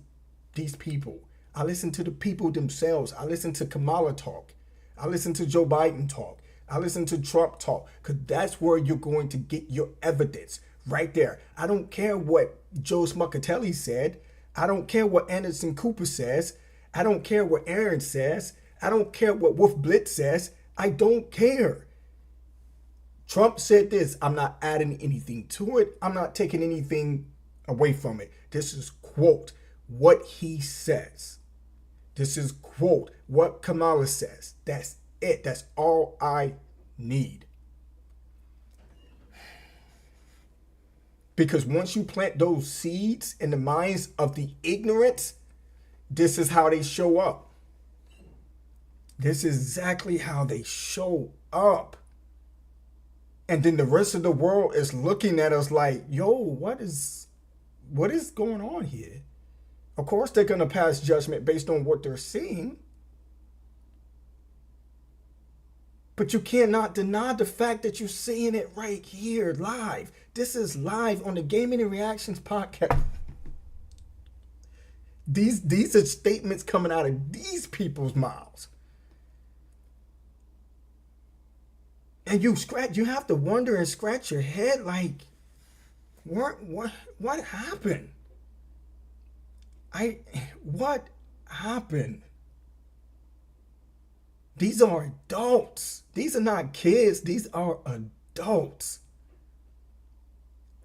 people. I listen to the people themselves. I listen to Kamala talk. I listen to Joe Biden talk. I listen to Trump talk, because that's where you're going to get your evidence right there. I don't care what Joe Smuckatelli said. I don't care what Anderson Cooper says. I don't care what Aaron says. I don't care what Wolf Blitz says. I don't care. Trump said this. I'm not adding anything to it. I'm not taking anything away from it. This is quote what he says. This is quote what Kamala says. That's it. That's all I need. Because once you plant those seeds in the minds of the ignorant, this is how they show up. This is exactly how they show up. And then the rest of the world is looking at us like, yo, what is going on here? Of course, they're going to pass judgment based on what they're seeing. But you cannot deny the fact that you're seeing it right here live. This is live on the Gaming and Reactions podcast. These are statements coming out of these people's mouths. And you have to wonder and scratch your head like, what happened? What happened? These are adults. These are not kids. These are adults.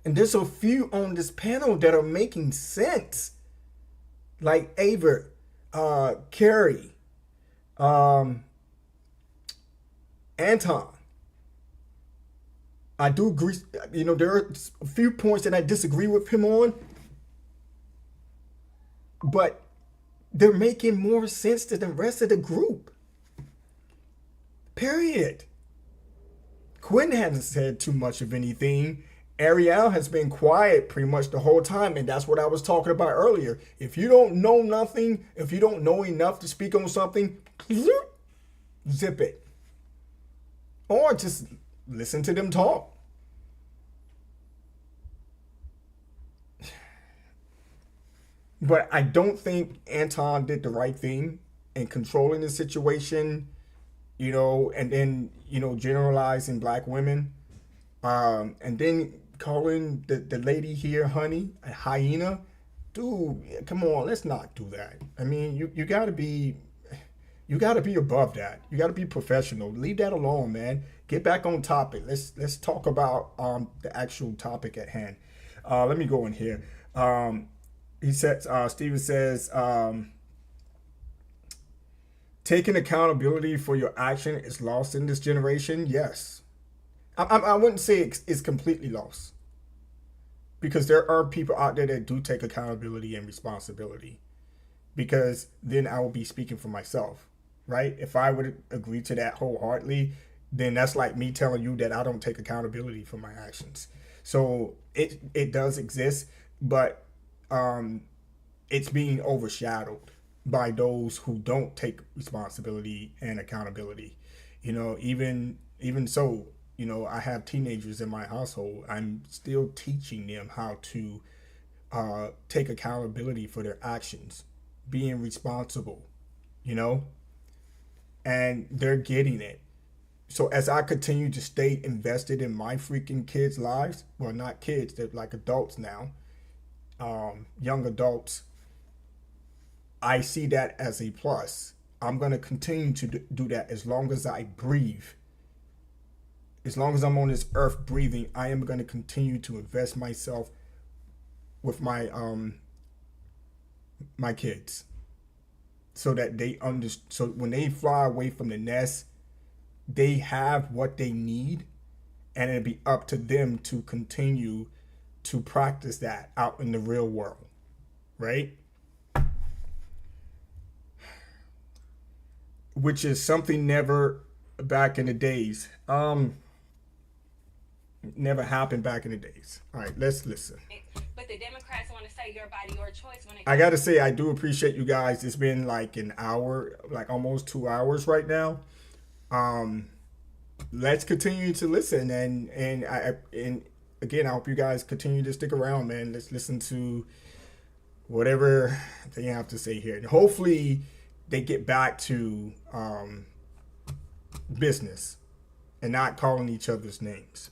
And there's a few on this panel that are making sense. Like Aver, Carrie, Anton. I do agree. There are a few points that I disagree with him on. But they're making more sense to the rest of the group. Period. Quinn hasn't said too much of anything. Ariel has been quiet pretty much the whole time, and that's what I was talking about earlier. If you don't know nothing, if you don't know enough to speak on something, zip it. Or just listen to them talk. But I don't think Anton did the right thing in controlling the situation, and then, generalizing black women. And then calling the lady here, honey, a hyena. Dude, come on, let's not do that. I mean, you gotta be above that. You gotta be professional. Leave that alone, man. Get back on topic. Let's talk about the actual topic at hand. Let me go in here. He says, Steven says, taking accountability for your action is lost in this generation. Yes. I wouldn't say it's completely lost, because there are people out there that do take accountability and responsibility, because then I will be speaking for myself, right? If I would agree to that wholeheartedly, then that's like me telling you that I don't take accountability for my actions. So it does exist, but it's being overshadowed by those who don't take responsibility and accountability. Even so, I have teenagers in my household. I'm still teaching them how to take accountability for their actions, being responsible, you know, and they're getting it. So as I continue to stay invested in my freaking kids' lives, well, not kids, they're like adults now, young adults, I see that as a plus. I'm going to continue to do that as long as I breathe. As long as I'm on this earth breathing, I am going to continue to invest myself with my my kids, so that they so when they fly away from the nest, they have what they need, and it'll be up to them to continue to practice that out in the real world, right? Which is something never back in the days. Never happened back in the days. All right, let's listen. But the Democrats want to say your body, your choice. When it I gotta say, I do appreciate you guys. It's been like an hour, like almost 2 hours right now. Let's continue to listen, and again, I hope you guys continue to stick around, man. Let's listen to whatever they have to say here, and hopefully they get back to business and not calling each other's names.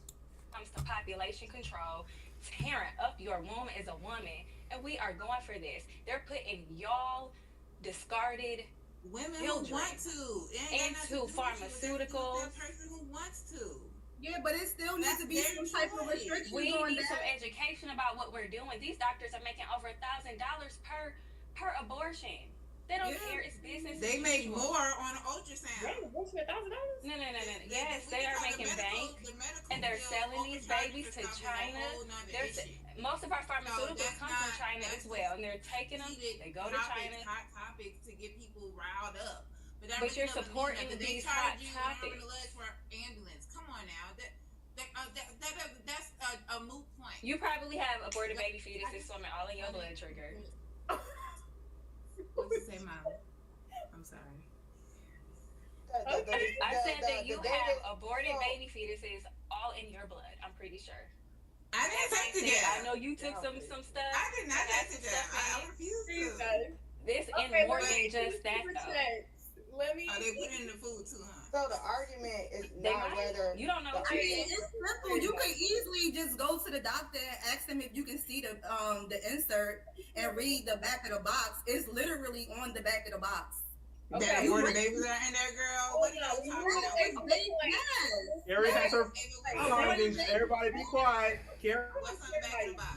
Comes to population control, tearing up your womb as a woman, and we are going for this. They're putting y'all discarded women children who want to into pharmaceuticals. That person who wants to. Yeah, but it still needs to be some type of restrictions We on need that. some education about what we're doing. These doctors are making over $1,000 per abortion. They don't care. It's business. They as make usual. more on ultrasound. $1,000? No. Yes, they are making bank, and they're selling these babies to China. Most of our pharmaceuticals come from China as well, and they're taking them. They go to China. Hot topics to get people riled up. But you're supporting these hot topics. For ambulance. Come on now. That's a moot point. You probably have aborted baby fetuses swimming all in your blood, Trigger. What did you say, Mom? I'm sorry. I said that you have aborted baby fetuses all in your blood. I'm pretty sure. I didn't take the jab. I know you took some stuff. I did not take the jab. I refuse to. This and more than just that, though. Let me. Oh, they put it in the food too, huh? So the argument is not whether you don't know. I mean, it's simple. You can easily just go to the doctor and ask them if you can see the insert and read the back of the box. It's literally on the back of the box. Okay. Where the babies are in there, girl. What are you talking about? Carrie has her. Everybody be quiet. Carrie. What's on the back of the box?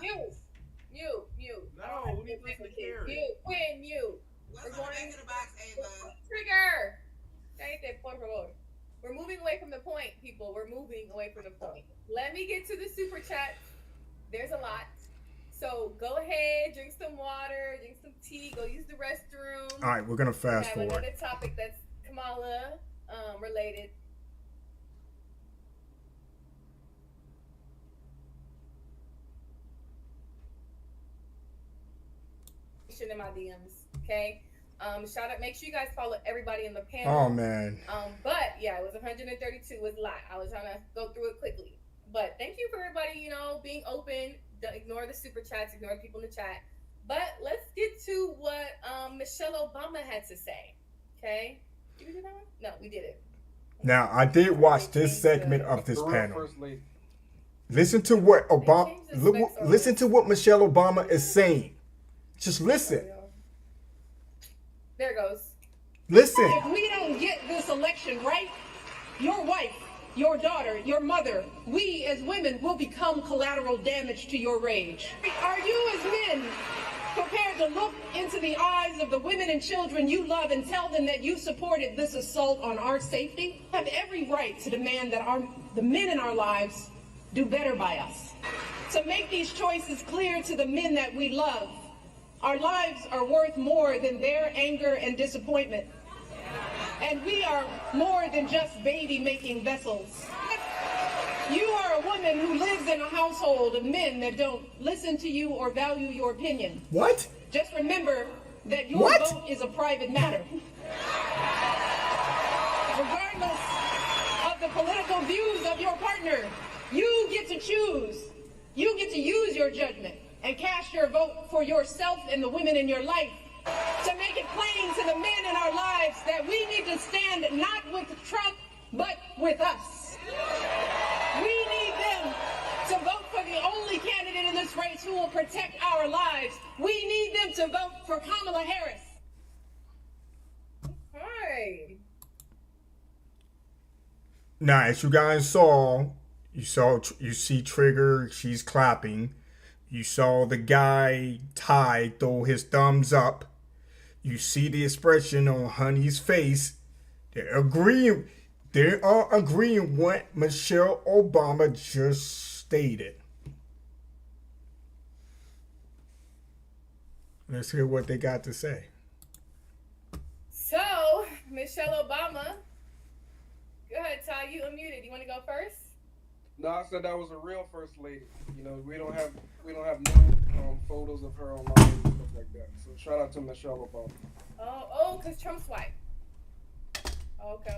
Mute. No, we need to listen to Carrie. Mute. What's on the back of the box, Ava? Trigger. We're moving away from the point, people. We're moving away from the point. Let me get to the super chat. There's a lot. So go ahead, drink some water, drink some tea, go use the restroom. All right, we're gonna fast we have forward. another topic that's Kamala related. In my DMs, okay. Shout out. Make sure you guys follow everybody in the panel. Oh man. But yeah, it was 132 was a lot. I was trying to go through it quickly. But thank you for everybody, being open. Don't ignore the super chats, ignore the people in the chat. But let's get to what Michelle Obama had to say. Okay? Did we do that one? No, we did it. Now I did watch this segment of this panel. Listen to what Obama. Listen to what Michelle Obama is saying. Just listen. There it goes. Listen. If we don't get this election right, your wife, your daughter, your mother, we as women will become collateral damage to your rage. Are you as men prepared to look into the eyes of the women and children you love and tell them that you supported this assault on our safety? We have every right to demand that the men in our lives do better by us. To make these choices clear to the men that we love, our lives are worth more than their anger and disappointment. And we are more than just baby-making vessels. You are a woman who lives in a household of men that don't listen to you or value your opinion. What? Just remember that your vote is a private matter. Regardless of the political views of your partner, you get to choose. You get to use your judgment. and cast your vote for yourself and the women in your life, to make it plain to the men in our lives that we need to stand not with Trump, but with us. We need them to vote for the only candidate in this race who will protect our lives. We need them to vote for Kamala Harris. Hi. Now, as you guys saw, you see Trigger, she's clapping. You saw the guy, Ty, throw his thumbs up. You see the expression on Honey's face. They are agreeing what Michelle Obama just stated. Let's hear what they got to say. So, Michelle Obama. Go ahead, Ty. You unmuted. You want to go first? No, I said that was a real first lady. You know, we don't have new photos of her online and stuff like that. So shout out to Michelle Obama. Oh, because Trump's white. Okay.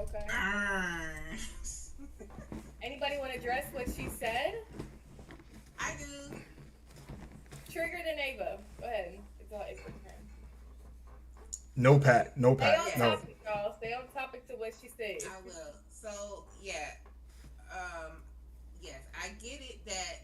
Anybody want to address what she said? I do. Triggered and Ava. Go ahead. It's all Ava's turn. No, Pat. Stay on topic, y'all. Stay on topic to what she said. I will. So, yeah. Yes, I get it that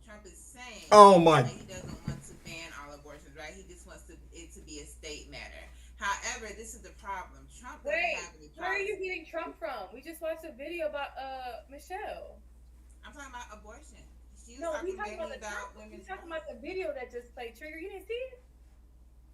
Trump is saying that he doesn't want to ban all abortions, right? He just wants it to be a state matter. However, this is the problem. Trump doesn't have any where are you getting Trump from? We just watched a video about Michelle. I'm talking about abortion. She was No, we talking talking about women's we talking about the video that just played. Trigger, you didn't see it?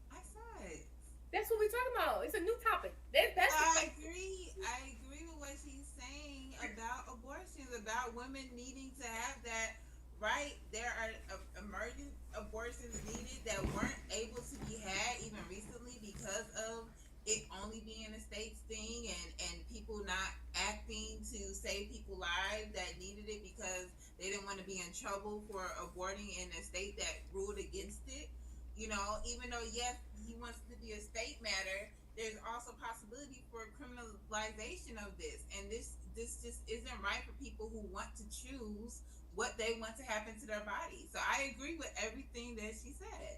I saw it. That's what we're talking about. It's a new topic. I agree with what she's saying about abortions, about women needing to have that right. There are emergent abortions needed that weren't able to be had even recently because of it only being a state's thing and people not acting to save people's lives that needed it because they didn't want to be in trouble for aborting in a state that ruled against it. You know, even though, yes, he wants it to be a state matter, there's also possibility for criminalization of this. And this just isn't right for people who want to choose what they want to happen to their body. So I agree with everything that she said.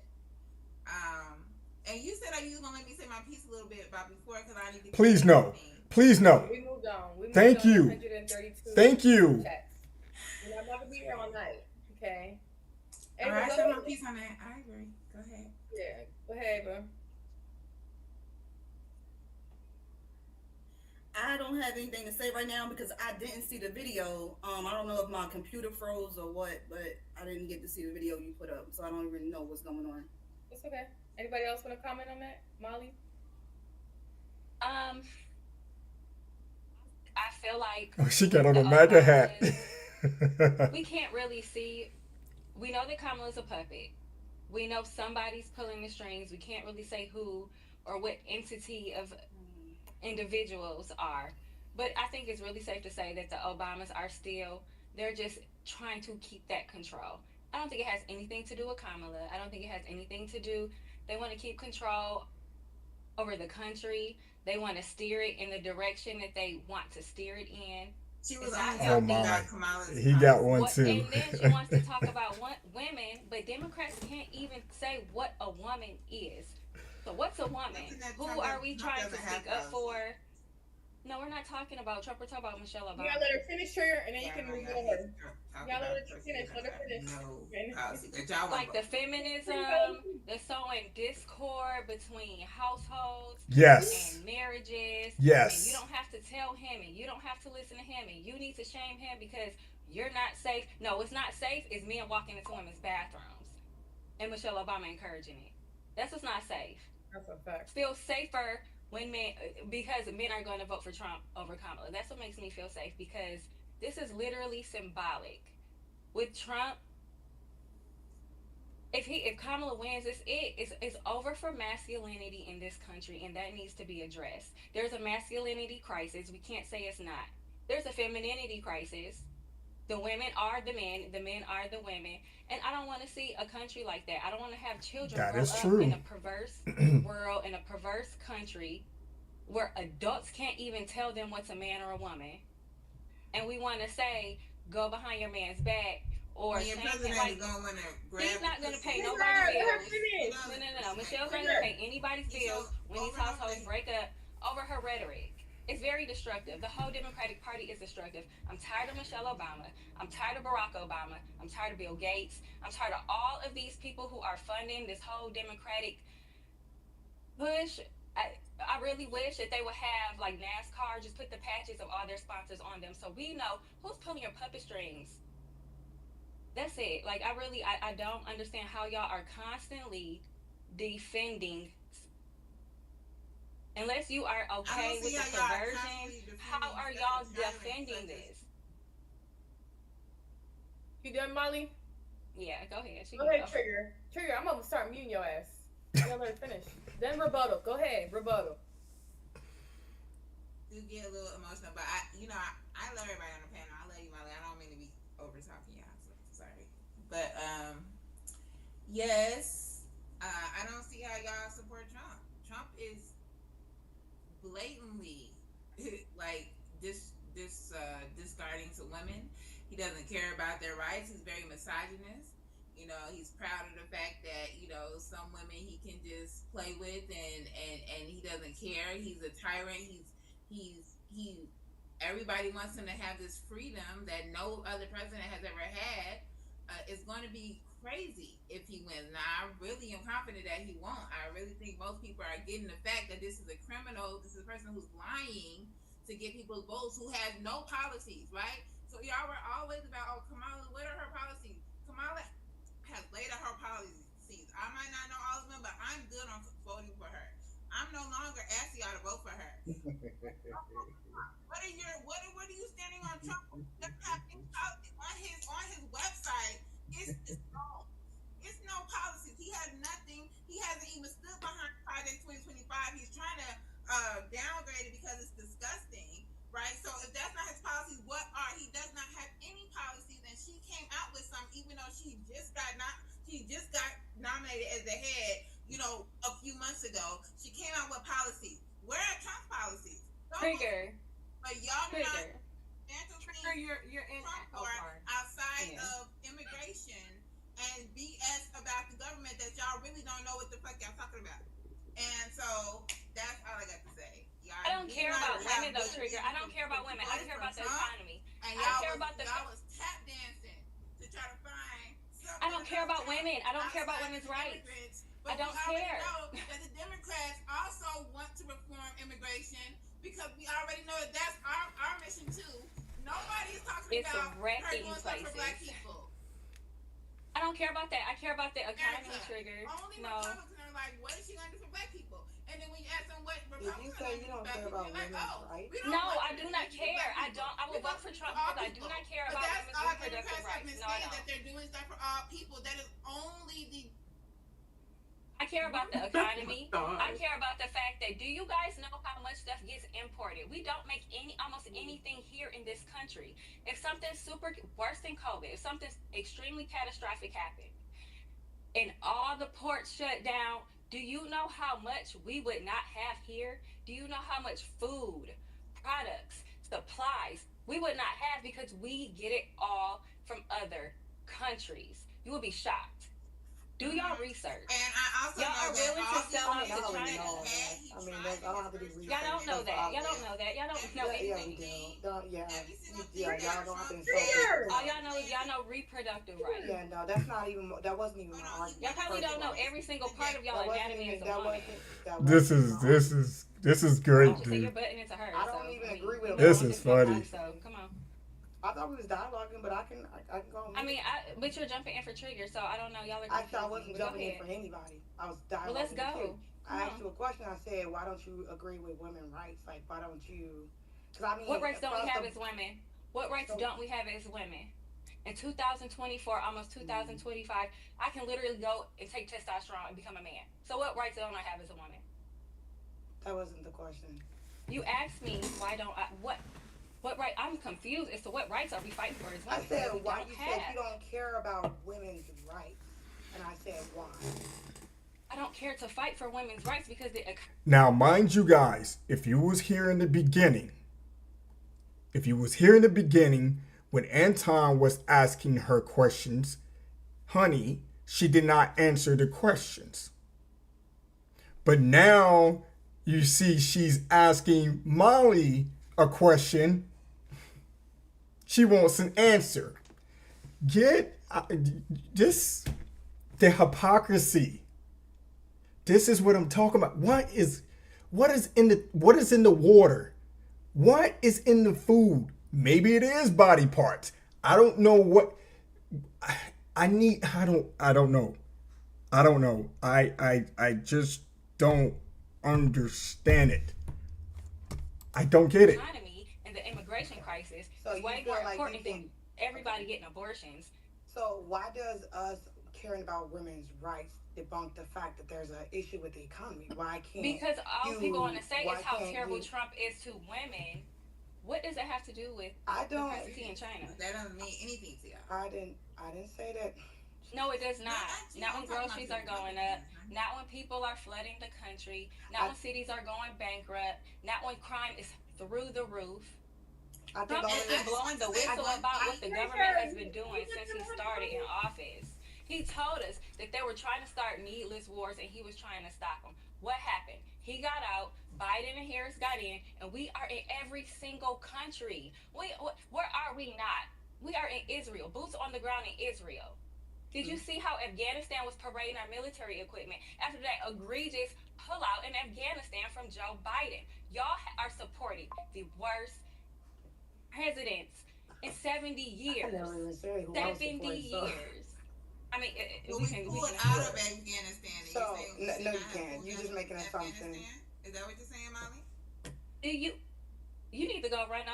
And you said you was going to let me say my piece a little bit about before because I need to... Please no. Please no. We moved on. Thank you. 132 Thank you. checks. I'm not going to be here all night. Okay. All right, I said my piece on that. I agree. Go ahead. Yeah. Go ahead, Ava. I don't have anything to say right now because I didn't see the video. I don't know if my computer froze or what, but I didn't get to see the video you put up, so I don't even know what's going on. It's okay. Anybody else want to comment on that? Molly? I feel like She got on a MAGA hat. we can't really see. We know that Kamala's a puppet. We know somebody's pulling the strings. We can't really say who or what entity of individuals are. But I think it's really safe to say that the Obamas are still, they're just trying to keep that control. I don't think it has anything to do with Kamala. I don't think it has anything to do, they want to keep control over the country. They want to steer it in the direction that they want to steer it in. She was Oh my. He got one too. And then she wants to talk about women, but Democrats can't even say what a woman is. So what's a woman? Who are we trying to speak up for? No, we're not talking about Trump. We're talking about Michelle Obama. You gotta let her finish her, and then you can move on. You gotta let her finish. Let her finish. Like the feminism, the sowing discord between households Yes. and marriages. Yes. And you don't have to tell him, and you don't have to listen to him, and you need to shame him because you're not safe. No, it's not safe. It's men walking into women's bathrooms, and Michelle Obama encouraging it. That's what's not safe. That's a fact. Feel safer when men, because men are going to vote for Trump over Kamala. That's what makes me feel safe, because this is literally symbolic. With Trump, if Kamala wins, it's over for masculinity in this country, and that needs to be addressed. There's a masculinity crisis. We can't say it's not. There's a femininity crisis. The women are the men are the women, and I don't want to see a country like that. I don't want to have children That grow is up true. in a perverse world, in a perverse country, where adults can't even tell them what's a man or a woman, and we want to say go behind your man's back or When your saying president like is going to want to grab. he's not going to pay Let nobody's her bills. finish. No. Michelle's not going to pay anybody's bills when these households break up over her rhetoric. It's very destructive. The whole Democratic Party is destructive. I'm tired of Michelle Obama. I'm tired of Barack Obama. I'm tired of Bill Gates. I'm tired of all of these people who are funding this whole Democratic push. I really wish that they would have, like NASCAR, just put the patches of all their sponsors on them so we know who's pulling your puppet strings. That's it. Like, I don't understand how y'all are constantly defending. Unless you are okay with the perversion, how are y'all defending this? You done, Molly? Yeah, go ahead. Go ahead, Trigger. Trigger, I'm gonna start muting your ass. I'll let her finish. Then rebuttal. Go ahead, rebuttal. Do get a little emotional, but I love everybody on the panel. I love you, Molly. I don't mean to be over talking y'all. So sorry, but yes, I don't see how y'all support Trump. Trump is blatantly like discarding to women. He doesn't care about their rights. He's very misogynist. You know, he's proud of the fact that, you know, some women he can just play with and he doesn't care. He's a tyrant. Everybody wants him to have this freedom that no other president has ever had. It's going to be crazy if he wins. Now, I really am confident that he won't. I really think most people are getting the fact that this is a criminal. This is a person who's lying to get people's votes, who has no policies, right? So y'all were always about, oh, Kamala, what are her policies? Kamala has laid out her policies. I might not know all of them, but I'm good on voting for her. I'm no longer asking y'all to vote for her. What are you standing on Trump? On his website, it's no policies. He has nothing. He hasn't even stood behind Project 2025. He's trying to downgrade it because it's disgusting, right? So if that's not his policies, what are? He does not have any policies, and she came out with some, even though she just got nominated as the head, you know, a few months ago. She came out with policies. Where are Trump's policies? Trigger. But y'all do not. Trigger, you're in outside of immigration and BS about the government that y'all really don't know what the fuck y'all talking about. And so that's all I got to say. I don't care about women though, Trigger. I don't care about women. I care about the economy. I care about the. Y'all was tap dancing to try to find. I don't care about women. I don't care about women's rights. I don't care. Know that the Democrats also want to reform immigration because we already know that that's our mission too. Nobody's talking about wrecking doing stuff for Black places. people. I don't care about that. I care about the economy, Trigger. Only No. Republicans are like, what is she going to do for Black people? And then when you ask them what If you say you don't care about women's rights, No, I do not care. I will vote for Trump because I do not care about women's reproductive rights. No, I don't. That they're doing stuff for all people. That is only the. I care about the economy. I care about the fact that, do you guys know how much stuff gets imported? We don't make almost anything here in this country. If something worse than COVID, if something extremely catastrophic happened and all the ports shut down, do you know how much we would not have here? Do you know how much food, products, supplies we would not have because we get it all from other countries? You would be shocked. Do y'all research? And I also y'all are willing to sell out to China. I mean, I don't have to do research. Y'all don't know that. Y'all don't know that. Y'all don't know anything. Y'all don't have to insult. All y'all know is y'all know reproductive rights. Yeah, no, that's not even. That wasn't even my argument. Y'all probably don't know every single part of y'all anatomy as a woman. This is great, So you're dude. butting into her. I don't even agree with. This is funny. So come on. I thought we was dialoguing, but I can go. But you're jumping in for Trigger, so I don't know. Y'all are. Actually, I wasn't jumping in for anybody. I was dialoguing. Well, let's go. With you. I asked you a question. I said, why don't you agree with women's rights? Like, why don't you? Because I mean, what rights don't we have as women? What rights don't we have as women? In 2024, almost 2025, I can literally go and take testosterone and become a man. So what rights don't I have as a woman? That wasn't the question. You asked me why don't I what right? I'm confused as to what rights are we fighting for as women. I said why you said you don't care about women's rights, and I said why. I don't care to fight for women's rights because Now, mind you guys, if you was here in the beginning, When Anton was asking her questions, honey, she did not answer the questions. But now you see she's asking Molly a question. She wants an answer. Get this, the hypocrisy. This is what I'm talking about. What is in the water? What is in the food? Maybe it is body parts. I don't know what I don't know. I just don't understand it. I don't get it. Economy and the immigration crisis So is you way feel more like important you than everybody getting abortions. So why does us caring about women's rights debunk the fact that there's an issue with the economy? Why can't Because all people want to say why is how can't terrible we- Trump is to women. What does that have to do with I don't- the presidency in China? That doesn't mean anything to you. I didn't say that. No, it does not. actually, Not I'm when talking groceries about are the going up. Not when people are flooding the country. Not when cities are going bankrupt. Not when crime is through the roof. I think Trump all has of been that- blowing the whistle about what the government has been doing since he started in office. He told us that they were trying to start needless wars and he was trying to stop them. What happened? He got out, Biden and Harris got in, and we are in every single country. Where are we not? We are in Israel, boots on the ground in Israel. Did you see how Afghanistan was parading our military equipment after that egregious pullout in Afghanistan from Joe Biden? Y'all are supporting the worst presidents in 70 years. I never even said who I was 70 supporting, so- years. I mean, Well, we we can pulled can out of Afghanistan. And So you're saying we no, should no, not you have can't. pulled You're out just of making assumptions. Afghanistan? Is that what you're saying, Molly? You need to go run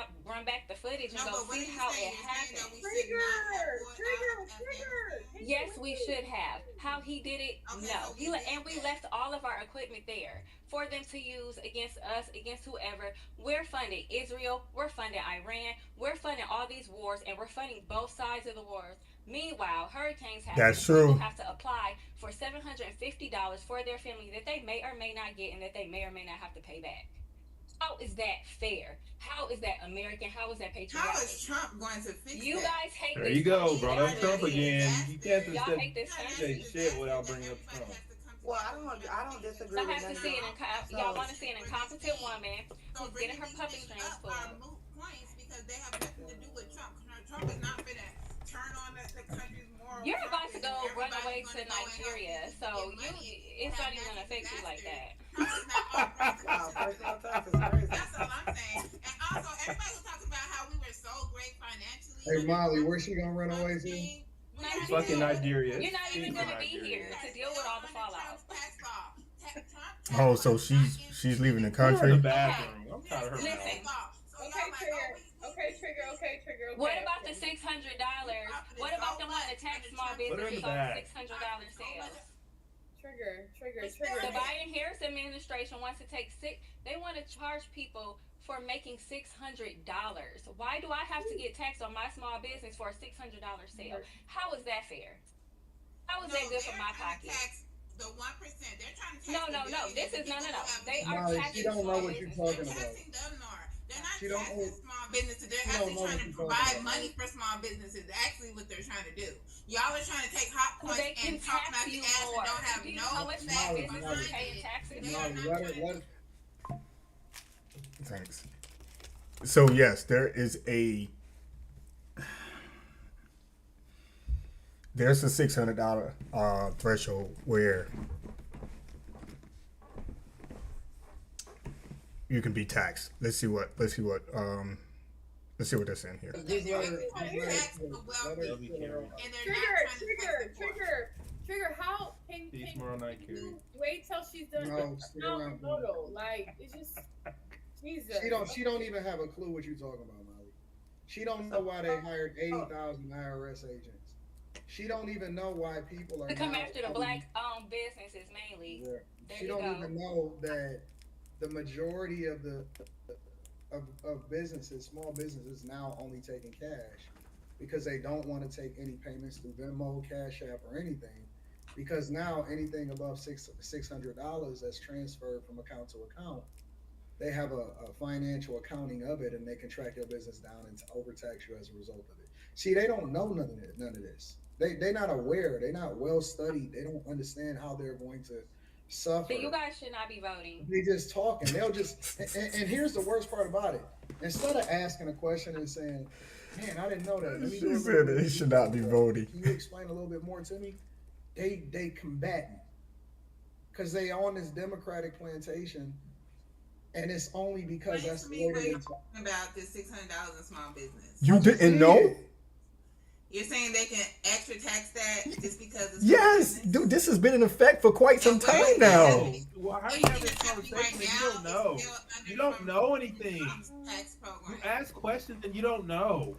back the footage and No, go but what see are you how saying? it You're saying that happened. we should not have pulled out of Afghanistan? Yes, we should have. How he did it? Okay, No. so we did And we left all of our equipment there for them to use against us, against whoever. We're funding Israel. We're funding Iran. We're funding all these wars, and we're funding both sides of the wars. Meanwhile, hurricanes happen. That's true. People have to apply for $750 for their family that they may or may not get and that they may or may not have to pay back. How is that fair? How is that American? How is that patriotic? How is Trump going to fix You that? guys hate There this you go, country. bro. That's Trump again. You can't Y'all just hate this say country. shit without bringing up Trump. Well, I don't disagree Y'all with have to none see of an that. y'all want to see an incompetent woman So who's getting her bringing puppet these strings things up pulled. are moot points because they have nothing to do with Trump. Trump is not going to turn on the country's moral You're about to compass go and run everybody's away to gonna go and help Nigeria, people so get you money it's have not even gonna affect you like disasters. that. Trump is not offering Wow, personal attacks is crazy. That's all I'm saying. And also, everybody was talking about how we were so great financially. Hey Molly, where's she gonna run away to? Fucking Nigeria. You're not even She's gonna from be Nigeria. here to deal with all the fallout. Oh, so she's leaving the You're in the country. bathroom. I'm tired of her. Listen. Okay, trigger. What about the $600? What about the one to tax small Put her in businesses the on back. $600 sales? Trigger. The Biden Harris administration wants to they want to charge people for making $600. Why do I have to get taxed on my small business for a $600 sale? How is that fair? How is that good for my pocket? The 1%. They're trying to tax No. the billionaires, This the is no. people who have They money. are Molly, taxing she don't know small what you're businesses. talking about. Taxing them, Nora. They're not She don't taxing know- small businesses. They're she don't actually know what trying to you're talking provide about. money for small businesses. Actually, what they're trying to do. Y'all are trying to take hot points They can and talk tax about the you ass more. and don't have Do you no know how much facts Molly, businesses Molly. pay in taxes? Molly, let her. Thanks. So yes, there's a $600 threshold where you can be taxed. Let's see what that's in here. Trigger. How can Peace, tomorrow night, Carrie. you wait till she's done? No, stick around. Like it's just Jesus. She don't even have a clue what you're talking about, Molly. She don't know why they hired 80,000 IRS agents. She don't even know why people are To come now- after the black-owned businesses mainly. Yeah. There She you don't go. even know that the majority of businesses, small businesses, now only taking cash because they don't want to take any payments through Venmo, Cash App, or anything. Because now anything above $600 that's transferred from account to account they have a financial accounting of it, and they can track your business down and overtax you as a result of it. See, they don't know none of this. They're not aware. They're not well studied. They don't understand how they're going to suffer. So you guys should not be voting. They just talking. They'll just and here's the worst part about it. Instead of asking a question and saying, "Man, I didn't know that." She said they should not be voting. Can you explain a little bit more to me? They combatant because they on this Democratic plantation, and it's only because that's the way You're they talking about this $600 in small business. You didn't know? You're saying they can extra tax that just because it's Yes, dude, this has been in effect for quite some time now. Well, how are you having this conversation and you don't know? You don't know anything. You ask questions and you don't know.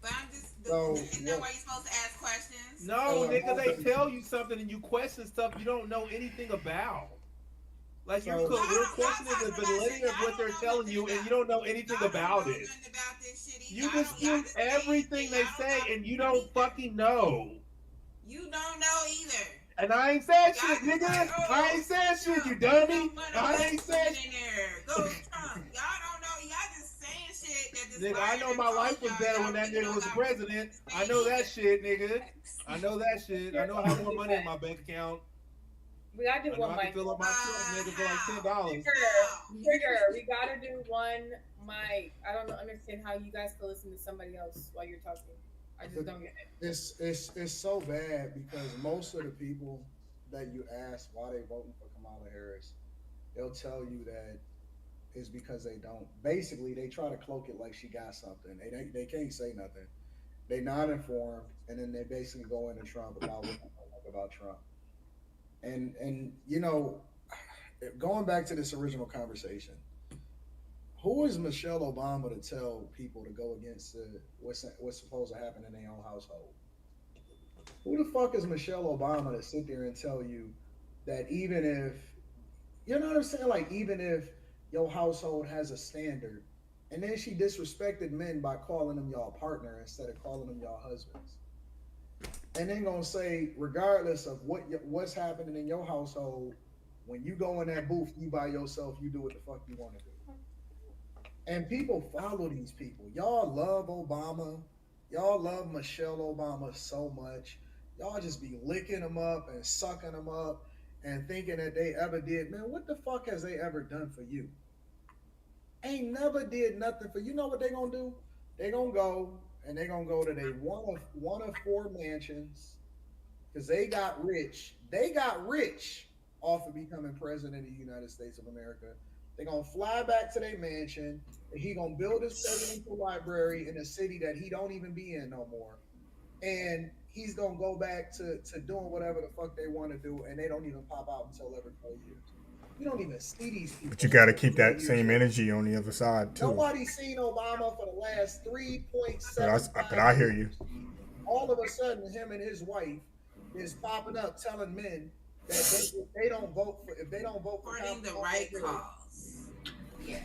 But I'm just, So, isn't that why you're supposed to ask questions? No, nigga, they tell you something and you question stuff you don't know anything about. Like you're questioning the validity of what they're telling you and you don't know anything about it. You just assume everything they say and you don't fucking know. You don't know either. And I ain't saying shit, nigga. I ain't saying shit, you dummy. I ain't saying shit. Go Trump. Y'all don't know. Y'all just saying shit that this Nigga, I know my life was better when that nigga was the president. I know that shit, nigga. I know that shit. I know I have more money in my bank account. We gotta do I know one I can mic. fill up my truck, nigga, for like $10. Trigger. We gotta do one mic. I don't understand how you guys can listen to somebody else while you're talking. I just don't get it. It's so bad because most of the people that you ask why they voting for Kamala Harris, they'll tell you that it's because they don't. Basically, they try to cloak it like she got something. They can't say nothing. They not informed, and then they basically go into Trump about what they don't like about Trump. And you know, going back to this original conversation, who is Michelle Obama to tell people to go against what's supposed to happen in their own household? Who the fuck is Michelle Obama to sit there and tell you that even if, you know what I'm saying? Like, even if your household has a standard, and then she disrespected men by calling them y'all partner instead of calling them y'all husbands. And then gonna say, regardless of what's happening in your household, when you go in that booth, you by yourself, you do what the fuck you want to do. And people follow these people. Y'all love Obama. Y'all love Michelle Obama so much. Y'all just be licking them up and sucking them up and thinking that they ever did. Man, what the fuck has they ever done for you? Ain't never did nothing for you. You know what they gonna do? They gonna go and they gonna go to their one of four mansions because they got rich. They got rich off of becoming president of the United States of America. They're gonna fly back to their mansion. And he gonna build his presidential library in a city that he don't even be in no more. And he's gonna go back to doing whatever the fuck they want to do, and they don't even pop out until every 4 years. You don't even see these people. But you got to keep that same energy on the other side too. Nobody's seen Obama for the last 3.7. But I hear you. All of a sudden, him and his wife is popping up telling men that they don't vote for if they don't vote for the right cause. Yeah.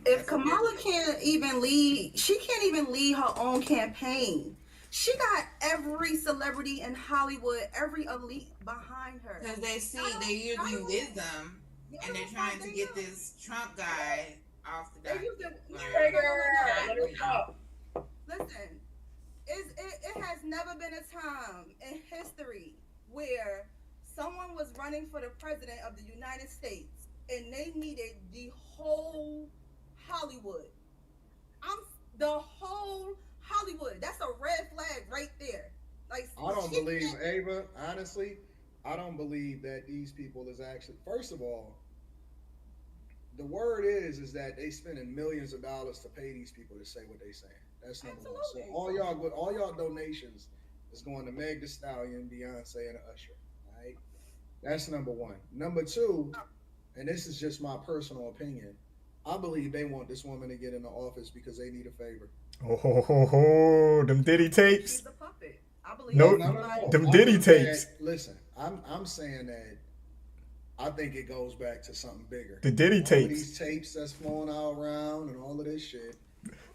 If Kamala can't even lead, she can't even lead her own campaign. She got every celebrity in Hollywood, every elite behind her. Because they're using wisdom, and they're trying to get this Trump guy off the docket. Listen, it has never been a time in history where someone was running for the president of the United States and they needed the whole Hollywood. The whole Hollywood. That's a red flag right there. Like, I don't believe, Ava, honestly, I don't believe that these people is actually, first of all, the word is that they spending millions of dollars to pay these people to say what they saying. That's number one. So all y'all donations is going to Meg Thee Stallion, Beyonce, and Usher. All right? That's number one. Number two, and this is just my personal opinion, I believe they want this woman to get in the office because they need a favor. Oh, them Diddy tapes. She's a puppet. I believe No, them Diddy tapes. Listen, I'm saying that I think it goes back to something bigger. The Diddy all tapes. Of these tapes that's flowing all around and all of this shit.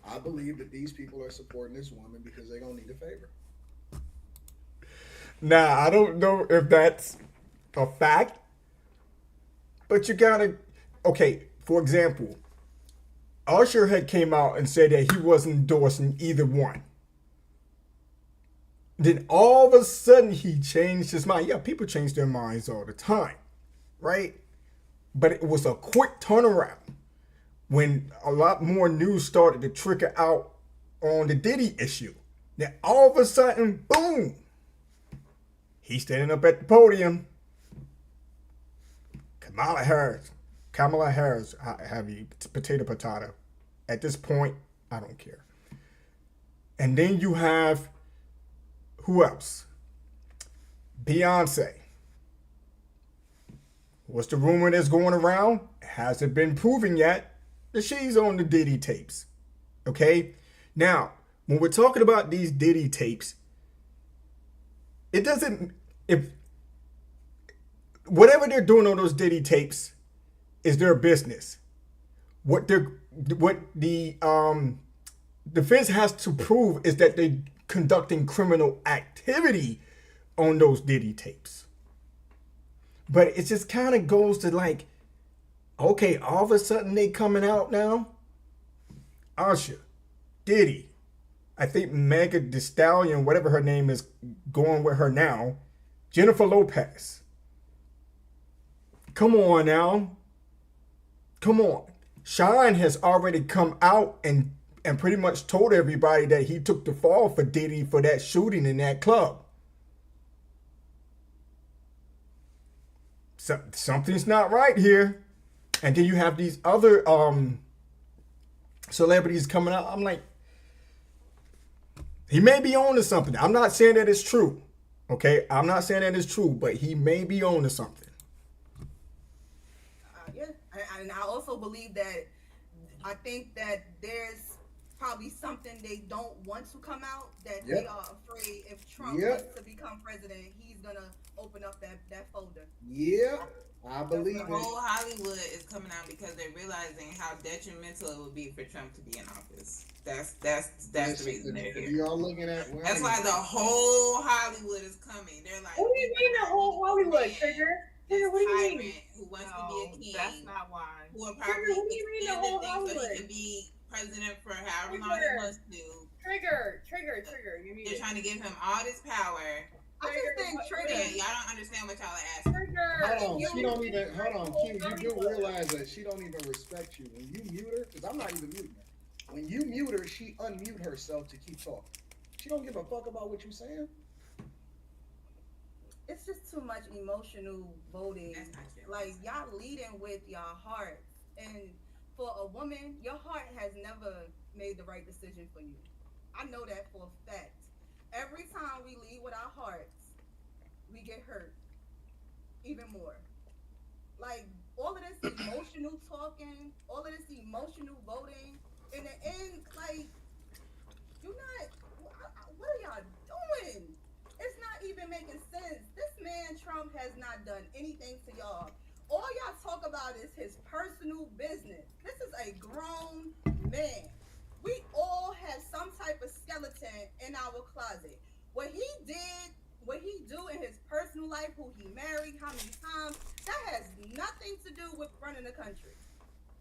I believe that these people are supporting this woman because they're gonna need a favor. Now, I don't know if that's a fact, but you gotta. Okay, for example, Usher had came out and said that he wasn't endorsing either one. Then all of a sudden he changed his mind. Yeah, people change their minds all the time, right? But it was a quick turnaround when a lot more news started to trickle out on the Diddy issue. Then all of a sudden, boom, he's standing up at the podium. Kamala Harris, have you potato. At this point, I don't care. And then you have, who else? Beyonce. What's the rumor that's going around? Hasn't been proven yet that she's on the Diddy tapes. Okay? Now, when we're talking about these Diddy tapes, it doesn't, if whatever they're doing on those Diddy tapes is their business. What the defense has to prove is that they're conducting criminal activity on those Diddy tapes. But it just kind of goes to like, okay, all of a sudden they coming out now. Usher, Diddy, I think Megan Thee Stallion, whatever her name is, going with her now. Jennifer Lopez. Come on now. Come on. Sean has already come out and pretty much told everybody that he took the fall for Diddy for that shooting in that club. So, something's not right here. And then you have these other celebrities coming out. I'm like, he may be on to something. I'm not saying that it's true. Okay? I'm not saying that it's true, but he may be on to something. Yeah. And I also believe that I think that there's probably something they don't want to come out, that they are afraid if Trump wants to become president, he's going to open up that folder. Yeah. I believe the whole Hollywood is coming out because they're realizing how detrimental it would be for Trump to be in office. That's the reason they're here. Y'all looking at that's why the whole Hollywood is coming. They're like, what do you mean the whole Hollywood, Trigger? Trigger, what do you mean? Who wants to be a king? That's not why. Who will probably extend the thing so he can be president for however long he wants to. Trigger. They're trying to give him all this power. I just think Trigger. Y'all don't understand what y'all are asking. Hold on, she don't even. Hold on, Q. You do realize that she don't even respect you when you mute her, because I'm not even muting her. When you mute her, she unmute herself to keep talking. She don't give a fuck about what you're saying. It's just too much emotional voting. Like, y'all leading with y'all heart, and for a woman, your heart has never made the right decision for you. I know that for a fact. Every time we lead with our hearts, we get hurt even more. Like, all of this emotional talking, all of this emotional voting, in the end, like, what are y'all doing? It's not even making sense. This man, Trump, has not done anything to y'all. All y'all talk about is his personal business. This is a grown man. We all have some type of skeleton in our closet. What he did, what he do in his personal life, who he married, how many times, that has nothing to do with running the country.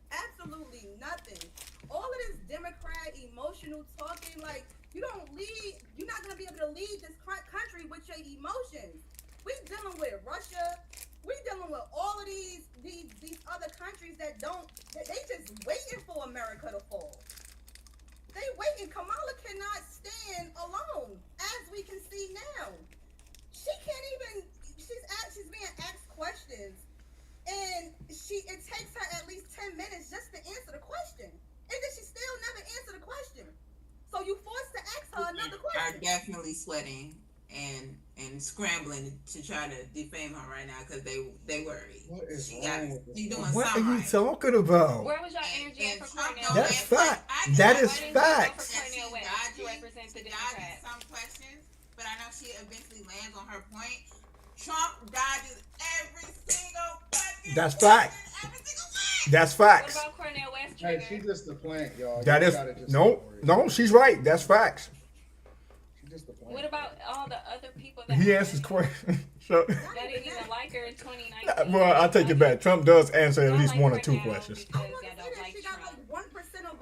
Absolutely nothing. All of this Democrat emotional talking, like, you don't lead, you're not going to be able to lead this country with your emotions. We dealing with Russia. We dealing with all of these other countries that they just waiting for America to fall. They waiting. Kamala cannot stand alone, as we can see now. She can't even. She's being asked questions, and it takes her at least 10 minutes just to answer the question, and then she still never answered the question. So you forced to ask her another question. Are definitely sweating and scrambling to try to defame her right now because they worry. She doing what something. What are you talking about? Where was your energy for Cornel? That's fact. That is facts. Dodges some questions, but I know she eventually lands on her point. Trump dodges every single fucking That's fact. That's facts. What about Cornel West? Hey, she's just a plant, y'all. That is no, she's right. That's facts. She's just a plant. What about all the other people that He answers questions. So, that didn't even like her in 2019? well, I take it back. Trump does answer at least one or two questions. She got like 1% of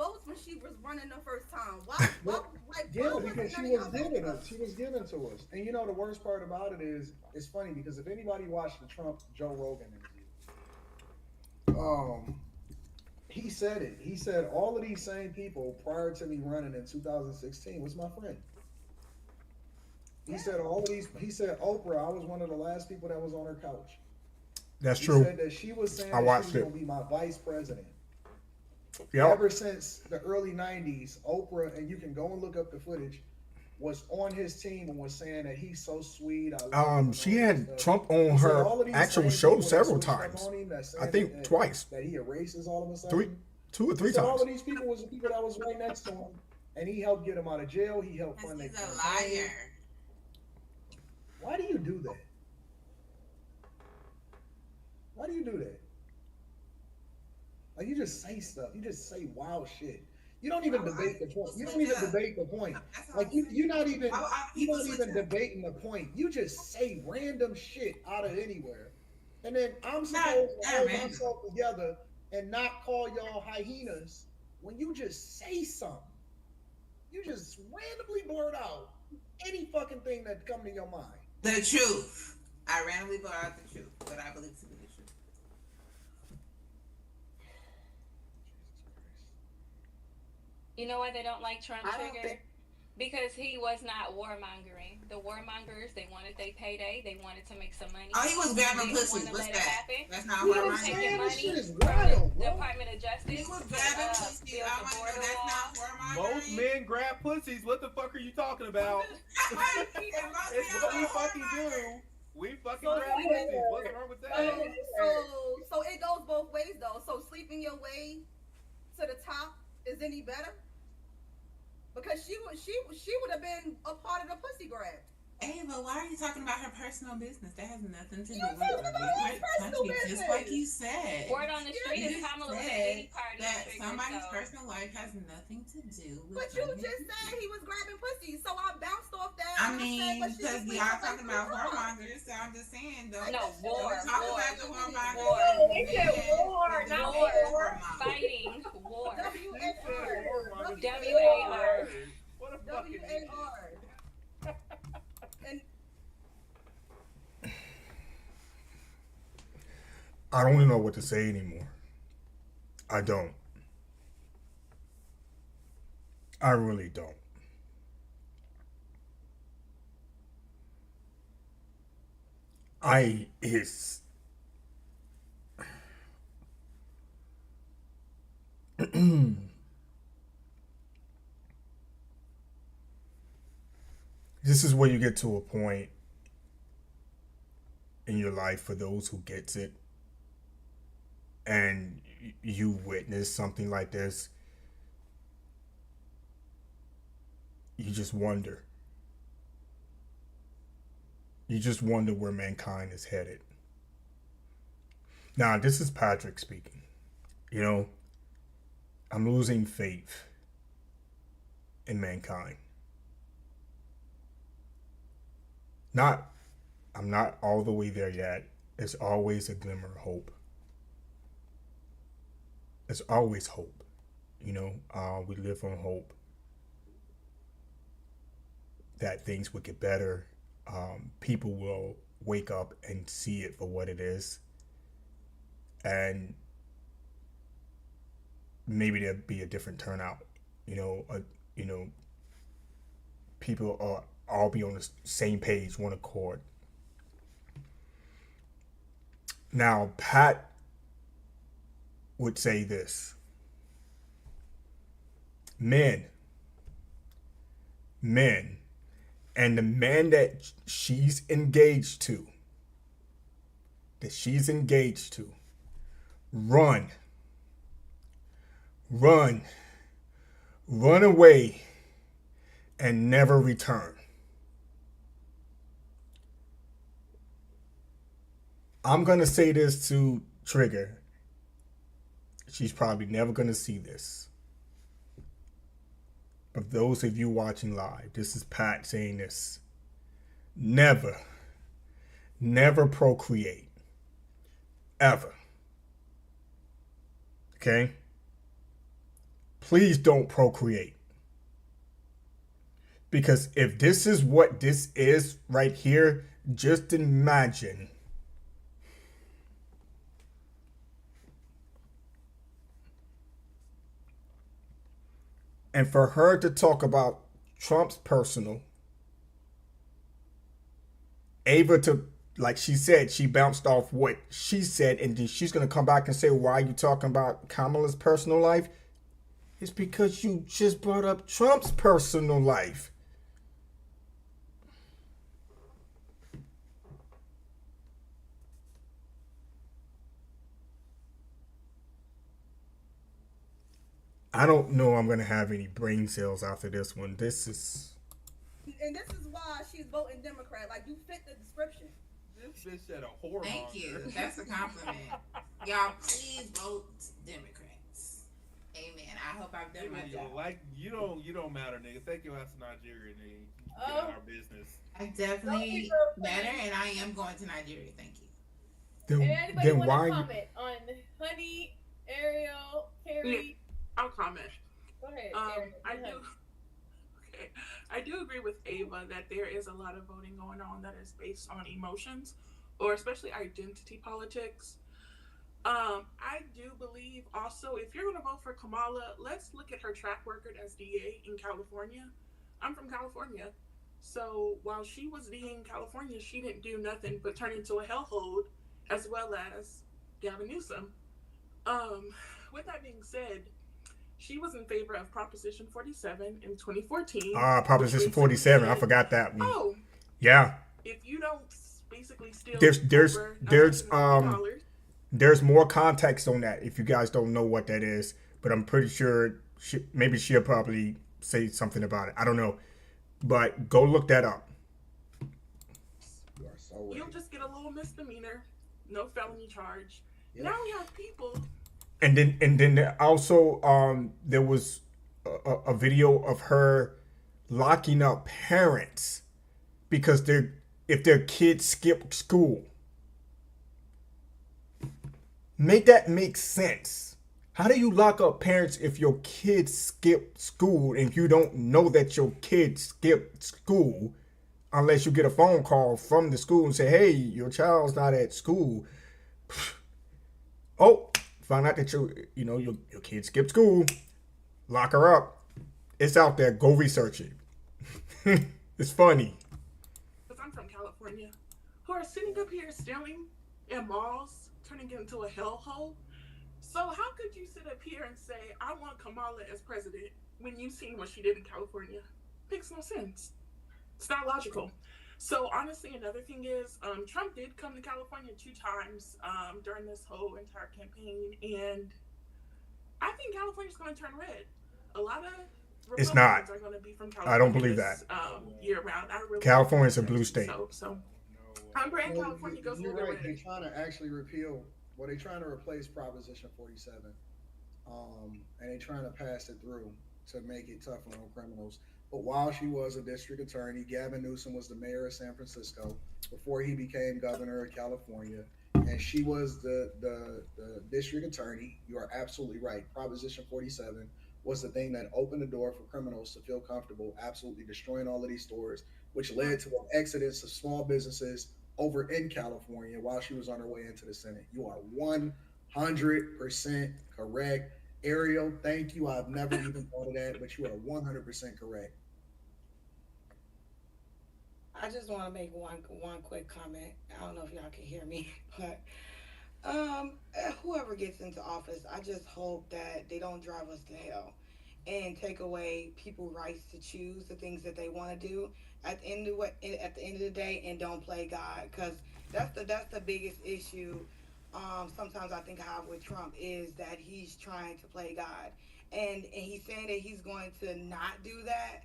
Yeah, because she was given us. She was given to us. And you know the worst part about it is, it's funny because if anybody watched the Trump Joe Rogan interview, he said it. He said all of these same people prior to me running in 2016 was my friend. He said all of these. He said Oprah, I was one of the last people that was on her couch. That's He true. said that she was saying I that she watched was it. going to be my vice president. Yep. Ever since the early 90s, Oprah, and you can go and look up the footage, was on his team and was saying that he's so sweet. I love him and She all this had stuff. Trump on He said her all of these actual same show people that several switched up times. on him, that I saying think that- twice. That he erases all of a sudden. Two or three He said all times. of these people was the people that was right next to him, and he helped get him out of jail. He helped fund their He's a campaign. liar. Why do you do that? Why do you do that? Like, you just say stuff. You just say wild shit. You don't even debate the point. You don't even debate the point. Like you're not even debating the point. You just say random shit out of anywhere, and then I'm supposed to hold myself together and not call y'all hyenas when you just say something. You just randomly blurt out any fucking thing that come to your mind. The truth. I randomly blurt out the truth, but I believe to be the truth. You know why they don't like Trump, I don't Trigger? Because he was not warmongering. The warmongers, they wanted their payday. They wanted to make some money. Oh, he was grabbing They didn't pussies. wanna What's let it that? happen. That's not He was warmongering. taking money Shit is from wild, the bro. Department of Justice. He was grabbing pussies. build I the want to know border that's wall. not warmongering. Most men grab pussies. What the fuck are you talking about? It's what we fucking do. We fucking grab pussies. What's wrong with that? So it goes both ways though. So sleeping your way to the top is any better? Because she would have been a part of the pussy grab. Hey, but why are you talking about her personal business? That has nothing to do You're with talking about her personal country, just business. like you said. Word on the street You is Kamala was at said any party. that Trigger, somebody's so. personal life has nothing to do with But you something. just said he was grabbing pussy, so I bounced off that. I and mean, said, but she because was y'all sleeping talking with about her. whoremongers, so I'm just saying, though. No, war. Talk War. about the whoremongers. War. They said war, not War. war. Fighting. War. W-A-R. W-A-R. What a fucking W-A-R. And I don't even know what to say anymore. I don't. I really don't. This is where you get to a point in your life, for those who gets it, and you witness something like this, you just wonder. You just wonder where mankind is headed. Now, this is Patrick speaking. You know, I'm losing faith in mankind. I'm not all the way there yet. There's always a glimmer of hope. There's always hope. You know, we live on hope that things will get better. People will wake up and see it for what it is. And maybe there'll be a different turnout. People are all be on the same page, one accord. Now, Pat would say this: men, and the man that she's engaged to, run away and never return. I'm going to say this to Trigger. She's probably never going to see this. But those of you watching live, this is Pat saying this. Never procreate. Ever. Okay? Please don't procreate. Because if this is what this is right here, just imagine. And for her to talk about Trump's personal, Ava to, like she said, she bounced off what she said, and then she's going to come back and say, why are you talking about Kamala's personal life? It's because you just brought up Trump's personal life. I don't know I'm going to have any brain cells after this one. This is... And this is why she's voting Democrat. Like, you fit the description. This bitch said a whore. Thank you. That's a compliment. Y'all, please vote Democrats. Amen. I hope I've done my job. Like, you don't matter, nigga. Take your ass to Nigeria, nigga. Get out our business. I definitely matter, and I am going to Nigeria. Thank you. And anybody want to comment on Honey, Ariel, Carrie? I'll comment. Go ahead. I do agree with Ava that there is a lot of voting going on that is based on emotions, or especially identity politics. I do believe also, if you're going to vote for Kamala, let's look at her track record as DA in California. I'm from California. So while she was DA in California, she didn't do nothing but turn into a hellhole, as well as Gavin Newsom. With that being said, she was in favor of Proposition 47 in 2014. Proposition 47. I forgot that one. Oh. Yeah. If you don't basically steal there's more context on that if you guys don't know what that is, but I'm pretty sure maybe she'll probably say something about it. I don't know. But go look that up. You'll just get a little misdemeanor, no felony charge. Yep. Now we have people. And then also there was a video of her locking up parents because if their kids skip school. Make that make sense. How do you lock up parents if your kids skip school and you don't know that your kids skipped school unless you get a phone call from the school and say, hey, your child's not at school. Oh, find out that your kid skipped school. Lock her up. It's out there. Go research it. It's funny. Because I'm from California, who are sitting up here stealing in malls, turning it into a hellhole. So how could you sit up here and say, I want Kamala as president when you've seen what she did in California? Makes no sense. It's not logical. So honestly, another thing is, Trump did come to California 2 times during this whole entire campaign, and I think California's going to turn red. A lot of It's not. Republicans are going to be from California. I don't believe that. Year round. California's a blue state. So I'm praying California goes through the red. They're trying to actually repeal. Well, they're trying to replace Proposition 47, and they're trying to pass it through to make it tougher on criminals. But while she was a district attorney, Gavin Newsom was the mayor of San Francisco before he became governor of California, and she was the district attorney. You are absolutely right. Proposition 47 was the thing that opened the door for criminals to feel comfortable absolutely destroying all of these stores, which led to an exodus of small businesses over in California while she was on her way into the Senate. You are 100% correct. Ariel, thank you. I've never even thought of that, but you are 100% correct. I just want to make one quick comment. I don't know if y'all can hear me, but whoever gets into office, I just hope that they don't drive us to hell and take away people's rights to choose the things that they want to do at the end of the day, and don't play God, because that's the biggest issue. Sometimes I think I have with Trump is that he's trying to play God, and he's saying that he's going to not do that,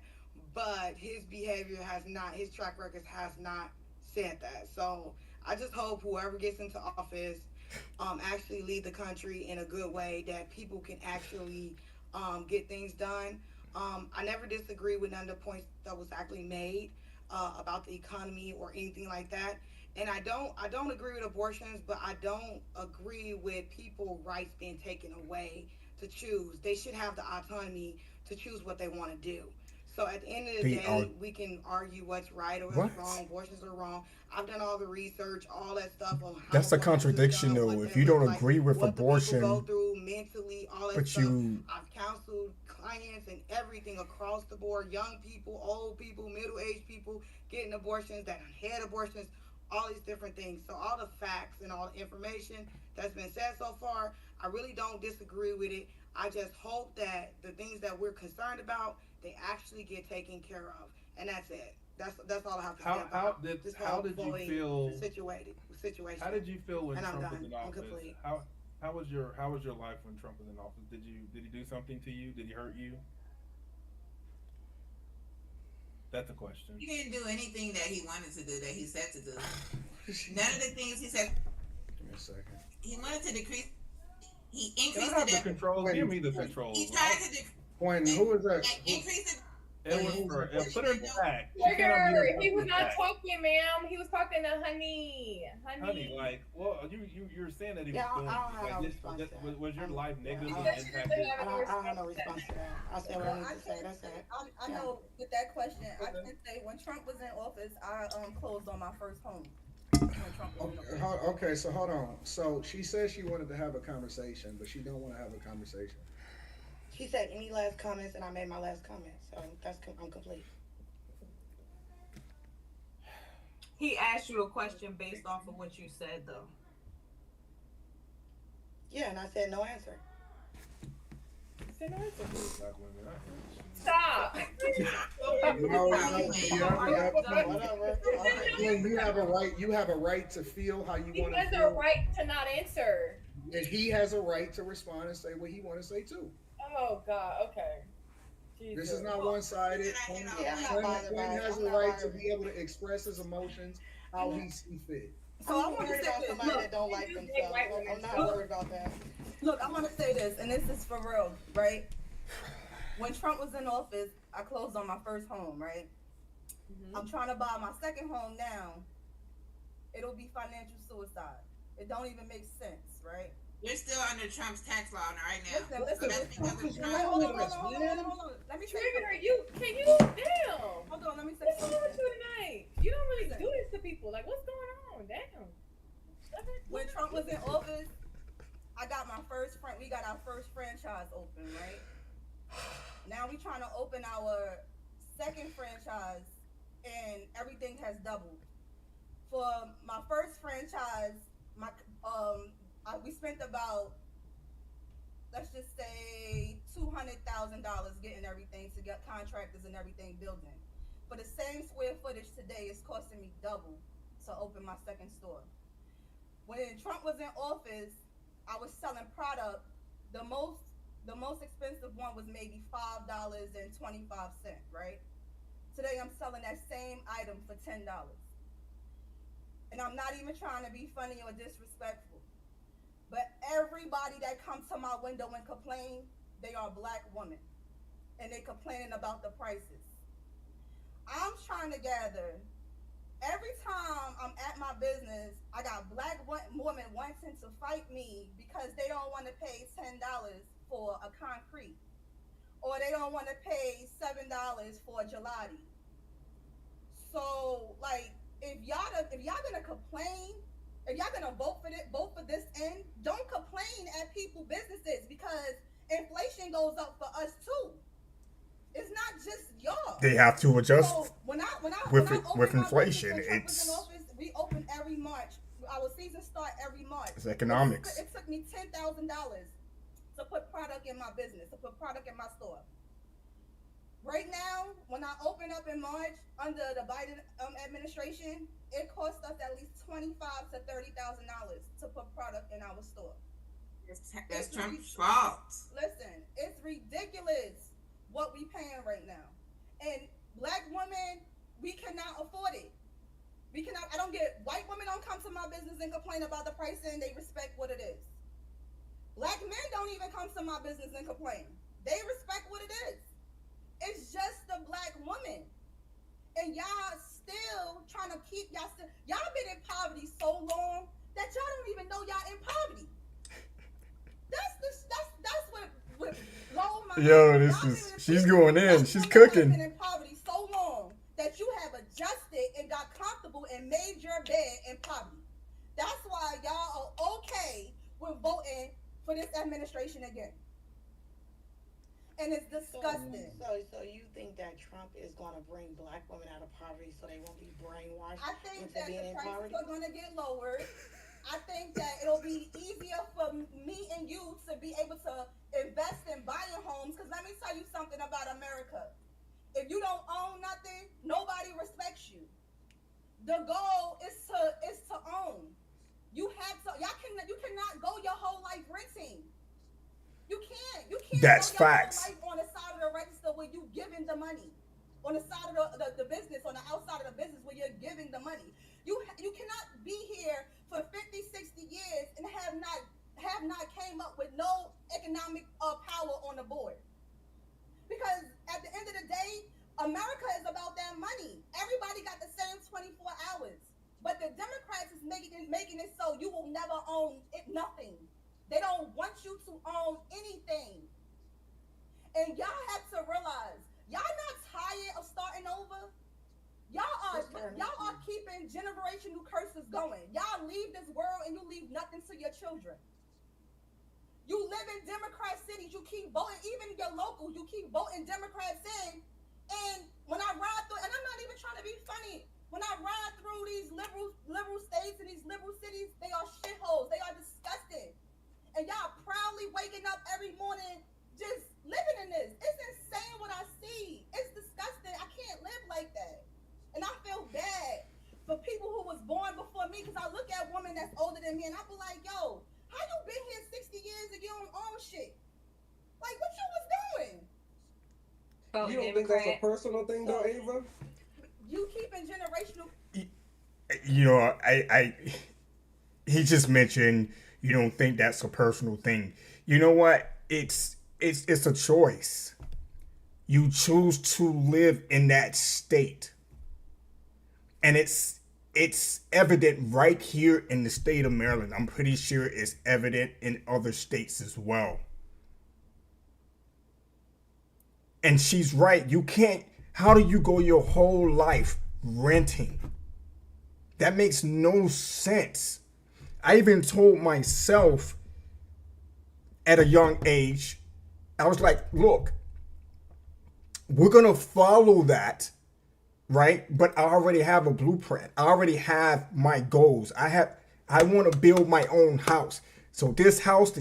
but his behavior has not, his track record has not said that. So I just hope whoever gets into office actually lead the country in a good way, that people can actually get things done. I never disagree with none of the points that was actually made about the economy or anything like that. And I don't agree with abortions, but I don't agree with people's rights being taken away to choose. They should have the autonomy to choose what they want to do. So at the end of the They day, are- we can argue what's right or what's What? wrong. Abortions are wrong. I've done all the research, all that stuff on how That's a abortions are contradiction, done, though. what If they you look don't like, agree with what the people go abortion, through mentally, all that but stuff. you I've counseled clients and everything across the board, young people, old people, middle-aged people getting abortions, that had abortions, all these different things. So all the facts and all the information that's been said so far, I really don't disagree with it. I just hope that the things that we're concerned about, they actually get taken care of. And that's it. That's all I have to say about this How whole did you bullying feel? situation. How did you feel when And I'm Trump was done. in I'm office? complete. How was your life when Trump was in office? Did he do something to you? Did he hurt you? That's a question. He didn't do anything that he wanted to do, that he said to do. None of the things he said. Give me a second. He wanted to decrease. He Can increased I have the the debt. controls? Give me the controls. He tried to decrease. Quentin, who is that? Increase the. It was for put her back. Sugar, he was not talking, ma'am. He was talking to Honey. Honey, like, well, you're saying that he Yeah, was doing. I don't have no Like, response to that. was your life negatively I impacted? don't have no response to that. I said what I need to say. That's it. I know with that question, I can say when Trump was in office, I closed on my first home. When Trump was in office. Okay, so hold on. So she said she wanted to have a conversation, but she don't want to have a conversation. She said any last comments, and I made my last comment. So I'm complete. He asked you a question based off of what you said, though. Yeah, and I said no answer. Stop. You have a right. You have a right to feel how you He want to has feel. a right to not answer. And he has a right to respond and say what he want to say too. Oh God. Okay. This is not one-sided. Quentin has a right to be able to express his emotions how he see fit. So I want to say this. Somebody that don't like themselves. I'm not worried about that. Look, I want to say this, and this is for real, right? When Trump was in office, I closed on my first home, right? I'm trying to buy my second home now. It'll be financial suicide. It don't even make sense, right? You're still under Trump's tax law right now. Listen. That's because of Trump. Hold on. Let me say Trigger, can you damn? Hold on, let me say What's wrong with something. you tonight? You don't really do this to people. Like, what's going on? Damn. When Trump was in office, I got my first we got our first franchise open, right? Now we trying to open our second franchise, and everything has doubled. For my first franchise, we spent about, let's just say, $200,000 getting everything to get contractors and everything building. For the same square footage today, it's costing me double to open my second store. When Trump was in office, I was selling product. The most expensive one was maybe $5.25, right? Today I'm selling that same item for $10. And I'm not even trying to be funny or disrespectful, but everybody that comes to my window and complain, they are Black women, and they complaining about the prices. I'm trying to gather. Every time I'm at my business, I got Black women wanting to fight me because they don't want to pay $10 for a concrete, or they don't want to pay $7 for a gelati. So, like, if y'all gonna complain, if y'all gonna vote for this end, don't complain at people businesses, because inflation goes up for us too. It's not just y'all. They have to adjust So with inflation. We open every March. Our season start every March. It's economics. It took me $10,000 to put product in my business, to put product in my store. Right now, when I open up in March under the Biden administration, it cost us at least $25,000 to $30,000 to put product in our store. That's Trump's fault. Listen, it's ridiculous what we paying right now, and Black women, we cannot afford it. We cannot. I don't get. White women don't come to my business and complain about the pricing. They respect what it is. Black men don't even come to my business and complain. They respect what it is. It's just the Black woman, and y'all still trying to keep y'all been in poverty so long that y'all don't even know y'all in poverty. That's what blow my Yo, mind. she's going in. She's cooking. have adjusted and got comfortable and made your bed in poverty. That's why y'all are okay with voting for this administration again. And it's disgusting. So you think that Trump is going to bring black women out of poverty so they won't be brainwashed I think into that being the in prices poverty? are going to get lowered. I think that it'll be easier for me and you to be able to invest in buying homes. Because let me tell you something about America. If you don't own nothing, nobody respects you. The goal is to own. You cannot go your whole life renting. You can't. That's go your facts. whole life on the side of the register where you giving the money. On the side of the business, on the outside of the business where you're giving the money. You cannot be here for 50, 60 years and have not came up with no economic power on the board. Because at the end of the day, America is about that money. Everybody got the same 24 hours. But the Democrats is making it so you will never own nothing. They don't want you to own anything. And y'all have to realize, y'all not tired of starting over? Y'all are keeping generational curses going. Y'all leave this world and you leave nothing to your children. You live in Democrat cities, you keep voting, even your local, you keep voting Democrats in. And when I ride through, and I'm not even trying to be funny, when I ride through these liberal states and these liberal cities, they are shitholes. They are disgusting. And y'all proudly waking up every morning just living in this. It's insane what I see. It's disgusting. I can't live like that. And I feel bad for people who was born before me, because I look at women that's older than me and I be like, yo, how you been here 60 years and you don't own shit? Like, what you was doing? You don't think that's a personal thing though, Ava? You keeping generational. You know, he just mentioned you don't think that's a personal thing. You know what? It's a choice. You choose to live in that state. And it's evident right here in the state of Maryland. I'm pretty sure it's evident in other states as well. And she's right. You can't. How do you go your whole life renting? That makes no sense. I even told myself at a young age, I was like, look, we're going to follow that, right? But I already have a blueprint. I already have my goals. I want to build my own house. So this house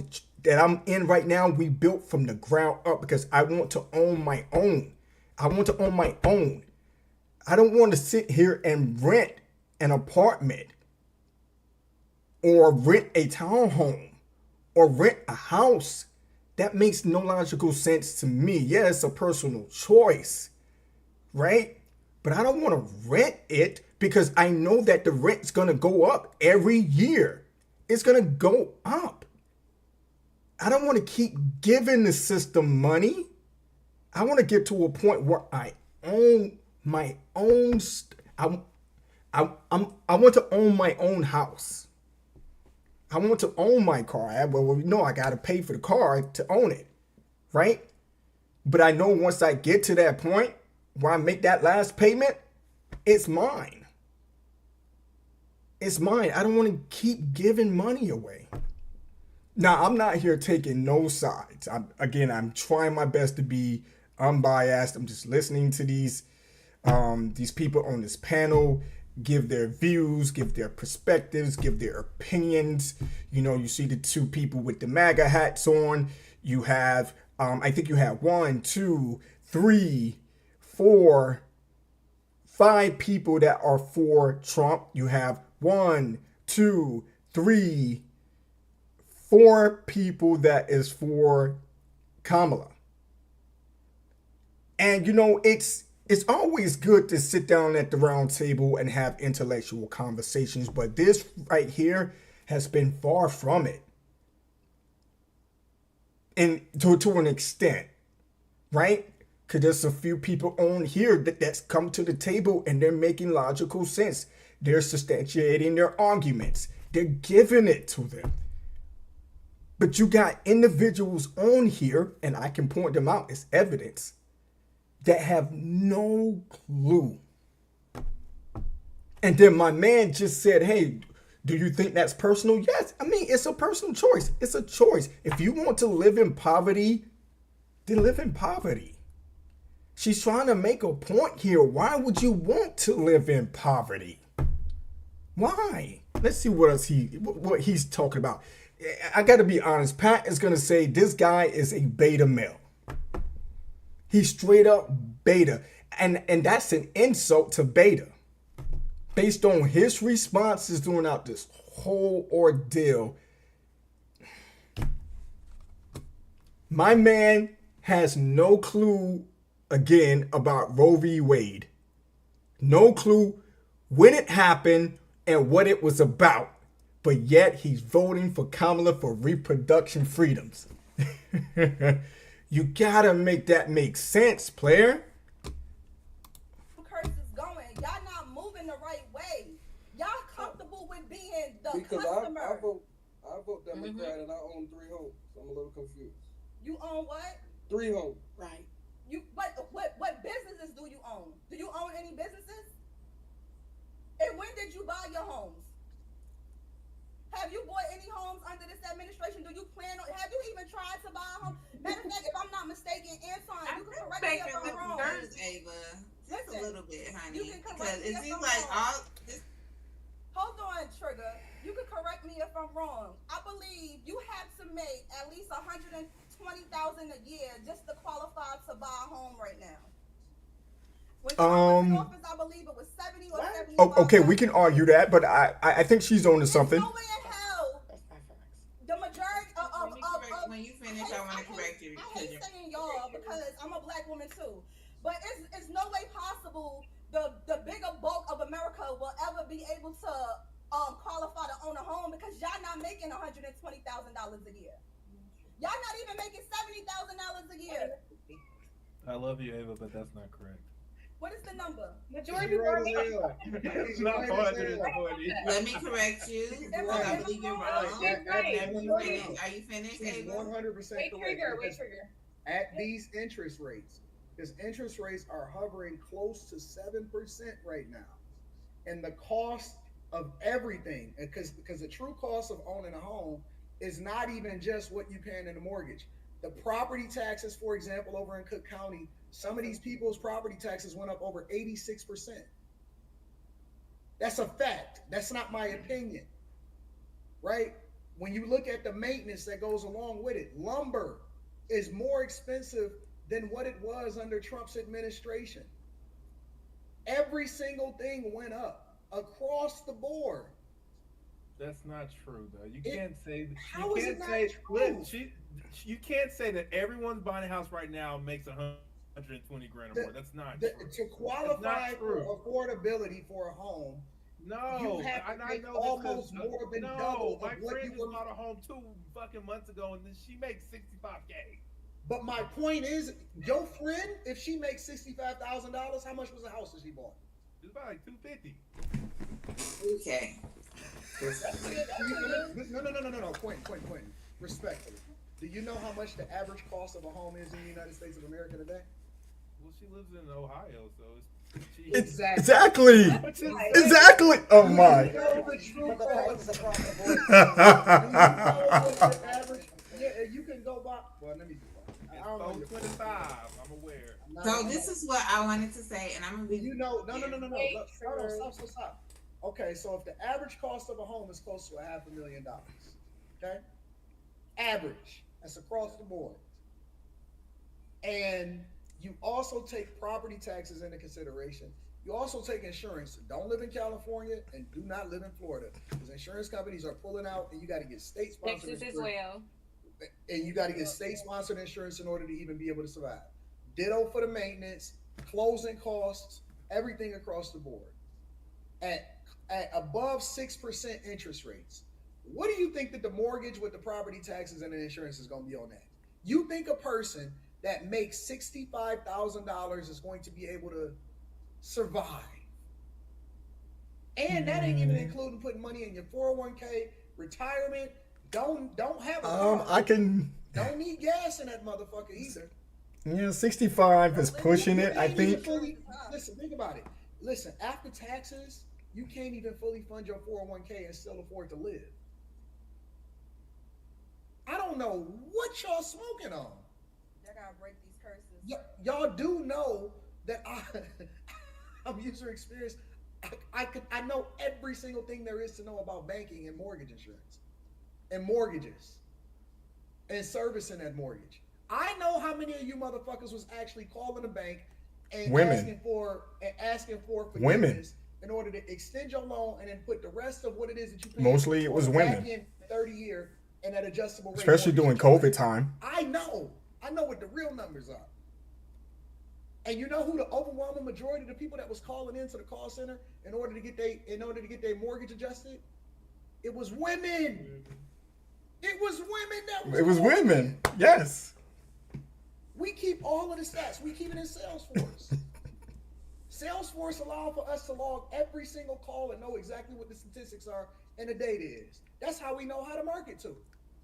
that I'm in right now, we built from the ground up because I want to own my own. I want to own my own. I don't want to sit here and rent an apartment or rent a townhome or rent a house. That makes no logical sense to me. Yeah, it's a personal choice, right? But I don't want to rent it because I know that the rent's going to go up every year. It's going to go up. I don't want to keep giving the system money. I want to get to a point where I own my own. I want to own my own house. I want to own my car. I got to pay for the car to own it, right? But I know once I get to that point where I make that last payment, it's mine. It's mine. I don't want to keep giving money away. Now, I'm not here taking no sides. I'm trying my best to be unbiased. I'm just listening to these people on this panel give their views, give their perspectives, give their opinions. You know, you see the two people with the MAGA hats on. You have, I think you have 1, 2, 3, 4, 5 people that are for Trump. You have 1, 2, 3, 4 people that is for Kamala. And, you know, it's always good to sit down at the round table and have intellectual conversations, but this right here has been far from it. And to an extent, right? Because there's a few people on here that's come to the table and they're making logical sense. They're substantiating their arguments. They're giving it to them. But you got individuals on here, and I can point them out as evidence, that have no clue. And then my man just said, hey, do you think that's personal? Yes. I mean, it's a personal choice. It's a choice. If you want to live in poverty, then live in poverty. She's trying to make a point here. Why would you want to live in poverty? Why? Let's see what he's talking about. I got to be honest. Pat is going to say this guy is a beta male. He's straight up beta. And that's an insult to beta. Based on his responses throughout this whole ordeal, my man has no clue, again, about Roe v. Wade. No clue when it happened and what it was about. But yet he's voting for Kamala for reproduction freedoms. You gotta make that make sense, player. Y'all not moving the right way. Y'all comfortable with being the Because customer. I vote Democrat and I own 3 homes. So I'm a little confused. You own what? 3 homes. Right. You what businesses do you own? Do you own any businesses? And when did you buy your homes? Have you bought any homes under this administration? Do you plan on? Have you even tried to buy a home? Matter of fact, if I'm not mistaken, Anton, you can correct me if I'm wrong. Ava, just a little bit, honey. You can correct Because me it if seems I'm like wrong. all this. Hold on, Trigger. You can correct me if I'm wrong. I believe you have to make at least $120,000 a year just to qualify to buy a home right now. When Trump was in office, I believe it was 70 or 75. Oh, okay, we can argue that, but I think she's on to something. No way in hell. The majority of when you finish, I want to correct you. I hate saying y'all because I'm a black woman too, but it's no way possible the bigger bulk of America will ever be able to qualify to own a home because y'all not making $120,000 a year. Y'all not even making $70,000 a year. I love you, Ava, but that's not correct. What is the number? Majority people are making. It's not 440. Let me correct you. I believe you're wrong. Are you finished, She's Ava? 100% Wait, correct. trigger. because Trigger. At these interest rates, because interest rates are hovering close to 7% right now, and the cost of everything, because the true cost of owning a home is not even just what you're paying in the mortgage. The property taxes, for example, over in Cook County, some of these people's property taxes went up over 86%. That's a fact. That's not my opinion, right? When you look at the maintenance that goes along with it, lumber is more expensive than what it was under Trump's administration. Every single thing went up across the board. That's not true, though. You can't say that. How is it not true? You can't say that everyone's buying a house right now makes 120 grand or more. That's not true. To qualify for affordability for a home, no, you have to I make know almost more than double my of what friend you just were. bought a home 2 fucking months ago, and then she makes $65K. But my point is, your friend, if she makes $65,000, how much was the house that she bought? It's about like $250. Okay. No. Quentin. Respectfully. Do you know how much the average cost of a home is in the United States of America today? Well, she lives in Ohio, so it's Exactly. Exactly. Oh my. Yeah, you can go by. Well, let me. I don't know. 25. I'm aware. So this is what I wanted to say, and I'm gonna be. You know, no. Wait, Stop. Okay, so if the average cost of a home is close to $500,000, okay, average, that's across the board, and you also take property taxes into consideration. You also take insurance. Don't live in California and do not live in Florida because insurance companies are pulling out, and you got to get state sponsored Texas as insurance. well. And you got to get state sponsored insurance in order to even be able to survive. Ditto for the maintenance, closing costs, everything across the board. At above 6% interest rates, what do you think that the mortgage with the property taxes and the insurance is going to be on that? You think a person that makes $65,000 is going to be able to survive? And that ain't even including putting money in your 401k, retirement. Don't have a car. Don't need gas in that motherfucker either. Yeah, 65 is pushing it, I think. Listen, think about it. Listen, after taxes, you can't even fully fund your 401k and still afford to live. I don't know what y'all smoking on. Y'all gotta break these curses. Y'all do know that I'm user experienced. I know every single thing there is to know about banking and mortgage insurance and mortgages and servicing that mortgage. I know how many of you motherfuckers was actually calling the bank and asking for forgiveness in order to extend your loan and then put the rest of what it is that you pay. Mostly it was women. Back in 30-year and that adjustable rate. Especially during COVID time. I know what the real numbers are. And you know who the overwhelming majority of the people that was calling into the call center in order to get their mortgage adjusted? It was women. It was women that was. It was women. Yes. We keep all of the stats. We keep it in Salesforce. Salesforce allow for us to log every single call and know exactly what the statistics are and the data is. That's how we know how to market to.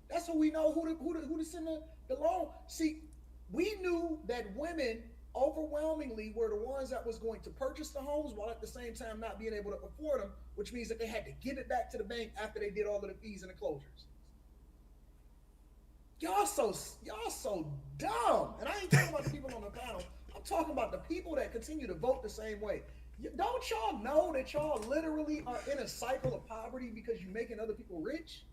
That's how we know who to send the loan. See, we knew that women overwhelmingly were the ones that was going to purchase the homes while at the same time not being able to afford them, which means that they had to give it back to the bank after they did all of the fees and the closures. Y'all so dumb. And I ain't talking about the people on the panel. I'm talking about the people that continue to vote the same way. Don't y'all know that y'all literally are in a cycle of poverty because you're making other people rich?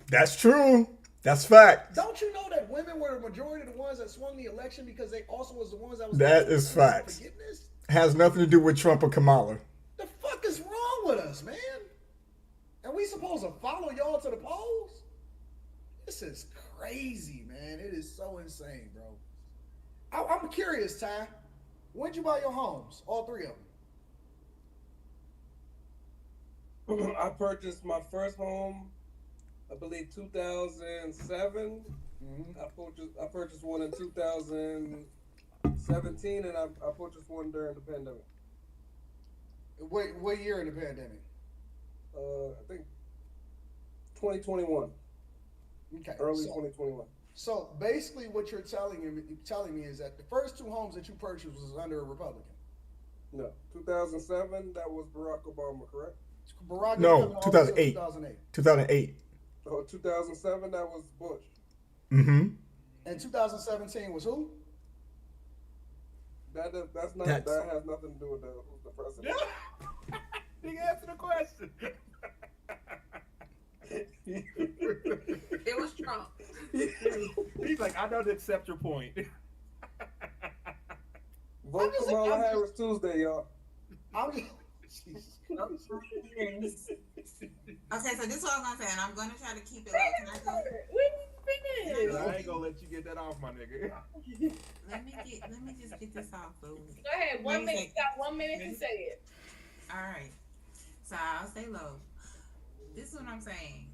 That's true. That's fact. Don't you know that women were the majority of the ones that swung the election because they also was the ones that was that is fact. Forgiveness? Has nothing to do with Trump or Kamala. The fuck is wrong with us, man? And we supposed to follow y'all to the polls? This is crazy, man. It is so insane, bro. I'm curious, Ty. When'd you buy your homes? All three of them. I purchased my first home, I believe 2007. I purchased one in 2017, and I purchased one during the pandemic. What year in the pandemic? I think 2021. Okay. Early 2021. So basically, what you're telling me is that the first two homes that you purchased was under a Republican. No, 2007. That was Barack Obama, correct? No, 2008. 2008. Oh, 2007. That was Bush. Mm-hmm. And 2017 was who? That has nothing to do with the president. He answered the question. It was Trump. He's like, I know to accept your point. Vote Kamala Harris Tuesday, y'all. Okay, so this is what I'm gonna say, and I'm gonna try to keep it low. Can I go? I ain't gonna let you get that off, my nigga. Let me just get this off, boo. Go ahead. 1 minute. You got 1 minute to say it. All right. So I'll stay low. This is what I'm saying.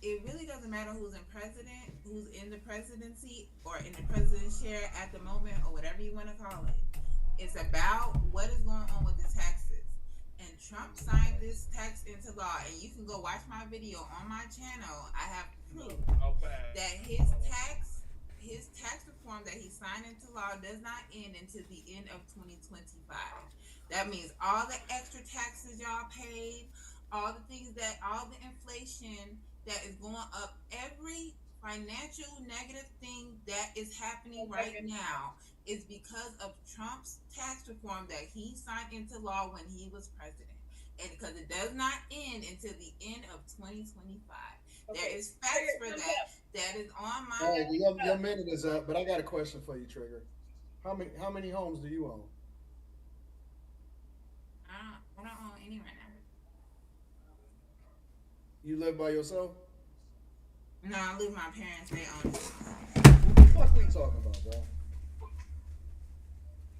It really doesn't matter who's in the presidency or in the president's chair at the moment or whatever you want to call it. It's about what is going on with the taxes. And Trump signed this tax into law. And you can go watch my video on my channel. I have proof that his tax reform that he signed into law does not end until the end of 2025. That means all the extra taxes y'all paid, all the inflation that is going up, every financial negative thing that is happening right now is because of Trump's tax reform that he signed into law when he was president. And because it does not end until the end of 2025. Okay. There is facts for that is on my... All right, your minute is up, but I got a question for you, Trigger. How many homes do you own? I don't own any right now. You live by yourself? No, I live with my parents. They own it. What the fuck we talking about, bro?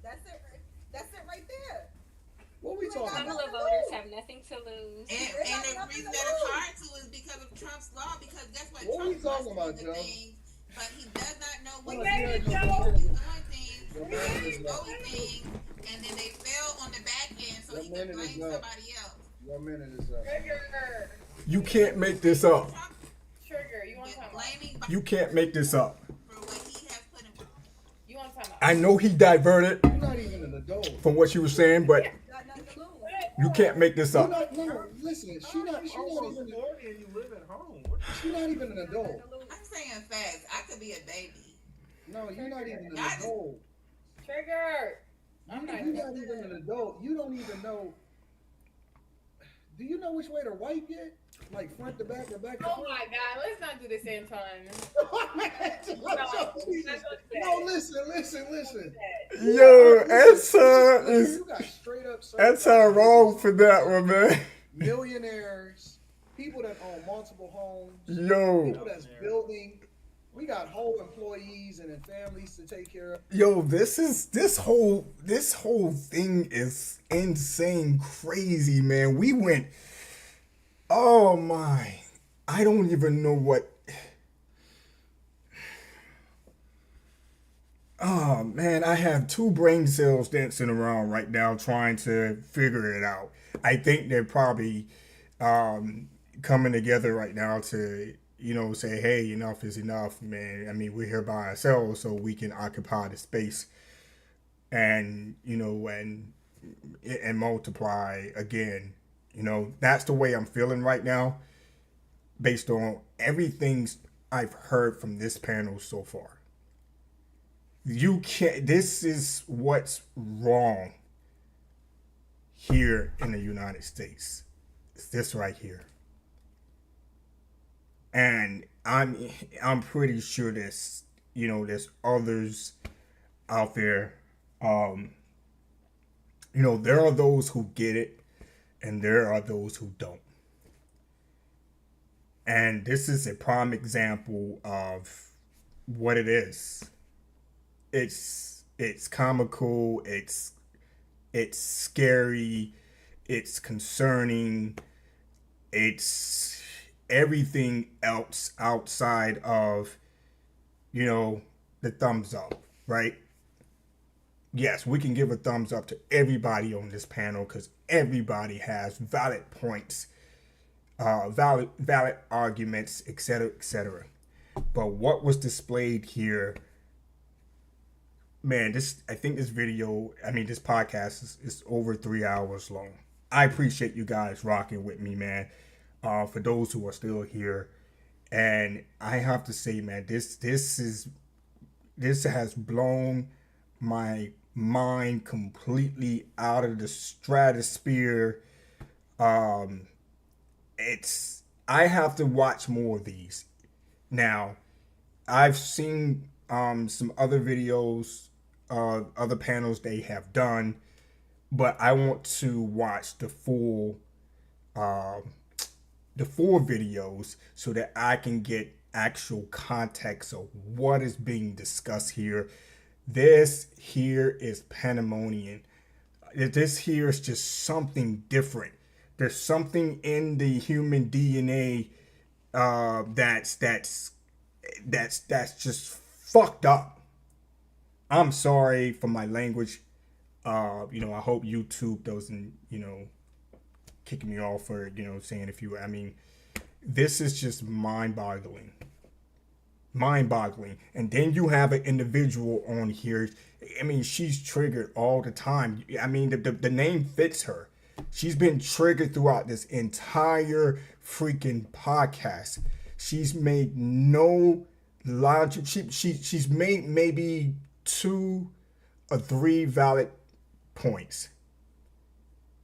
That's it right there. What we talking about? Kamala voters have nothing to lose. And the reason that it's hard to is because of Trump's law. Because guess what? What Trump we talking about, Joe? But he does not know what he's doing things, and then they fail on the back end, so he can blame somebody else. Your minute is up. You can't make this up. Trigger, you want to talk about? You can't make this up. You want to talk about? I know he diverted You're not even an adult. from what she was saying, but You can't make this up. No, listen, she not even. 40 and you live at home. She's not even an adult. I'm saying facts. I could be a baby. No, you're not even an adult. Trigger. You're not even an adult. You don't even know. Do you know which way to wipe yet? Like front to back or back to front? Oh my God, let's not do this, Anton. No, listen. Yo, Anton You got straight up Anton wrong for that one, man. millionaires, people that own multiple homes, Yo. people that's building. We got whole employees and then families to take care of. Yo, this whole thing is insane, crazy, man. We went, oh my, I don't even know what. Oh man, I have two brain cells dancing around right now trying to figure it out. I think they're probably coming together right now to, say, hey, enough is enough, man. I mean, we're here by ourselves so we can occupy the space and, and multiply again. That's the way I'm feeling right now based on everything I've heard from this panel so far. This is what's wrong here in the United States. It's this right here. And I'm pretty sure there's others out there. There are those who get it and there are those who don't. And this is a prime example of what it is. It's comical, it's scary, it's concerning, it's everything else outside of, the thumbs up, right? Yes, we can give a thumbs up to everybody on this panel because everybody has valid points, valid arguments, etc., etc. But what was displayed here, man, I think this podcast is over 3 hours long. I appreciate you guys rocking with me, man. For those who are still here, and I have to say, man, this has blown my mind completely out of the stratosphere. I have to watch more of these. Now, I've seen some other videos, other panels they have done, but I want to watch the full videos so that I can get actual context of what is being discussed here. This here is pandemonium. This here is just something different. There's something in the human DNA that's just fucked up. I'm sorry for my language. I hope YouTube doesn't, kicking me off for, saying this is just mind-boggling. And then you have an individual on here. She's triggered all the time. The name fits her. She's been triggered throughout this entire freaking podcast. She's made no logic. She's made maybe 2 or 3 valid points.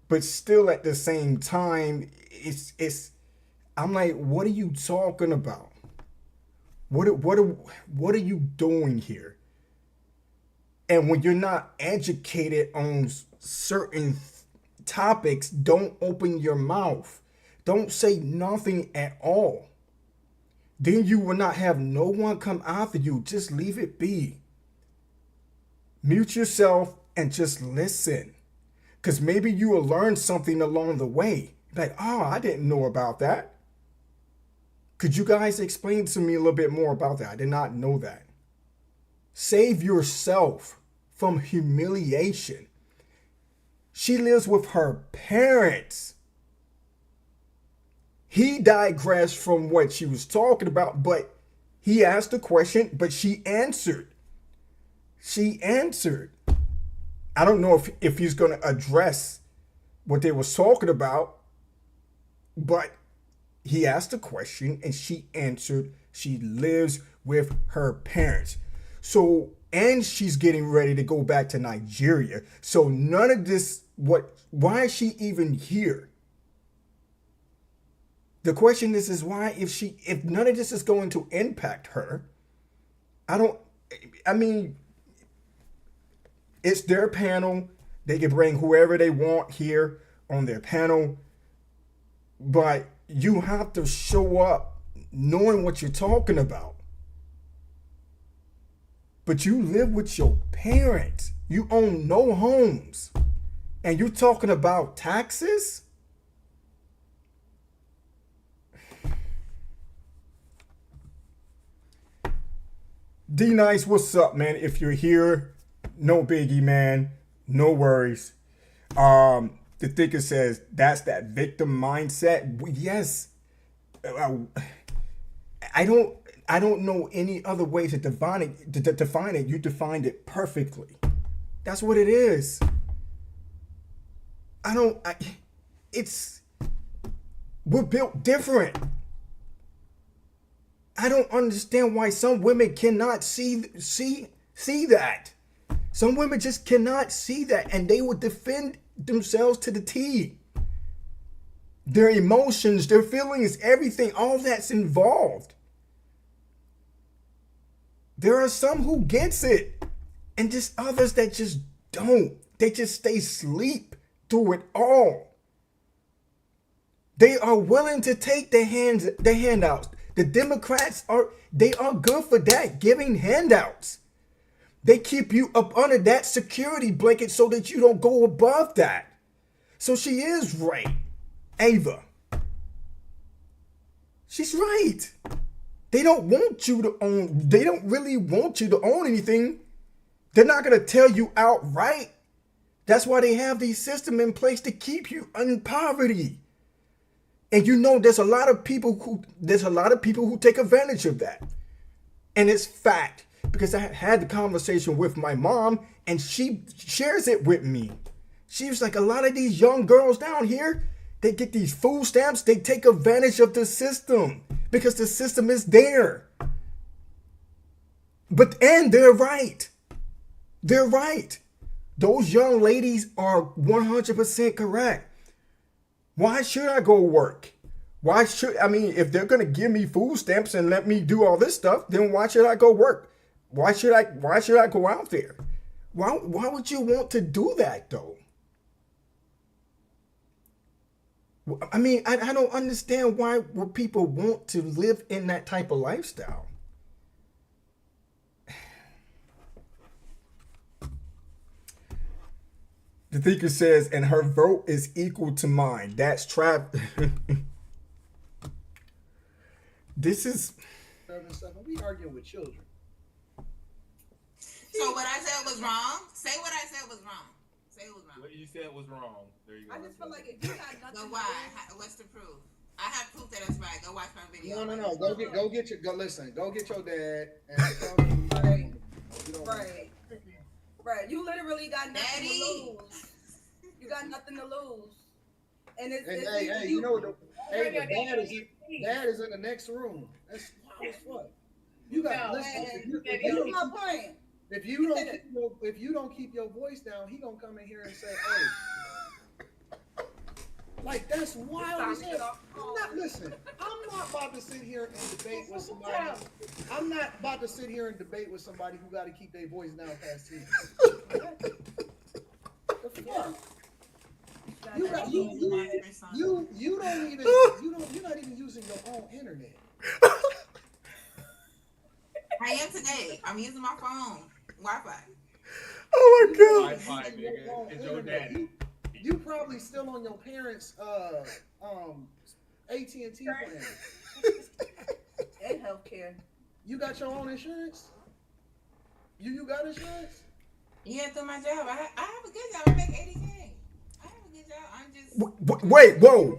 But still at the same time, I'm like, what are you talking about? What are you doing here? And when you're not educated on certain topics, don't open your mouth. Don't say nothing at all. Then you will not have no one come after you. Just leave it be. Mute yourself and just listen. Because maybe you will learn something along the way. Like, I didn't know about that. Could you guys explain to me a little bit more about that? I did not know that. Save yourself from humiliation. She lives with her parents. He digressed from what she was talking about, but he asked a question, but she answered. I don't know if he's going to address what they was talking about, but he asked a question and she answered. She lives with her parents. So, and she's getting ready to go back to Nigeria. So none of this, why is she even here? The question is why, if none of this is going to impact her, it's their panel. They can bring whoever they want here on their panel. But you have to show up knowing what you're talking about. But you live with your parents. You own no homes. And you're talking about taxes? D-Nice, what's up, man? If you're here, no biggie, man. No worries. The thinker says that's that victim mindset. Yes. I don't know any other way to define it. You defined it perfectly. That's what it is. We're built different. I don't understand why some women cannot see that. Some women just cannot see that, and they would defend themselves to the T. Their emotions, their feelings, everything, all that's involved. There are some who gets it, and just others that just don't. They just stay asleep through it all. They are willing to take the handouts. The Democrats are good for that, giving handouts. They keep you up under that security blanket so that you don't go above that. So she is right, Ava. She's right. They don't want you to own. They don't really want you to own anything. They're not going to tell you outright. That's why they have these systems in place to keep you in poverty. And you know, there's a lot of people who take advantage of that. And it's fact, because I had the conversation with my mom and she shares it with me. She was like, a lot of these young girls down here, they get these food stamps. They take advantage of the system because the system is there. And they're right. They're right. Those young ladies are 100% correct. Why should I go work? If they're going to give me food stamps and let me do all this stuff, then why should I go work? Why should I go out there? Why would you want to do that though? I don't understand why would people want to live in that type of lifestyle. The thinker says, and her vote is equal to mine. That's trap. This is. We arguing with children. So what I said was wrong. Say what I said was wrong. Say it was wrong. What you said was wrong. There you go. I just feel like if you got nothing. But why? What's the proof? I have proof that it's right. Go watch my video. No. Go get your dad and tell me. Right. You literally got nothing to lose. You got nothing to lose. And hey, you know what? Dad is in the next room. That's wild as fuck. You got listen. If you don't keep your voice down, he gonna come in here and say, "Hey." Like, that's wild as hell. I'm not about to sit here and debate with somebody. I'm not about to sit here and debate with somebody who got to keep their voice down past 10. The fuck? You're not even using your own internet. I am today. I'm using my phone. Wi-Fi. Oh my god. Wi-Fi, nigga. It's your daddy. You probably still on your parents' AT&T plan. And healthcare. You got your own insurance? You got insurance? Yeah, through my job. I have a good job. I make $80K. I have a good job. I'm just. Wait, whoa.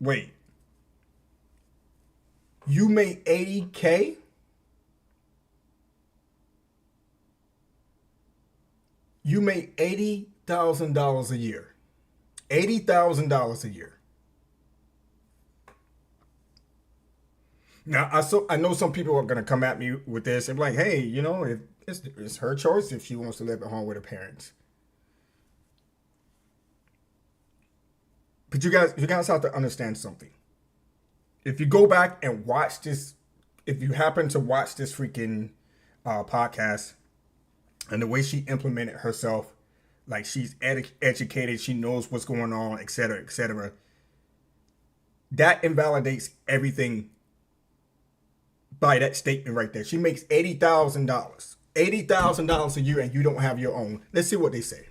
Wait. You made $80K? you make $80,000 a year. $80,000 a year. Now, I know some people are going to come at me with this and be like, hey, you know, if it's her choice if she wants to live at home with her parents. But you guys have to understand something. If you go back and watch this, if you happen to watch this freaking podcast and the way she implemented herself, like she's educated, she knows what's going on, etc., that invalidates everything by that statement right there. She makes $80,000. $80,000 a year and you don't have your own. Let's see what they say.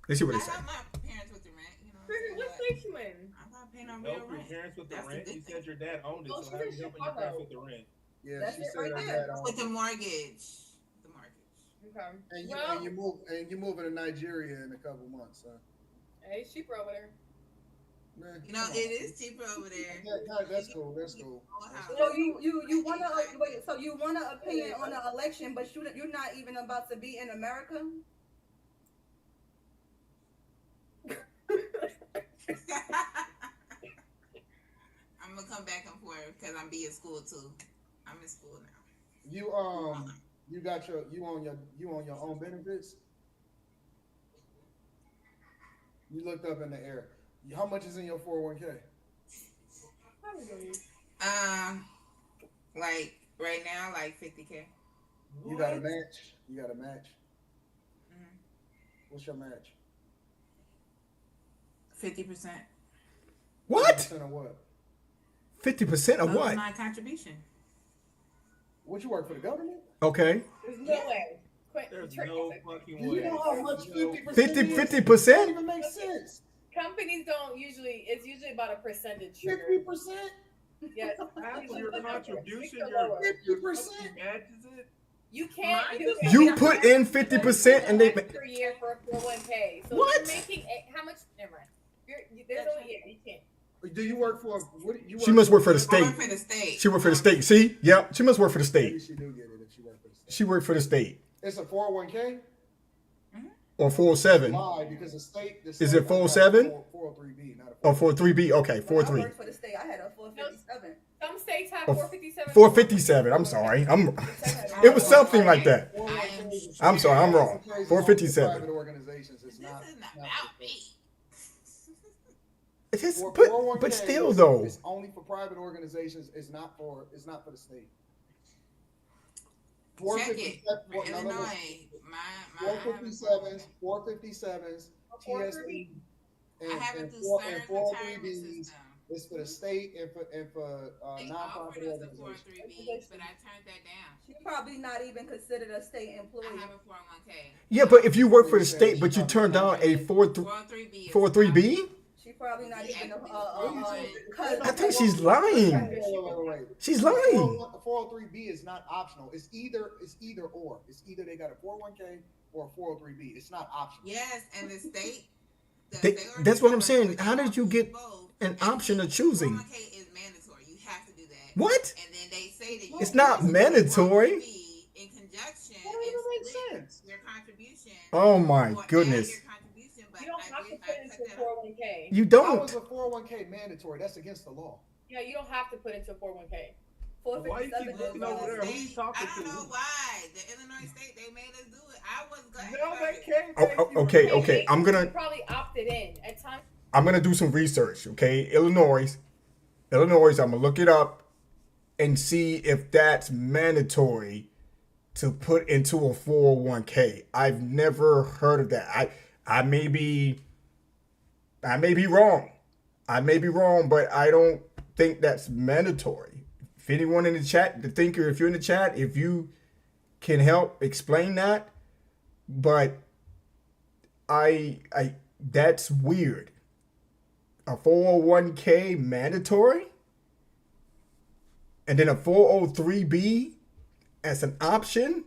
Let's see what they say. My parents with the rent, you know. What's state you in? I'm not paying on Help real your rent. parents with the That's rent. the You good said your dad owned it, Oh, so she's how in you helping your Chicago. parents with the rent? Yeah, That's she it said right her there. dad owned With the it. mortgage. The mortgage. Okay. And Well, you moving to Nigeria in a couple months, huh? hey, it's cheaper over there. Man, You know, come on. it is cheaper over there. That's cool. That's cool. So you wanna wait? So you want an opinion on the election, but you're not even about to be in America? I'm gonna come back and forth because I'm be in school too. I'm in school now. You got you on your own benefits. You looked up in the air. How much is in your 401k? Like right now, like 50K. You got a match. Mm-hmm. What's your match? 50%. What? 50% of what? 50% of what? My contribution. What, you work for the government? Okay. There's no way. There's no fucking Do way. you know how much 50% 50%? That even makes sense. Companies don't usually. It's usually about a percentage. 50%? Yes. Half of your contribution, Lower. your 50%? matches it. You can't Mine do doesn't- You put in 50% and they per year for a 401k. So What? you're making how much? Never mind. There's only you can't. Do you work for? What you? She must work for the I state. work for the state. She worked for the state. See? Yep. She must work for the Maybe state. she do get it if she works for the state. She worked for the state. It's a 401k. Or 407. Why? Because the state. Is it 407? 403b, not a Oh, 43B. Okay, When I 43. worked for the state, I had a 457. Some states have Oh, 457. 457. I'm sorry. It was something like that. I'm sorry. I'm wrong. 457. Private organizations. It's not. This is not about me. It is, 401k but still though. it's only for private organizations. It's not for the state. Check it. For Illinois, my 457s, 457s, TSP, I have it and through 403Bs. retirement system. It's for the state and for They nonprofit offered us a organizations. 403B, but I turned that down. She's probably not even considered a state employee. I have a 401k. Yeah, but if you work for the state, but you turn down a 403B. 43B, She's probably not even a I think she's lying. Wait. She's lying. 403B is not optional. It's either or. It's either they got a 401k or a 403B. It's not optional. Yes, and the state. That's what I'm saying. How did you get an option of choosing? 401k is mandatory. You have to do that. What? And then they say that you It's not mandatory. in conjunction That and doesn't make split sense. your contribution. Oh my or add goodness. your contribution, but You don't have to put into a 401k. You How is don't. a 401k mandatory? That's against the law. Yeah, you don't have to put into a 401k. Why you keep looking over there? Who you talking I to? don't know why. The Illinois state, they made us do it. I was glad. No, about they it. can't. Oh, okay, okay. I'm You gonna probably opted in at times. I'm gonna do some research. Okay, Illinois. I'm gonna look it up and see if that's mandatory to put into a 401k. I've never heard of that. I may be wrong. I may be wrong, but I don't think that's mandatory. If anyone in the chat, the thinker, if you're in the chat, if you can help explain that, but I that's weird. A 401k mandatory? And then a 403b as an option?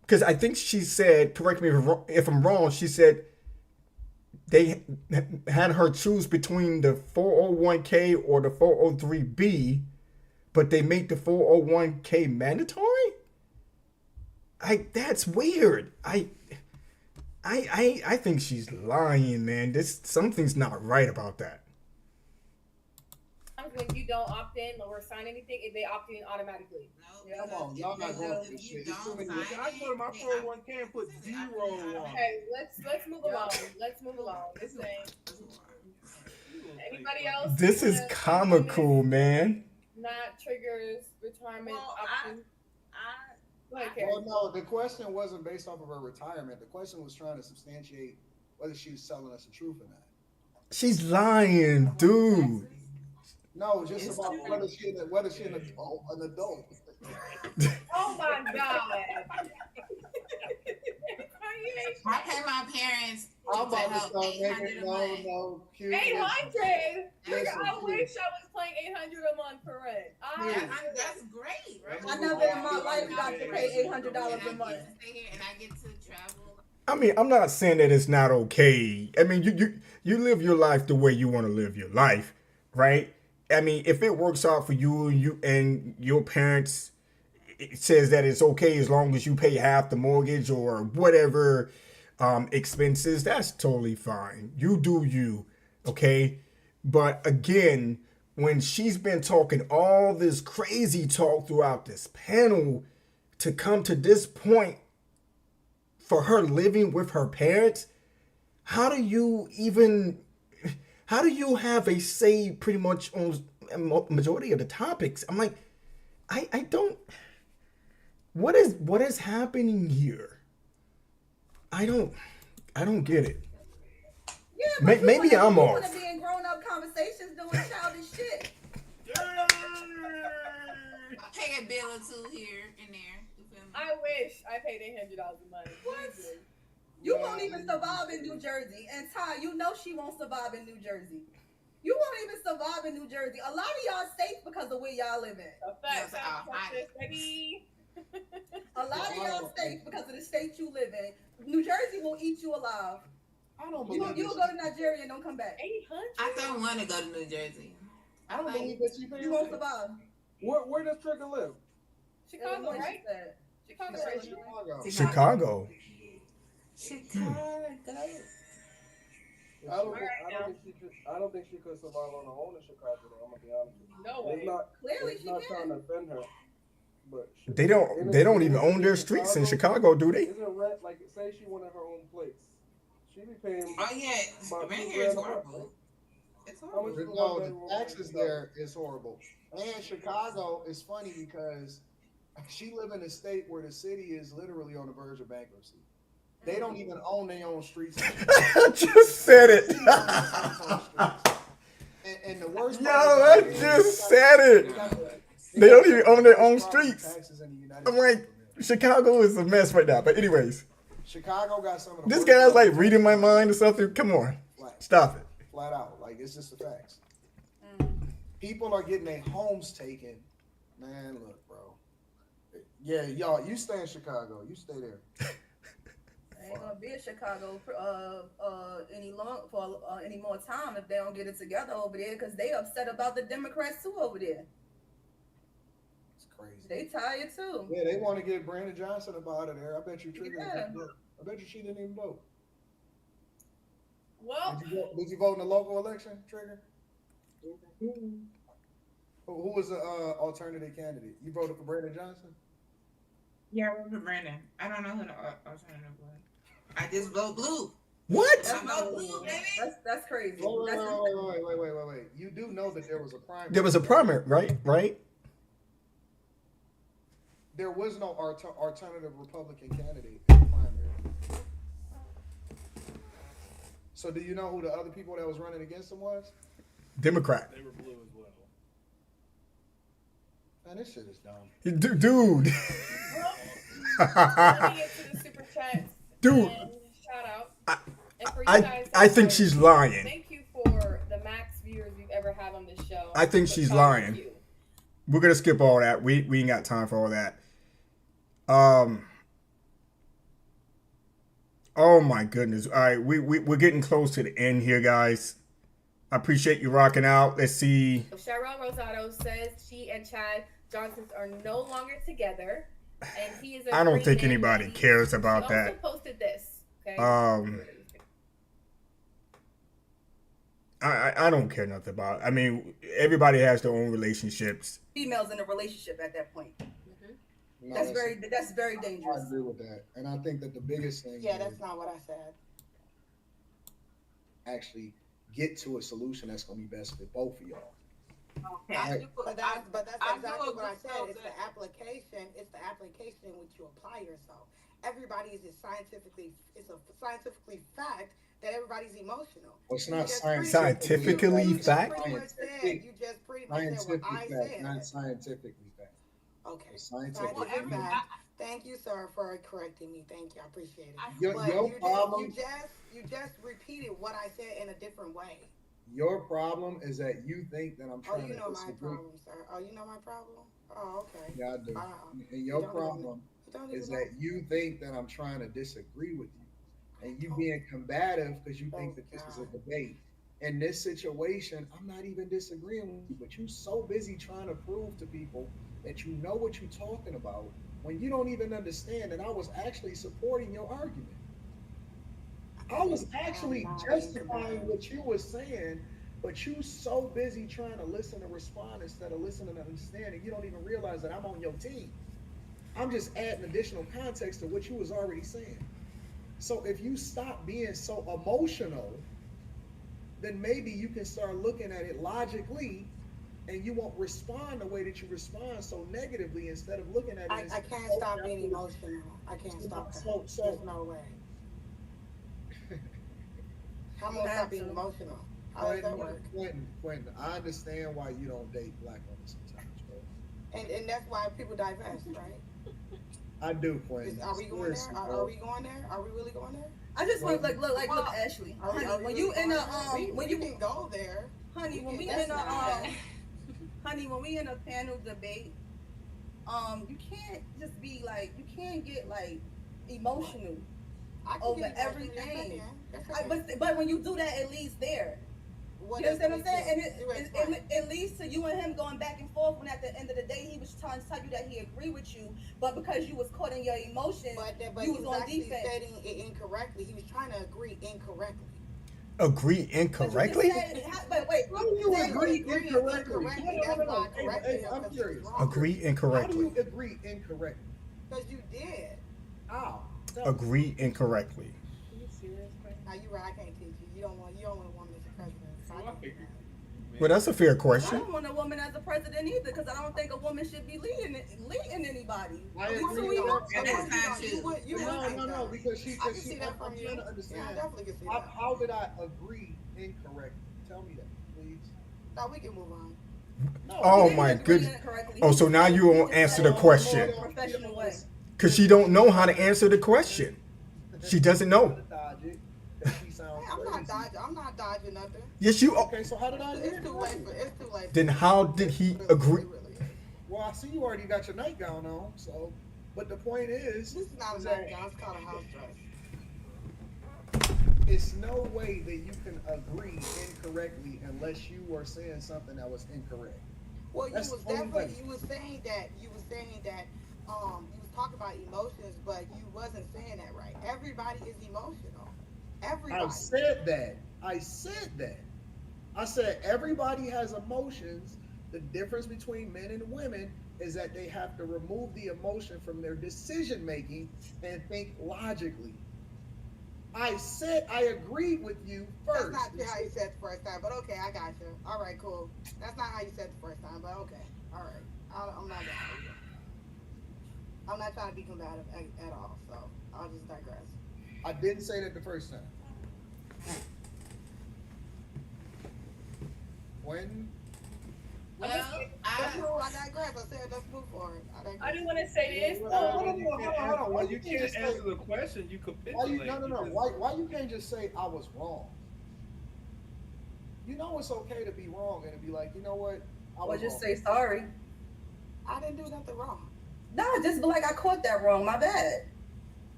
Because I think she said, correct me if I'm wrong, she said they had her choose between the 401k or the 403b, but they made the 401k mandatory? That's weird. I think she's lying, man. Something's not right about that. When you don't opt in or sign anything, if they opt in automatically. Come on, y'all not going through this shit. It's too many. I go to my 401k and put 0 on. Okay, let's move along. Let's move along. This thing. Anybody else? This is comical, man. Not triggers retirement option. Well, no, the question wasn't based off of her retirement. The question was trying to substantiate whether she was telling us the truth or not. She's lying, dude. No, just about whether she's an adult. Oh my God. I pay my parents I'm about to start $800 a month. no. 800. I Listen, wish I was paying 800 a month for rent. That's great, right? I never in my life got to pay $800 a month. And I get to travel. I mean, I'm not saying that it's not okay. I mean, you live your life the way you want to live your life, right? I mean, if it works out for you and your parents, it says that it's okay as long as you pay half the mortgage or whatever expenses, that's totally fine. You do you, okay? But again, when she's been talking all this crazy talk throughout this panel to come to this point for her living with her parents, how do you have a say pretty much on a majority of the topics? I'm like, I don't, what is happening here? I don't get it. Yeah, but maybe I'm off. You want to be in grown-up conversations doing childish shit. Pay a bill or two here and there. I wish I paid $800 a month. What? You won't even survive in New Jersey. And Ty, you know she won't survive in New Jersey. You won't even survive in New Jersey. A lot of y'all safe because of where y'all live in. A lot of y'all safe because of the state you live in. New Jersey will eat you alive. I don't believe You'll go to Nigeria and don't come back. 800? I don't want to go to New Jersey. I don't believe that you won't survive. Where does Trigger live? Chicago, right? Chicago, right? Chicago. I don't think she could survive on her own in Chicago. Though, I'm gonna be honest with you. No way. Clearly it's not trying to offend her, but They don't even own their streets in Chicago, do they? Isn't rent like say she wanted her own place? She be paying. Oh yeah, about rent $2,000 here is a month, horrible. right? It's horrible. No, the taxes there is horrible. And Chicago is funny because she live in a state where the city is literally on the verge of bankruptcy. They don't even own their own streets. I just said it. and the worst Yo, I just said it. They don't even own their own streets. I'm like, Chicago is a mess right now. But anyways, Chicago got some of the this worst guy's like problems. reading my mind or something. Come on, stop it. Flat out, like it's just the facts. People are getting their homes taken. Man, look, bro. Yeah, y'all, you stay in Chicago. You stay there. Ain't gonna be in Chicago any more time if they don't get it together over there because they upset about the Democrats too over there. It's crazy. They tired too. Yeah, they want to get Brandon Johnson up out of there. I bet you Trigger. Yeah. I bet you she didn't even vote. Well, did you vote in the local election, Trigger? Who was the alternative candidate? You voted for Brandon Johnson? Yeah, I voted for Brandon. I don't know who the alternative was. I just vote blue. What? I vote blue, baby. That's crazy. Wait. You do know that there was a primary. There was a primary, right? There was no alternative Republican candidate in the primary. So do you know who the other people that was running against him was? Democrat. They were blue as well. Man, this shit is dumb. Dude. Let me get to the super chats. Dude. Shout out. And for you I guys, think she's lying. Thank you for the max viewers you've ever had on this show. I think she's lying. We're gonna skip all that. We ain't got time for all that. Oh my goodness. All right, we're getting close to the end here, guys. I appreciate you rocking out. Let's see. Cheryl Rosado says she and Chad Johnsons are no longer together. and he is a I don't great think man. anybody He- cares about he also that. posted this. Okay. I don't care nothing about. I mean, everybody has their own relationships. Females in a relationship at that point. No, That's very I dangerous. agree with that, and I think that the biggest thing Yeah, is that's not what I said. actually get to a solution that's going to be best for both of y'all. Okay. But that's I exactly do what I agree said. with It's that. the application. It's the application in which you apply yourself. Everybody is scientifically. It's a scientifically fact that everybody's emotional. Well, it's You not just Scientifically you just fact? pretty much said. You just pretty much said Scientific what I fact, said. not scientifically fact. Okay. Scientific Scientific fact. fact. Thank you, sir, for correcting me. Thank you. I appreciate it. Your But problem- you just repeated what I said in a different way. Your problem is that you think that I'm Oh, trying you know to my disagree. problem, sir. Oh, you know my problem? Oh, okay. Yeah, I do. Wow. And your You don't problem even is know. that you think that I'm trying to disagree with you, and you being combative because you think that this is a debate. In this situation, I'm not even disagreeing with you, but you're so busy trying to prove to people that you know what you're talking about when you don't even understand that I was actually supporting your argument. I was actually justifying what you were saying, but you so busy trying to listen and respond instead of listening and understanding, you don't even realize that I'm on your team. I'm just adding additional context to what you was already saying. So if you stop being so emotional, then maybe you can start looking at it logically, and you won't respond the way that you respond so negatively instead of looking at it. I can't stop being emotional. I can't stop that. There's no way. How am I gonna stop being emotional? How does that work? Quentin, I understand why you don't date black women sometimes, bro. And that's why people divest, right? I do, Quentin. Are we going there? Are we going there? Are we really going there? I just want to look, Ashley. Are we Honey, when really you in going a there? when We you can go there. honey, when we That's in a not- honey, when we in a panel debate, you can't just be like, you can't get like emotional I can over get emotional, everything. yes, I can. That's okay. But when you do that, it leads there. What You understand does what I'm saying? it And do? it leads to you and him going back and forth. When at the end of the day, he was trying to tell you that he agreed with you, but because you was caught in your emotions, But you he was was on actually defense. stating it incorrectly. He was trying to agree incorrectly. Agree incorrectly? But wait, How do you Saying agree agree incorrectly? incorrectly, that's why I corrected him, I'm 'cause he was curious. wrong. Agree How do incorrectly. you agree incorrectly? Because you did. How? Agree incorrectly. Are you serious, Now you right. I can't teach you. You don't want a woman as a president. So I can do that. Well, that's a fair I question. don't want a woman as a president either, because I don't think a woman should be leading anybody. I At least agree we with don't- that. That's not true. You would think No, that. because I can see that I'm from you. trying to Yeah, I understand. definitely can see How, that. how did I agree incorrectly? Tell me that, please. No, we can move on. Oh my goodness. Oh, so now you won't answer the question Professional way. because she don't know how to answer the question. She doesn't know. Dodge it. 'Cause she sounds I'm crazy. not dodging nothing. Yes, you. Okay, so how did I It's too late. It's too late. Then how did he agree? Well, I see you already got your nightgown on, so. But the point is, This is not a that nightgown. It's called a house dress. it's no way that you can agree incorrectly unless you were saying something that was incorrect. Well, you That's was the only definitely way. you was saying that you was talking about emotions, but you wasn't saying that right. Everybody is emotional. Everybody. I said that. I said everybody has emotions. The difference between men and women is that they have to remove the emotion from their decision making and think logically. I said I agreed with you first. That's not how you said it the first time, but okay, I got you. All right, cool. That's not how you said it the first time, but okay. All right. I'm not gonna argue. I'm not trying to be combative at all, so I'll just digress. I didn't say that the first time. When? Well, I digress. I said let's move forward. I do want to say this. Hold on. Well, you can't can't just answer say- the question. You Why you, capitulate. no. Why you can't just say I was wrong? You know it's okay to be wrong and to be like, you know what? I Or was just wrong. say sorry. I didn't do nothing wrong. No, just be like, I caught that wrong. My bad.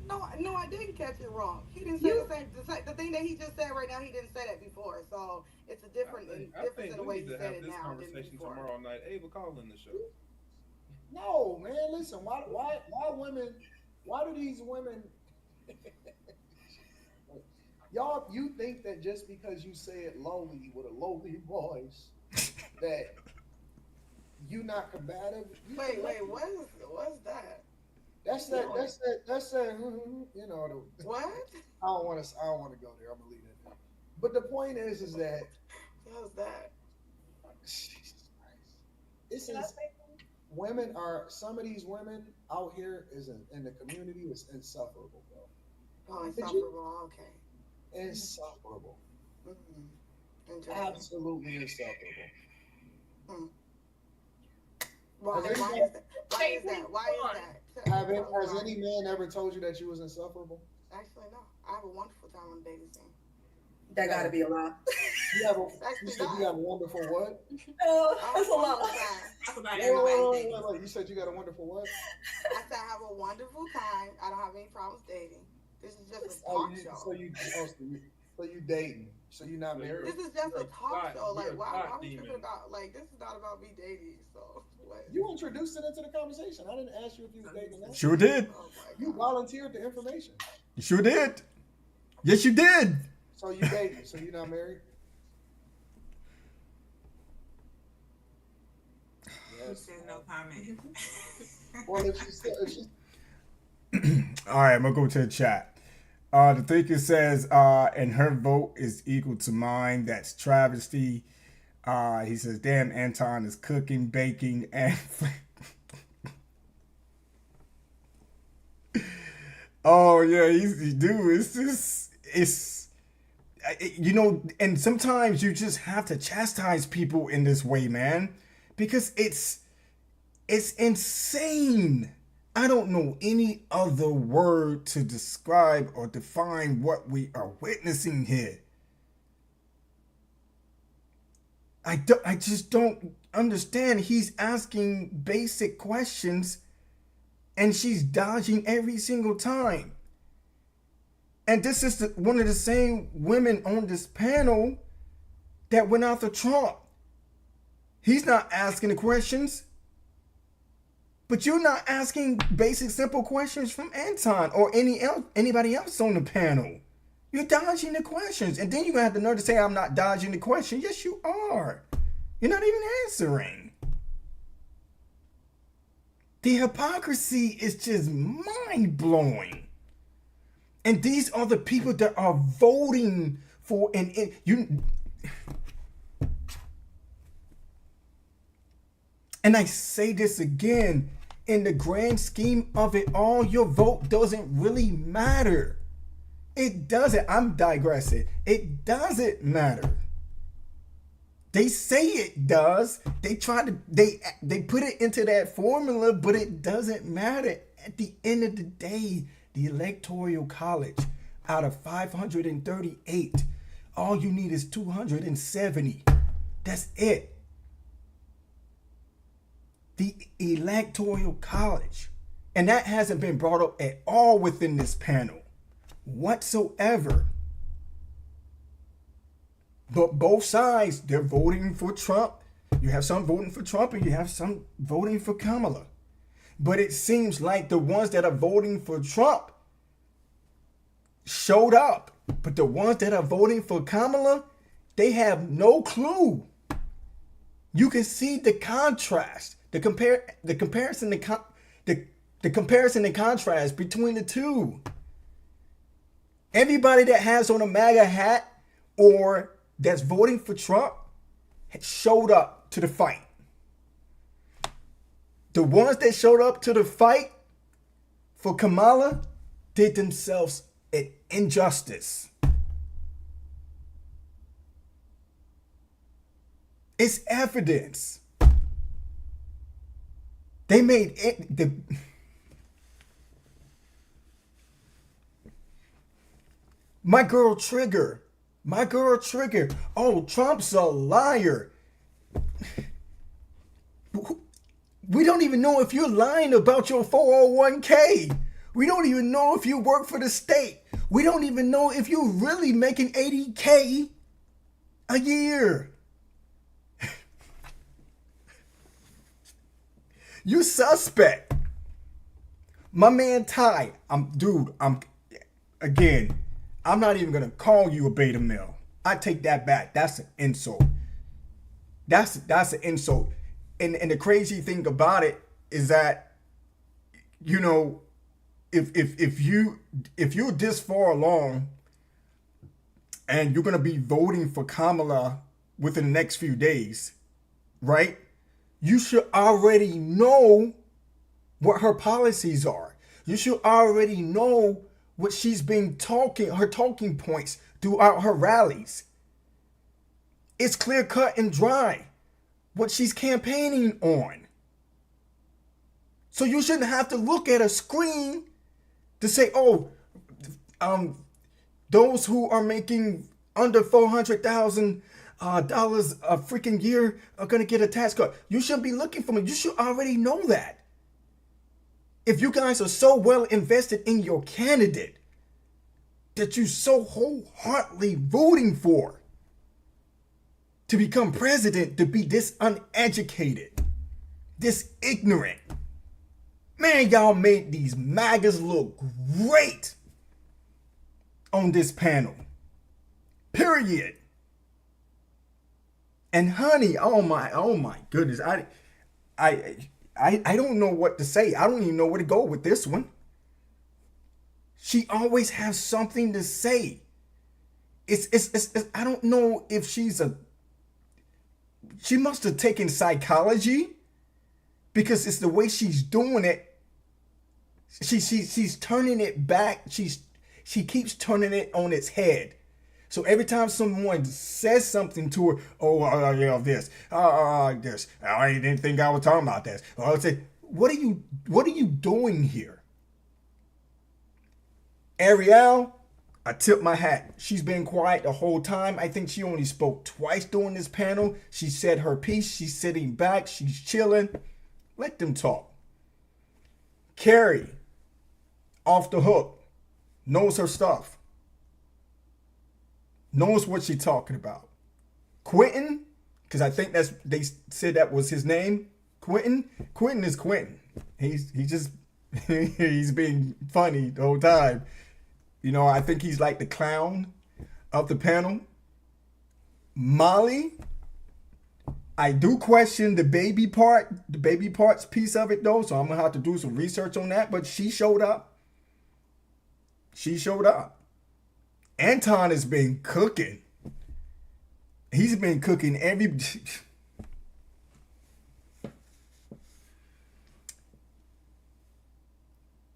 No, I didn't catch it wrong. He didn't say the thing that he just said right now. He didn't say that before, so it's a difference I in think the way we he need to said have it this now than conversation before. tomorrow night. Ava, call in the show. No, man. Listen, why women? Why do these women? Y'all, you think that just because you say it lowly with a lowly voice, that you not combative? Wait, what's that? That's that. You know. What? I don't want to go there. I'm gonna leave that there. But the point is that. How's that? Jesus Christ. This is women are some of these women out here in the community is insufferable, bro. Oh, insufferable. Okay. Insufferable. Mm-hmm. Absolutely insufferable. Mm. Why is that? Has any man ever told you that you was insufferable? Actually, no. I have a wonderful time on the dating scene. That gotta be a lie. You said you got a wonderful what? That's a lie. Wait. You said you got a wonderful what? I said I have a wonderful time. I don't have any problems dating. This is just a talk show. So you dating. So you're not married? This is just a talk show. Like, why are we tripping about, like, this is not about me dating, so what? You introduced it into the conversation. I didn't ask you if you were dating now. Sure did. Oh You volunteered the information. You sure did. Yes, you did. So you dating. So you're not married? Yes. No comment. Well, if she's All right, I'm gonna go to the chat. The thinker says, and her vote is equal to mine. That's travesty. He says, damn, Anton is cooking, baking, and oh yeah, he's dude. It's you know, and sometimes you just have to chastise people in this way, man, because it's insane. I don't know any other word to describe or define what we are witnessing here. I just don't understand. He's asking basic questions and she's dodging every single time. And this is one of the same women on this panel that went after Trump. He's not asking the questions. But you're not asking basic, simple questions from Anton or anybody else on the panel. You're dodging the questions. And then you have the nerve to say, I'm not dodging the question. Yes, you are. You're not even answering. The hypocrisy is just mind-blowing. And these are the people that are voting for and I say this again, in the grand scheme of it all, your vote doesn't really matter. It doesn't. I'm digressing. It doesn't matter. They say it does. They try to they put it into that formula, but it doesn't matter. At the end of the day, the Electoral College, out of 538, all you need is 270. That's it. The Electoral College. And that hasn't been brought up at all within this panel whatsoever. But both sides, they're voting for Trump. You have some voting for Trump and you have some voting for Kamala. But it seems like the ones that are voting for Trump showed up. But the ones that are voting for Kamala, they have no clue. You can see the contrast, the comparison and contrast between the two. Everybody that has on a MAGA hat or that's voting for Trump showed up to the fight. The ones that showed up to the fight for Kamala did themselves an injustice. It's evidence. They made it My girl Trigger. Oh, Trump's a liar. We don't even know if you're lying about your 401k. We don't even know if you work for the state. We don't even know if you're really making $80K a year. You suspect. My man Ty, again, I'm not even gonna call you a beta male. I take that back. That's an insult. That's an insult. And the crazy thing about it is that, you know, if you're this far along and you're gonna be voting for Kamala within the next few days, right? You should already know what her policies are. You should already know what she's been her talking points throughout her rallies. It's clear cut and dry what she's campaigning on. So you shouldn't have to look at a screen to say, oh, those who are making under $400,000 a freaking year are going to get a tax cut. You shouldn't be looking for me. You should already know that. If you guys are so well invested in your candidate that you so wholeheartedly voting for to become president, to be this uneducated, this ignorant, man, y'all made these MAGAs look great on this panel. Period. And honey, oh my goodness, I don't know what to say. I don't even know where to go with this one. She always has something to say. It's I don't know if she must have taken psychology, because it's the way she's doing it. She's turning it back. She keeps turning it on its head. So every time someone says something to her, this, I didn't think I was talking about this. Or I'll say, what are you doing here? Ariel, I tip my hat. She's been quiet the whole time. I think she only spoke twice during this panel. She said her piece. She's sitting back. She's chilling. Let them talk. Carrie, off the hook, knows her stuff. Knows what she's talking about. Quentin, because I think they said that was his name. Quentin is Quentin. He's being funny the whole time. You know, I think he's like the clown of the panel. Molly, I do question the baby parts piece of it though, so I'm gonna have to do some research on that. But she showed up. Anton has been cooking. He's been cooking every...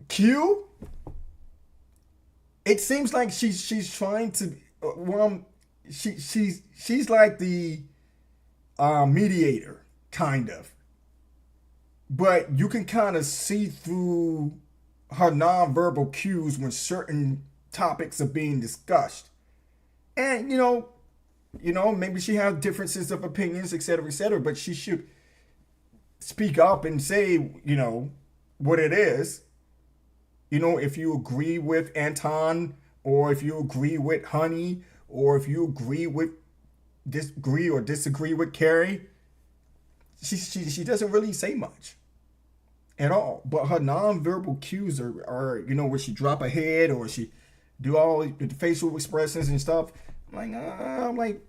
Q? It seems like she's trying to... she's like the mediator, kind of. But you can kind of see through her nonverbal cues when certain topics are being discussed. And you know, maybe she has differences of opinions, etc., but she should speak up and say, you know, what it is. You know, if you agree with Anton, or if you agree with Honey, or if you agree or disagree with Carrie, she doesn't really say much at all. But her nonverbal cues are you know, where she drop her head or she do all the facial expressions and stuff. I'm like,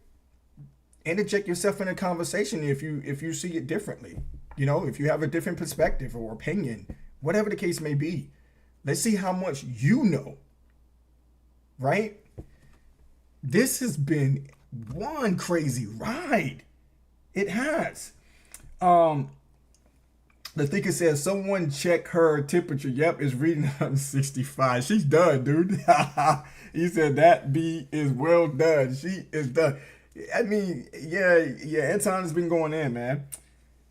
interject yourself in a conversation if you see it differently. You know, if you have a different perspective or opinion, whatever the case may be. Let's see how much you know. Right? This has been one crazy ride. It has. The thinker says, someone check her temperature. Yep, it's reading 165. She's done, dude. He said that B is well done. She is done. I mean, yeah, Anton has been going in, man.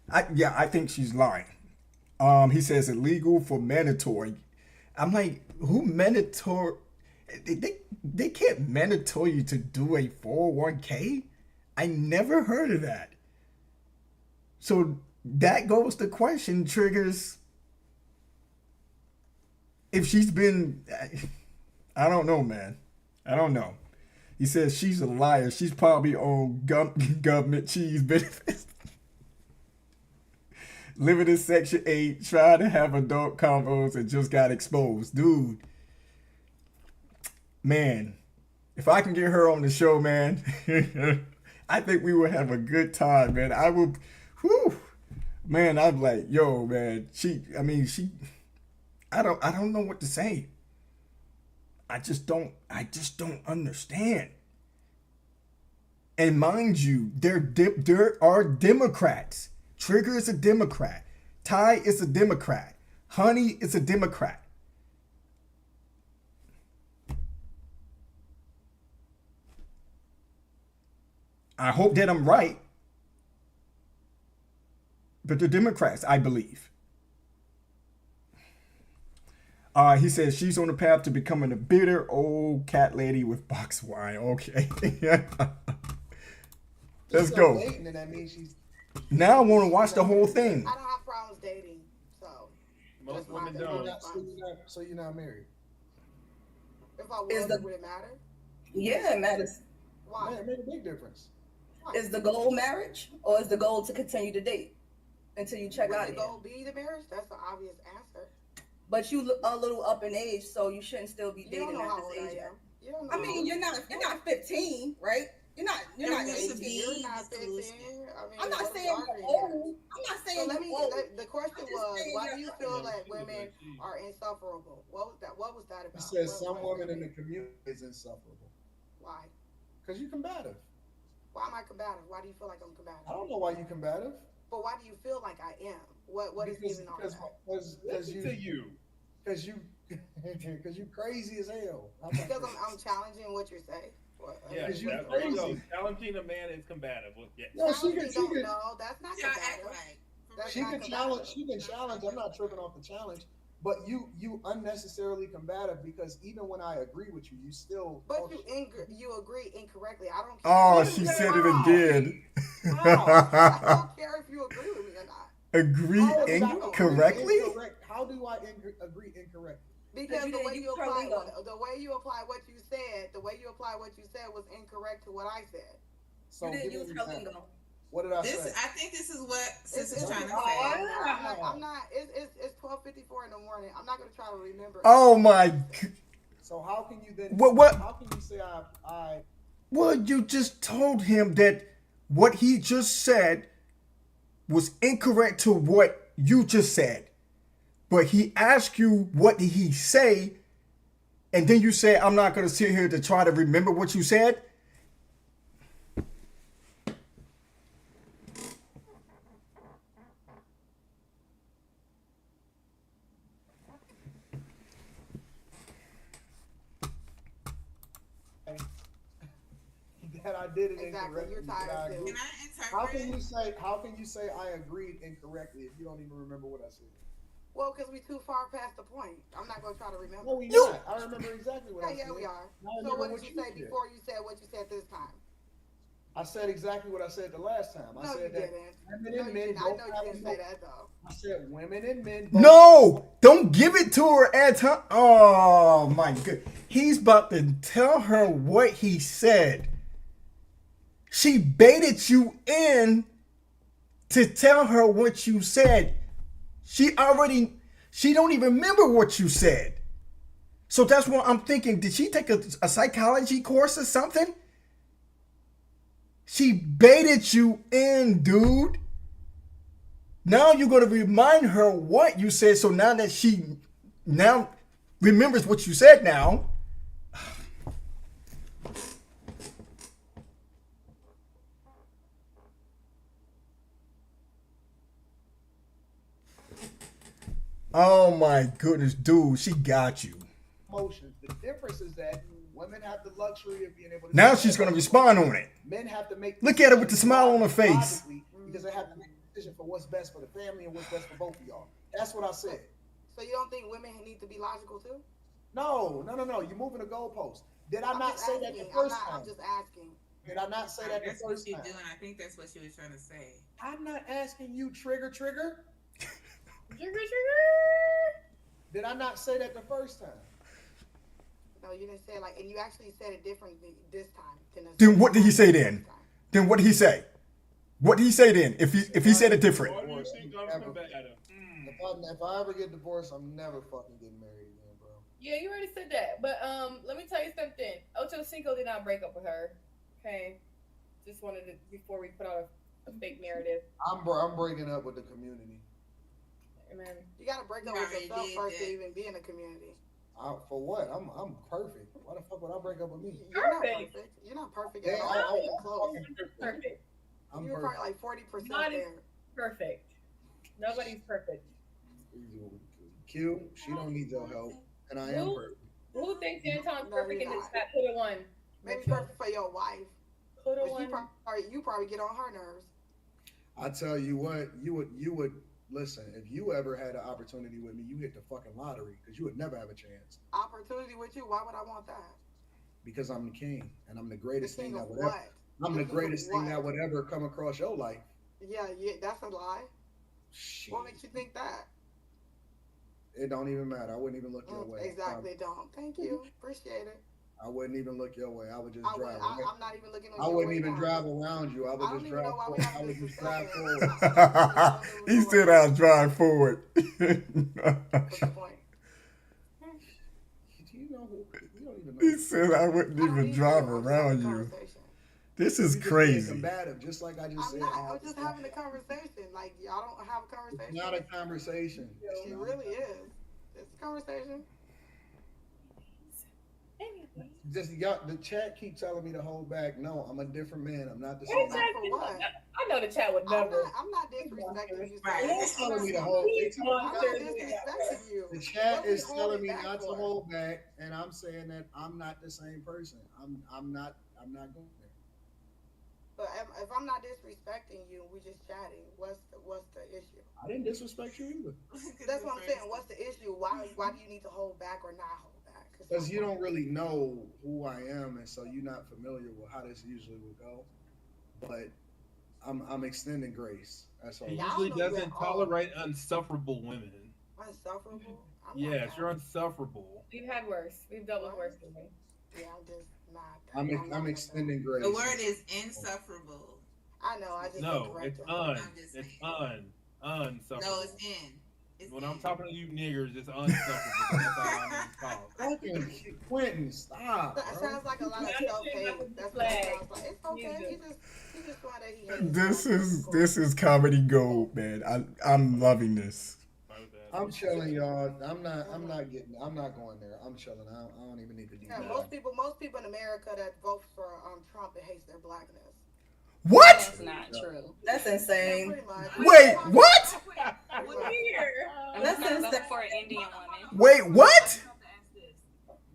I think she's lying. He says illegal for mandatory. I'm like, who mandatory? They can't mandatory you to do a 401k? I never heard of that. So that goes to question triggers. If she's been, I don't know, man. I don't know. He says she's a liar. She's probably on government cheese benefits. living in Section 8, trying to have adult combos and just got exposed. Dude, man, if I can get her on the show, man, I think we will have a good time, man. I will, whew, man, I'm like, yo, man, I don't know what to say. I just don't understand. And mind you, there are Democrats. Trigger is a Democrat. Ty is a Democrat. Honey is a Democrat. I hope that I'm right. But they're Democrats, I believe. He says she's on the path to becoming a bitter old cat lady with box wine. Okay. Let's go. Dating, and that means she's Now I want to watch the whole thing. I don't have problems dating, so. Most women don't. So you're not married. If I was, would it matter? Yeah, it matters. Why? Man, it made a big difference. Is the goal marriage, or is the goal to continue to date until you check out? Would the goal be the marriage? That's the obvious answer. But you look a little up in age, so you shouldn't still be You dating don't know at how this old I age. am. You don't know I mean, you're not 15, right? You're not 18. You're not 15. I mean, I'm not what saying are we you're arguing old. I'm not saying So let me. you're old. The question I'm just was, saying why do you're you feel like women are insufferable? What was that? What was that It about? says What- some what- women in the community is insufferable. Why? Because you're combative. Why am I combative? Why do you feel like I'm combative? I don't know why you're combative. But why do you feel like I am? What is giving all that? Because you because you crazy as hell. Because I'm challenging what you're saying. Yeah, Because you that's crazy. what challenging a man is combative. Well, yeah. No, she can. No, that's not combative. That's She not can combative. challenge. She can challenge. I'm not tripping off the challenge. But you unnecessarily combative because even when I agree with you, you still. But you agree incorrectly. I don't care. Oh, she said it again. I don't care if you agree with me or not. Agree incorrectly? How do I agree incorrectly? Because the way you apply Lingo. what you said was incorrect to what I said. So You didn't give use me her an example. lingo. What did I This, say? I think this is what Sis is It's- trying to I'm say. I'm not. It's 12:54 in the morning. I'm not gonna try to remember. Oh my. So how can you then? What? How can you say I? Well, you just told him that what he just said was incorrect to what you just said. But he asked you what did he say, and then you say, I'm not going to sit here to try to remember what you said. That I did it Exactly. incorrectly. You're that I tired too. agreed. Can I interpret? How can you say I agreed incorrectly if you don't even remember what I said? Well, because we too far past the point. I'm not gonna try to remember. No, we not. I remember exactly what I said. Yeah, we are. Now I So remember what did you say said. before you said what you said this time? I said exactly what I said the last time. I No, you said that didn't. women No, and you men didn't. I both know you have didn't say that though. I said women and men both. No, don't give it to her at time. Oh my god. He's about to tell her what he said. She baited you in to tell her what you said. She don't even remember what you said. So that's what I'm thinking. Did she take a psychology course or something? She baited you in, dude. Now you're going to remind her what you said. So now that she now remembers what you said now. Oh my goodness, dude, she got you. Emotions. The difference is that women have the luxury of being able to. Now she's going to respond on it. Men have to make. Look at her with the smile on her face. logically because they have to make a decision for what's best for the family and what's best for both of y'all. That's what I said. So you don't think women need to be logical too? No. You're moving the goalpost. Did I I'm not just say that asking. the first I'm time? just asking. Did I not say that the That's what first she's time? doing. I think that's what she was trying to say. I'm not asking you, trigger. Trigger. Did I not say that the first time? No, you didn't say it like, and you actually said it differently this time. Then what did he say then? Then what did he say? What did he say then? If he said it different. Why do you think I'm combative? If I ever get divorced, I'm never fucking getting married again, bro. Yeah, you already said that. But let me tell you something. Ocho Cinco did not break up with her. Okay. Just wanted to, before we put out a fake narrative. I'm breaking up with the community. Amen. You gotta break up with yourself first to even be in the community. For what? I'm perfect. Why the fuck would I break up with me? You're not perfect. You're not perfect at all. Not even close. Perfect. You're probably like 40% Nobody's there. perfect. Nobody's perfect. Q, she don't need your help, and I am perfect. Who thinks Anton's perfect in you're this chat? Put a one. Maybe perfect for your wife. Put a But one. you probably get on her nerves. I tell you what, you would listen. If you ever had an opportunity with me, you hit the fucking lottery because you would never have a chance. Opportunity with you? Why would I want that? Because I'm the king, and I'm the greatest The king thing that of would ever. what? I'm the The king of greatest thing what? that would ever come across your life. Yeah, that's a lie. Shit. What makes you think that? It don't even matter. I wouldn't even look your way. Exactly, don't. Thank you. Appreciate it. I wouldn't even look your way. I would just drive. I'm not even looking on I your wouldn't way even now. drive around you. I would just drive forward. I would just drive forward. He said I'll drive forward. He said I wouldn't even drive around you. This is crazy. Combative, just like I just said. I'm just having a conversation. Like, y'all don't have a conversation. Not a conversation. It really is. It's a conversation. Just y'all, the chat keep telling me to hold back. No, I'm a different man. I'm not the same. I know the chat would never. I'm not disrespecting you. They're telling me to hold. I'm not disrespecting you. The chat is What we telling me holding not back to for? hold back, and I'm saying that I'm not the same person. I'm not going there. But if I'm not disrespecting you, we just chatting. What's the issue? I didn't disrespect you either. That's what I'm saying. What's the issue? Why do you need to hold back or not hold back? Because you don't really know who I am, and so you're not familiar with how this usually would go. But I'm extending grace. That's all. He usually doesn't tolerate unsufferable women. Unsufferable? Yes, you're unsufferable. We've had worse. We've dealt with worse than me. Yeah, I'm just not. I'm extending grace. The word is insufferable. I know. I just No, it's unsufferable. No, it's in. When I'm talking to you niggers, it's unsufferable. That's all I need to talk. Fucking Quentin, stop. That sounds like a lot of self-hate. That's what it sounds like. It's okay. He just thought that he hates This is comedy gold, man. I'm loving this. I'm chilling, y'all. I'm not going there. I'm chilling. I don't even need to do Yeah, that. most people in America that vote for Trump that hates their blackness. What? That's not true. That's insane. Wait, what? That's not voting for an Indian woman. Wait, what?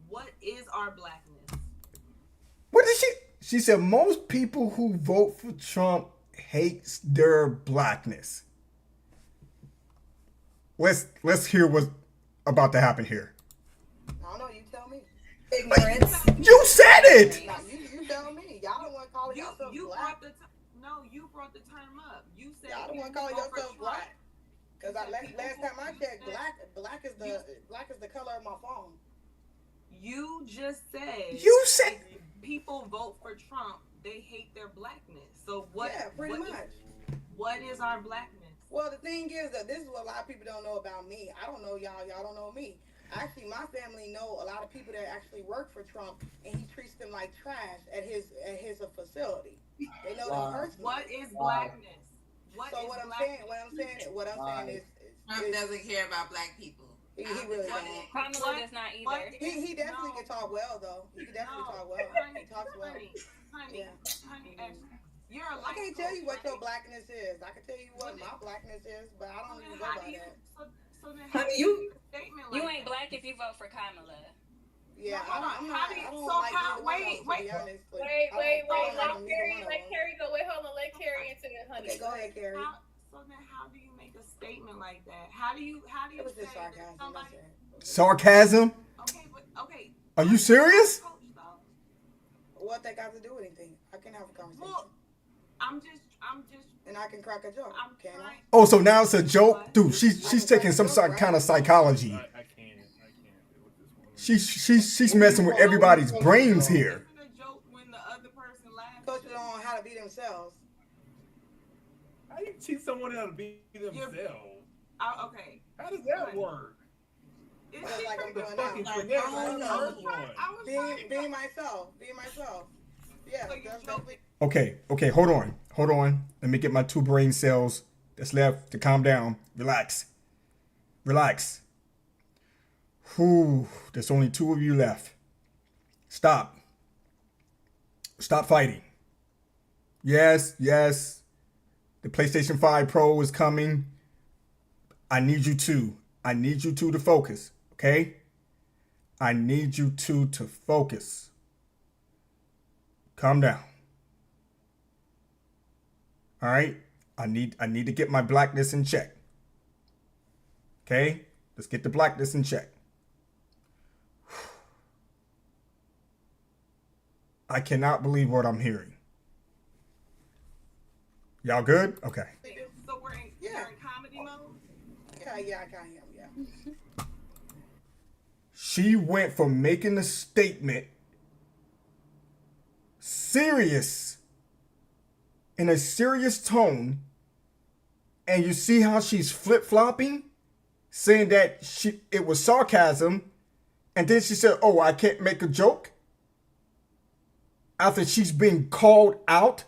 What is our blackness? What did she? She said most people who vote for Trump hates their blackness. Let's hear what's about to happen here. I don't know. You tell me. Ignorance. You said it. Nah, you tell me. Y'all don't want to call yourself You black. you brought the term up. You said Y'all don't want to call yourself black. Because last time I checked, black is the color of my phone. You just said. You said people vote for Trump. They hate their blackness. So what? Yeah, pretty much. What is our blackness? Well, the thing is that this is what a lot of people don't know about me. I don't know y'all. Y'all don't know me. Actually, my family know a lot of people that actually work for Trump, and he treats them like trash at his facility. They know them personally. What is blackness? What I'm saying is Trump doesn't care about black people. He really don't. Kamala does not either. He definitely can talk well though. He can definitely talk well. He talks well. Honey, you're a I can't tell you what your blackness is. I can tell you what my blackness is, but I don't even go by that. Honey, you ain't black if you vote for Kamala. Yeah, I don't like either one of them, to be honest. Wait. Let Carrie go. Wait, hold on. Let Carrie answer it, honey. Okay, go ahead, Carrie. So then, how do you make a statement like that? How do you It was say just sarcasm. that somebody? Sarcasm? Okay. Are you serious? What that got to do with anything? I can have a conversation. Well, I'm just. And I can crack a joke. Can I? Oh, so now it's a joke, dude. She's taking some kind of psychology. I can't. She's messing with everybody's brains here. Coach them on how to be themselves. How do you teach someone how to be themselves? Okay. How does that work? Just like I'm doing fucking now. Trinette, I was Being myself. Yeah, that's definitely. Okay, hold on. Let me get my 2 brain cells that's left to calm down. Relax. Whew, there's only 2 of you left. Stop fighting. Yes. The PlayStation 5 Pro is coming. I need you two to focus, okay? I need you two to focus. Calm down. All right? I need to get my blackness in check. Okay? Let's get the blackness in check. I cannot believe what I'm hearing. Y'all good? Okay. So we're in comedy mode? Yeah, I got him, yeah. She went from making a statement serious, in a serious tone, and you see how she's flip-flopping, saying that it was sarcasm, and then she said, oh, I can't make a joke, after she's been called out.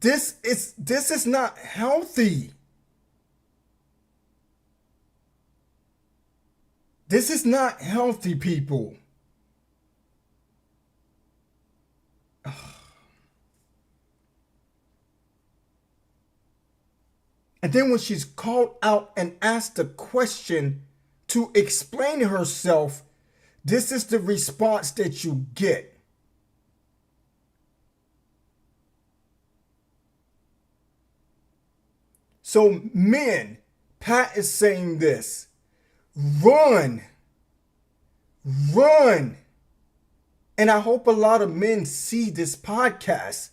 This is not healthy. This is not healthy, people. And then when she's called out and asked a question to explain herself, this is the response that you get. So men, Pat is saying this. Run. And I hope a lot of men see this podcast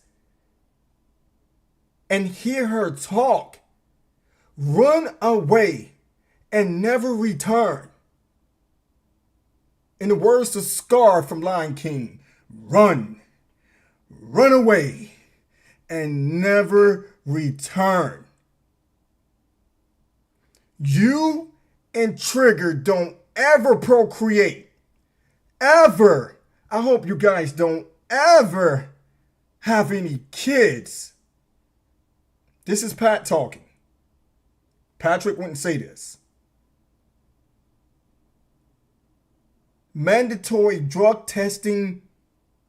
and hear her talk. Run away and never return. In the words of Scar from Lion King, run away and never return. You and Trigger don't ever procreate. Ever. I hope you guys don't ever have any kids. This is Pat talking. Patrick wouldn't say this. Mandatory drug testing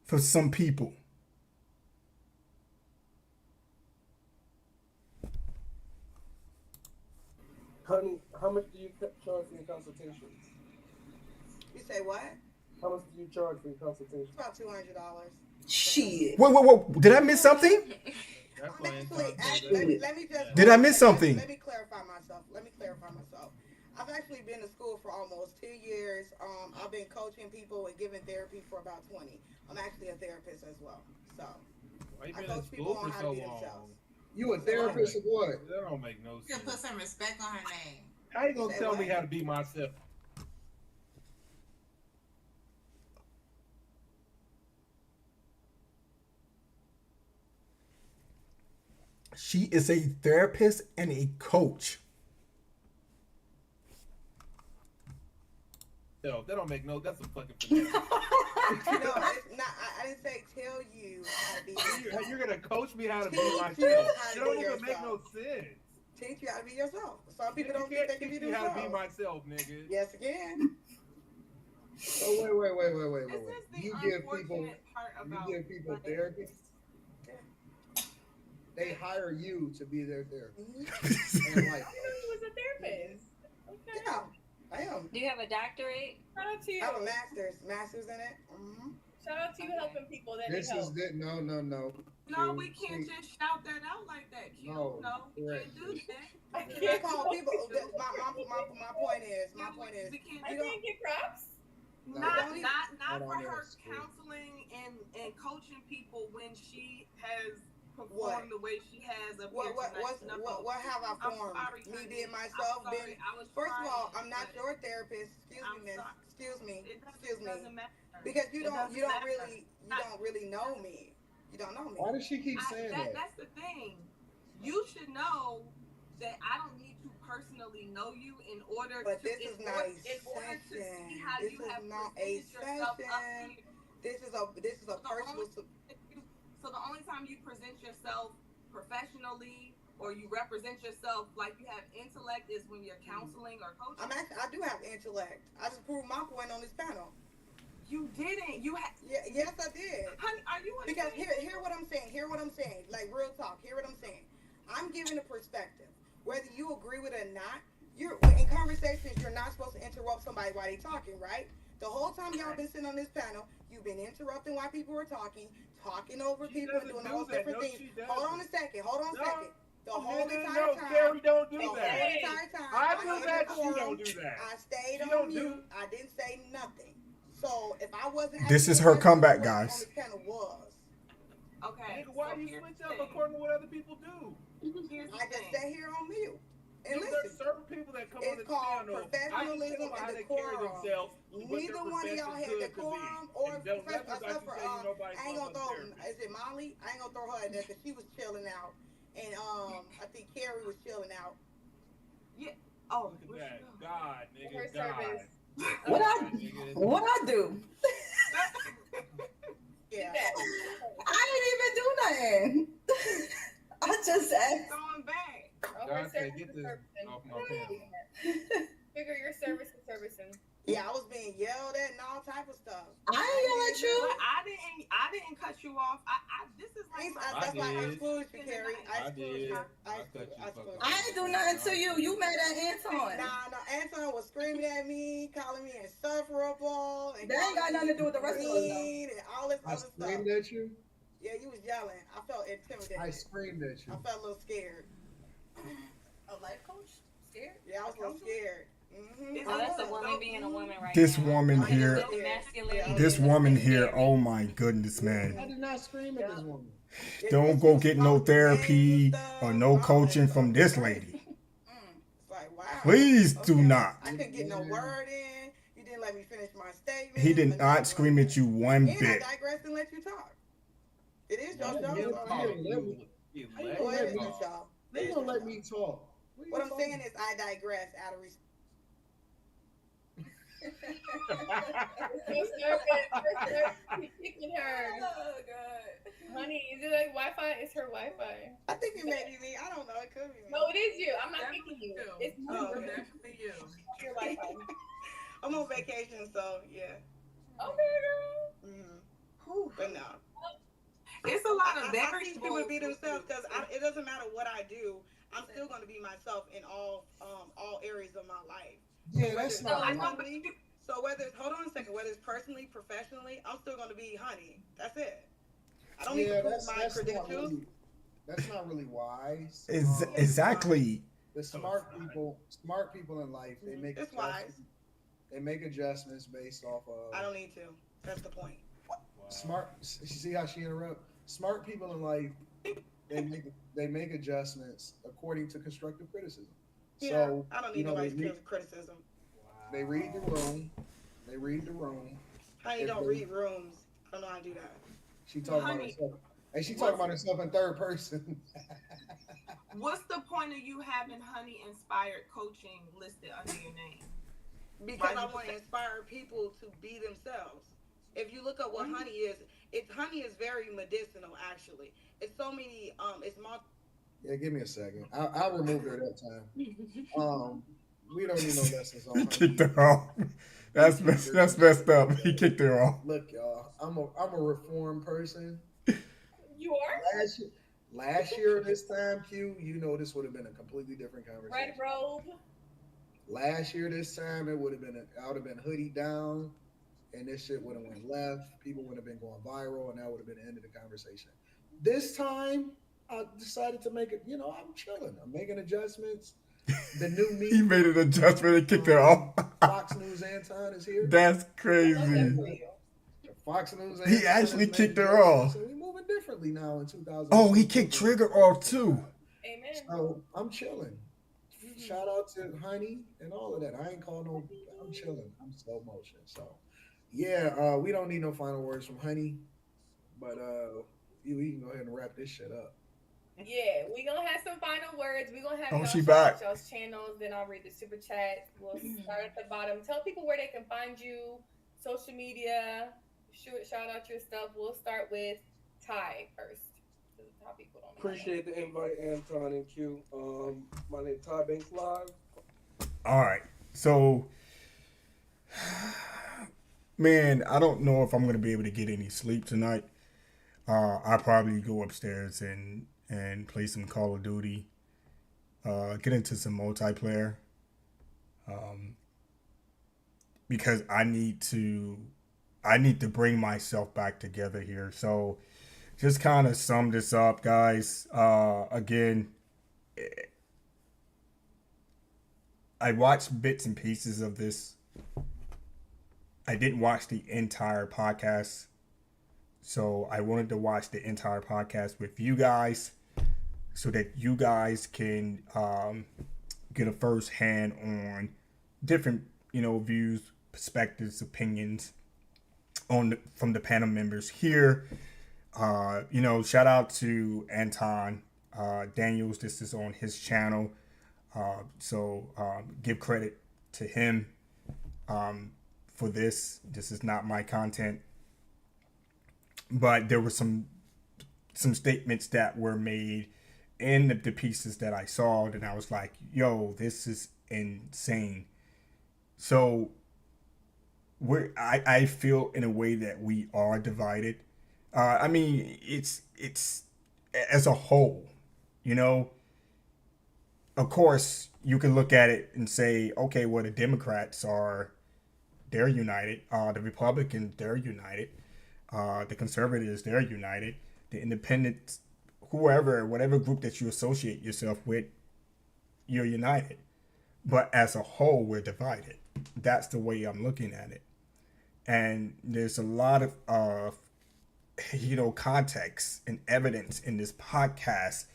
for some people. Honey, how much do you charge for your consultations? You say what? How much do you charge for your consultation? About $200. Shit. Whoa. Did I miss something? Did I miss something? Let me clarify myself. I've actually been to school for almost 2 years. I've been coaching people and giving therapy for about 20. I'm actually a therapist as well. So I coach people on how to be themselves. You a therapist of what? That don't make no You can sense. put some respect on her name. How you gonna tell me how to be myself? She is a therapist and a coach. No, that don't make no. That's a fucking. Finesse. No, it's not. I didn't say tell you how to be. You're gonna coach me how to be myself. It It don't even make no sense. Teach you how to be yourself. Some people don't can't think they can teach be me how themselves. to be myself, nigga. Yes, again. Oh wait. This is the You give unfortunate part about therapy. They hire you to be their therapist. Mm-hmm. And like, I didn't know he was a therapist. Okay. Yeah, I am. Do you have a doctorate? Shout out to you. I have a master's in it. Mm-hmm. Shout out to you helping people that this need is help. good. No. No, we can't just shout that out like that, Q. No, we correct. can't do that. I I can't call people. My point is. We can't I can't get props. not Not for on her this. counseling and coaching people when she has performed the way she has up here tonight. What have I I'm formed? sorry, Me honey. being myself. I'm sorry. I was First of all, trying, I'm not but your therapist. Excuse I'm me, miss. sorry. Excuse me. It doesn't matter. Because you It don't doesn't matter. really know me. You don't know me. Why does she keep saying that? That's the thing. You should know that I don't need to personally know you in order But to this is not a session. see how This you is have not a presented yourself up session. here. This is a personal. So the only time you present yourself professionally or you represent yourself like you have intellect is when you're counseling or coaching. I do have intellect. I just proved my point on this panel. You didn't. You had. Yeah, yes, I did. Honey, are you? Because hear what I'm saying. Hear what I'm saying. Like real talk. Hear what I'm saying. I'm giving a perspective. Whether you agree with it or not, you're in conversations. You're not supposed to interrupt somebody while they're talking, right? The whole time y'all been sitting on this panel, you've been interrupting while people are talking over people, and doing all different things. Hold on a second. The whole entire time. Carrie don't do the that. whole entire time. I do that. She don't do that. I stayed She on don't mute. do. I didn't say nothing. So if I wasn't, This is her comeback, guys. on this panel was. Okay. Nigga, why do you switch up according to what other people do? I just sat here on mute. And There's listen, certain people that come on it's this called panel. professionalism how and they carry decorum. themselves. What Neither their one of y'all profession's had good to be. decorum or And don't professional, never except for say you nobody's I ain't gonna throw. therapy. Is it Molly? I ain't gonna throw her in there because she was chilling out, and I think Carrie was chilling out. Yeah. Oh, look at that. God, nigga. Her God. service. What I do? Yeah. I didn't even do nothing. I just asked. Going back. Oh, God her said, service get is this servicing. off my panel. Figure your service is servicing. Yeah, I was being yelled at and all type of stuff. I ain't yell at you. But I didn't cut you off. This is like That's why I excluded you, Carrie. I did. I I ain't do nothing to you. You made that Anton. Nah, Anton was screaming at me, calling me insufferable. And That ain't got nothing to do with the rest of us, though. mean and all this I other stuff. screamed at you. Yeah, you was yelling. I felt intimidated. I screamed at you. I felt a little scared. A life coach? Scared? Yeah, I was a little scared. Mm-hmm. Oh, that's a woman being a woman right This now. woman here, this woman here, oh my goodness, I man. did not scream at this woman. Don't go get no therapy or no coaching from this lady. It's like, wow. Please do not. I couldn't get no word in. You didn't let me finish my statement. He did not scream at you one And I bit. digressed and let you talk. It is your Yeah, show. yeah, so- yeah. Go ahead, y'all. They gonna let me talk. What I'm saying is I digress out of respect. Kicking her. Oh god. Honey, is it like Wi-Fi? It's her Wi-Fi. I think it may be me. I don't know. It could be me. No, it is you. I'm not kicking you. It's me. Definitely you. Your Wi-Fi. I'm on vacation, so yeah. Okay, girl. Mm-hmm. But no. It's a lot of I very think people be themselves because it doesn't matter what I do. I'm still going to be myself in all areas of my life. Yeah, that's not. So whether it's, hold on a second, whether it's personally, professionally, I'm still going to be Honey. That's it. I don't need to prove my credentials. That's not really wise. Exactly. The smart people in life, they make It's wise. They make adjustments based off of. I don't need to. That's the point. Smart. You see how she interrupt? Smart people in life, they make adjustments according to constructive criticism. Yeah, So I don't need nobody's criticism. They read the room. They read the room. How you If don't they- read rooms? I don't know how to do that. She talking about Honey, herself. And she talking about herself in third person. What's the point of you having Honey Inspired Coaching listed under your name? Because I want to inspire people to be themselves. If you look up what honey is, honey is very medicinal. Actually, it's so many. It's Yeah, give me a second. I removed her that time. We don't need no lessons on He her. kicked her off. That's messed up. He kicked her off. Look, y'all, I'm a reformed person. You are? Last year this time, Q, you know this would have been a completely different conversation. Red robe. Last year this time, I would have been hoodie down, and this shit would have went left. People would have been going viral, and that would have been the end of the conversation. This time, I decided to make it. I'm chilling. I'm making adjustments. The new me. He made an adjustment and kicked her off. Fox News Anton is here. That's crazy. Fox News. He Anton actually is kicked making her off. adjustments, and we moving differently now in 2000. Oh, he kicked Trigger off too. Amen. So I'm chilling. Shout out to Honey and all of that. I ain't calling no. I'm chilling. I'm slow motion. So, yeah, we don't need no final words from Honey, but we can go ahead and wrap this shit up. Yeah, we gonna have some final words. We gonna have Oh, y'all she shout back. out y'all's channels. Then I'll read the super chat. We'll start at the bottom. Tell people where they can find you, social media. Shout out your stuff. We'll start with Ty first. So the top people don't know. Appreciate the invite, Anton and Q. My name is Ty Banks Live. All right. So, man, I don't know if I'm going to be able to get any sleep tonight. I'll probably go upstairs and play some Call of Duty, get into some multiplayer, because I need to bring myself back together here. So just kind of sum this up, guys. Again, I watched bits and pieces of this. I didn't watch the entire podcast. So I wanted to watch the entire podcast with you guys so that you guys can get a first hand on different, views, perspectives, opinions from the panel members here. Shout out to Anton Daniels. This is on his channel. So give credit to him for this. This is not my content. But there were some statements that were made in the pieces that I saw, and I was like, yo, this is insane. So I feel in a way that we are divided. I mean, it's as a whole, Of course, you can look at it and say, okay, well, the Democrats they're united. The Republicans, they're united. The conservatives, they're united. The independents, whatever group that you associate yourself with, you're united. But as a whole, we're divided. That's the way I'm looking at it. And there's a lot of, context and evidence in this podcast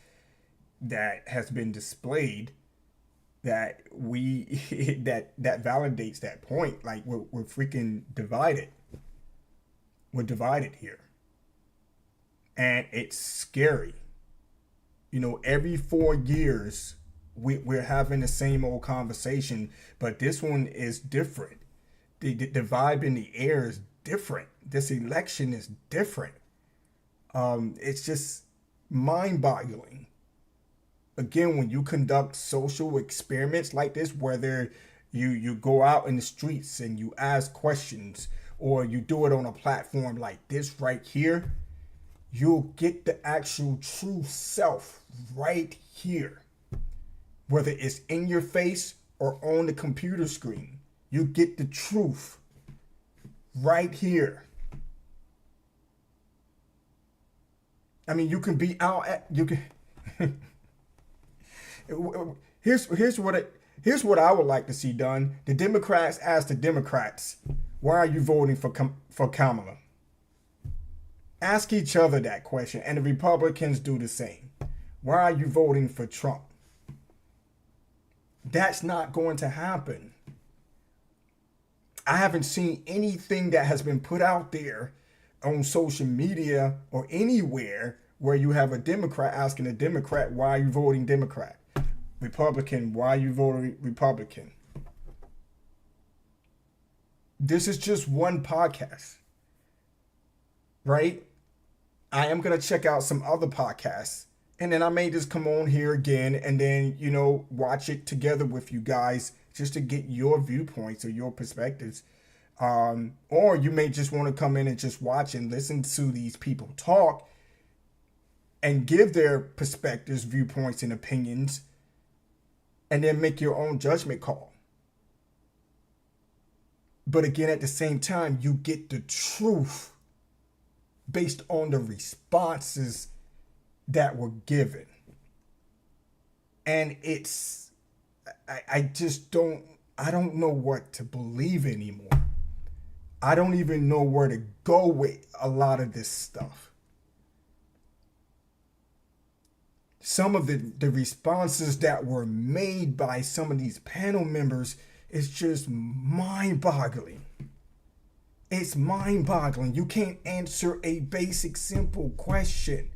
that has been displayed that that validates that point. Like we're freaking divided. We're divided here. And it's scary. Every 4 years, we're having the same old conversation, but this one is different. The vibe in the air is different. This election is different. It's just mind-boggling. Again, when you conduct social experiments like this, whether you go out in the streets and you ask questions, or you do it on a platform like this right here, you'll get the actual true self right here. Whether it's in your face or on the computer screen, you get the truth right here. I mean, you can be out at, you can, here's what I would like to see done. The Democrats ask the Democrats, why are you voting for Kamala? Ask each other that question, and the Republicans do the same. Why are you voting for Trump? That's not going to happen. I haven't seen anything that has been put out there on social media or anywhere where you have a Democrat asking a Democrat, why are you voting Democrat? Republican, why are you voting Republican? This is just one podcast, right? I am going to check out some other podcasts, and then I may just come on here again and then, watch it together with you guys just to get your viewpoints or your perspectives. Or you may just want to come in and just watch and listen to these people talk and give their perspectives, viewpoints, and opinions, and then make your own judgment call. But again, at the same time, you get the truth based on the responses that were given. And I don't know what to believe anymore. I don't even know where to go with a lot of this stuff. Some of the responses that were made by some of these panel members is just mind-boggling. It's mind-boggling. You can't answer a basic, simple question.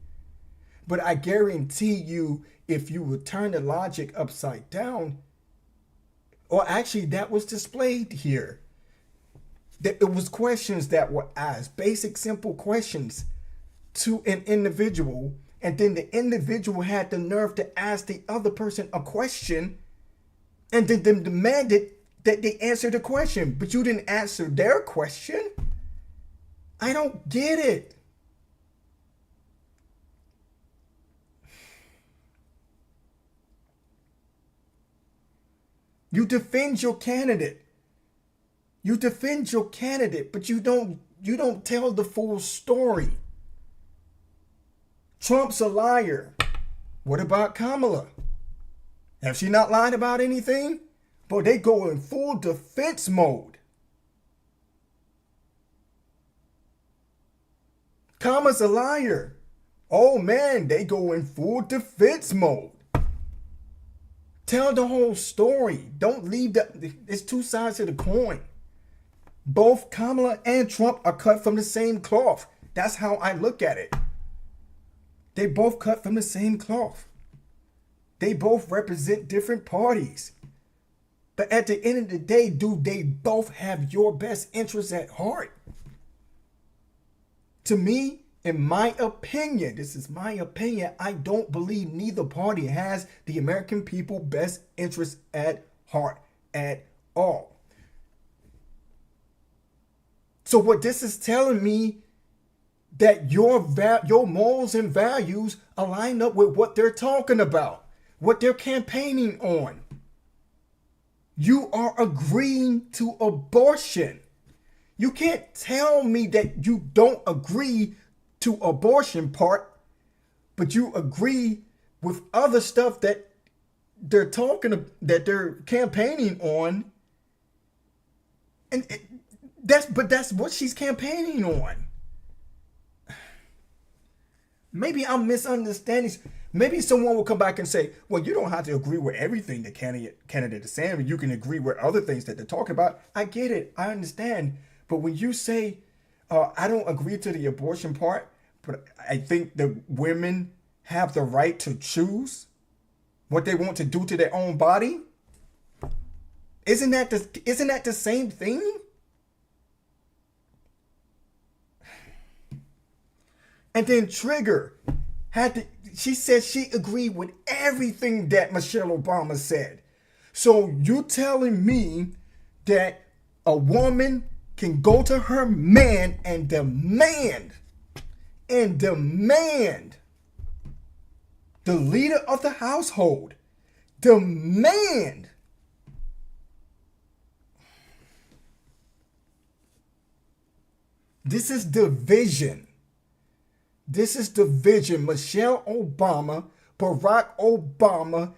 But I guarantee you, if you would turn the logic upside down, or actually that was displayed here. It was questions that were asked, basic, simple questions to an individual, and then the individual had the nerve to ask the other person a question, and then demanded that they answer the question, but you didn't answer their question. I don't get it. You defend your candidate. You defend your candidate, but you don't tell the full story. Trump's a liar. What about Kamala? Have she not lied about anything? But they go in full defense mode. Kamala's a liar. Oh man, they go in full defense mode. Tell the whole story. Don't leave it's two sides of the coin. Both Kamala and Trump are cut from the same cloth. That's how I look at it. They both cut from the same cloth. They both represent different parties. But at the end of the day, do they both have your best interests at heart? To me, in my opinion, this is my opinion, I don't believe neither party has the American people best interests at heart at all. So what this is telling me, that your morals and values align up with what they're talking about, what they're campaigning on. You are agreeing to abortion. You can't tell me that you don't agree to abortion part, but you agree with other stuff that they're they're campaigning on. And that's what she's campaigning on. Maybe I'm misunderstanding. Maybe someone will come back and say, well, you don't have to agree with everything the candidate is saying, but you can agree with other things that they're talking about. I get it. I understand. But when you say, I don't agree to the abortion part, but I think the women have the right to choose what they want to do to their own body. Isn't that the same thing? And then Trigger she said she agreed with everything that Michelle Obama said. So you're telling me that a woman can go to her man and demand the leader of the household demand this is division. This is division. Michelle Obama, Barack Obama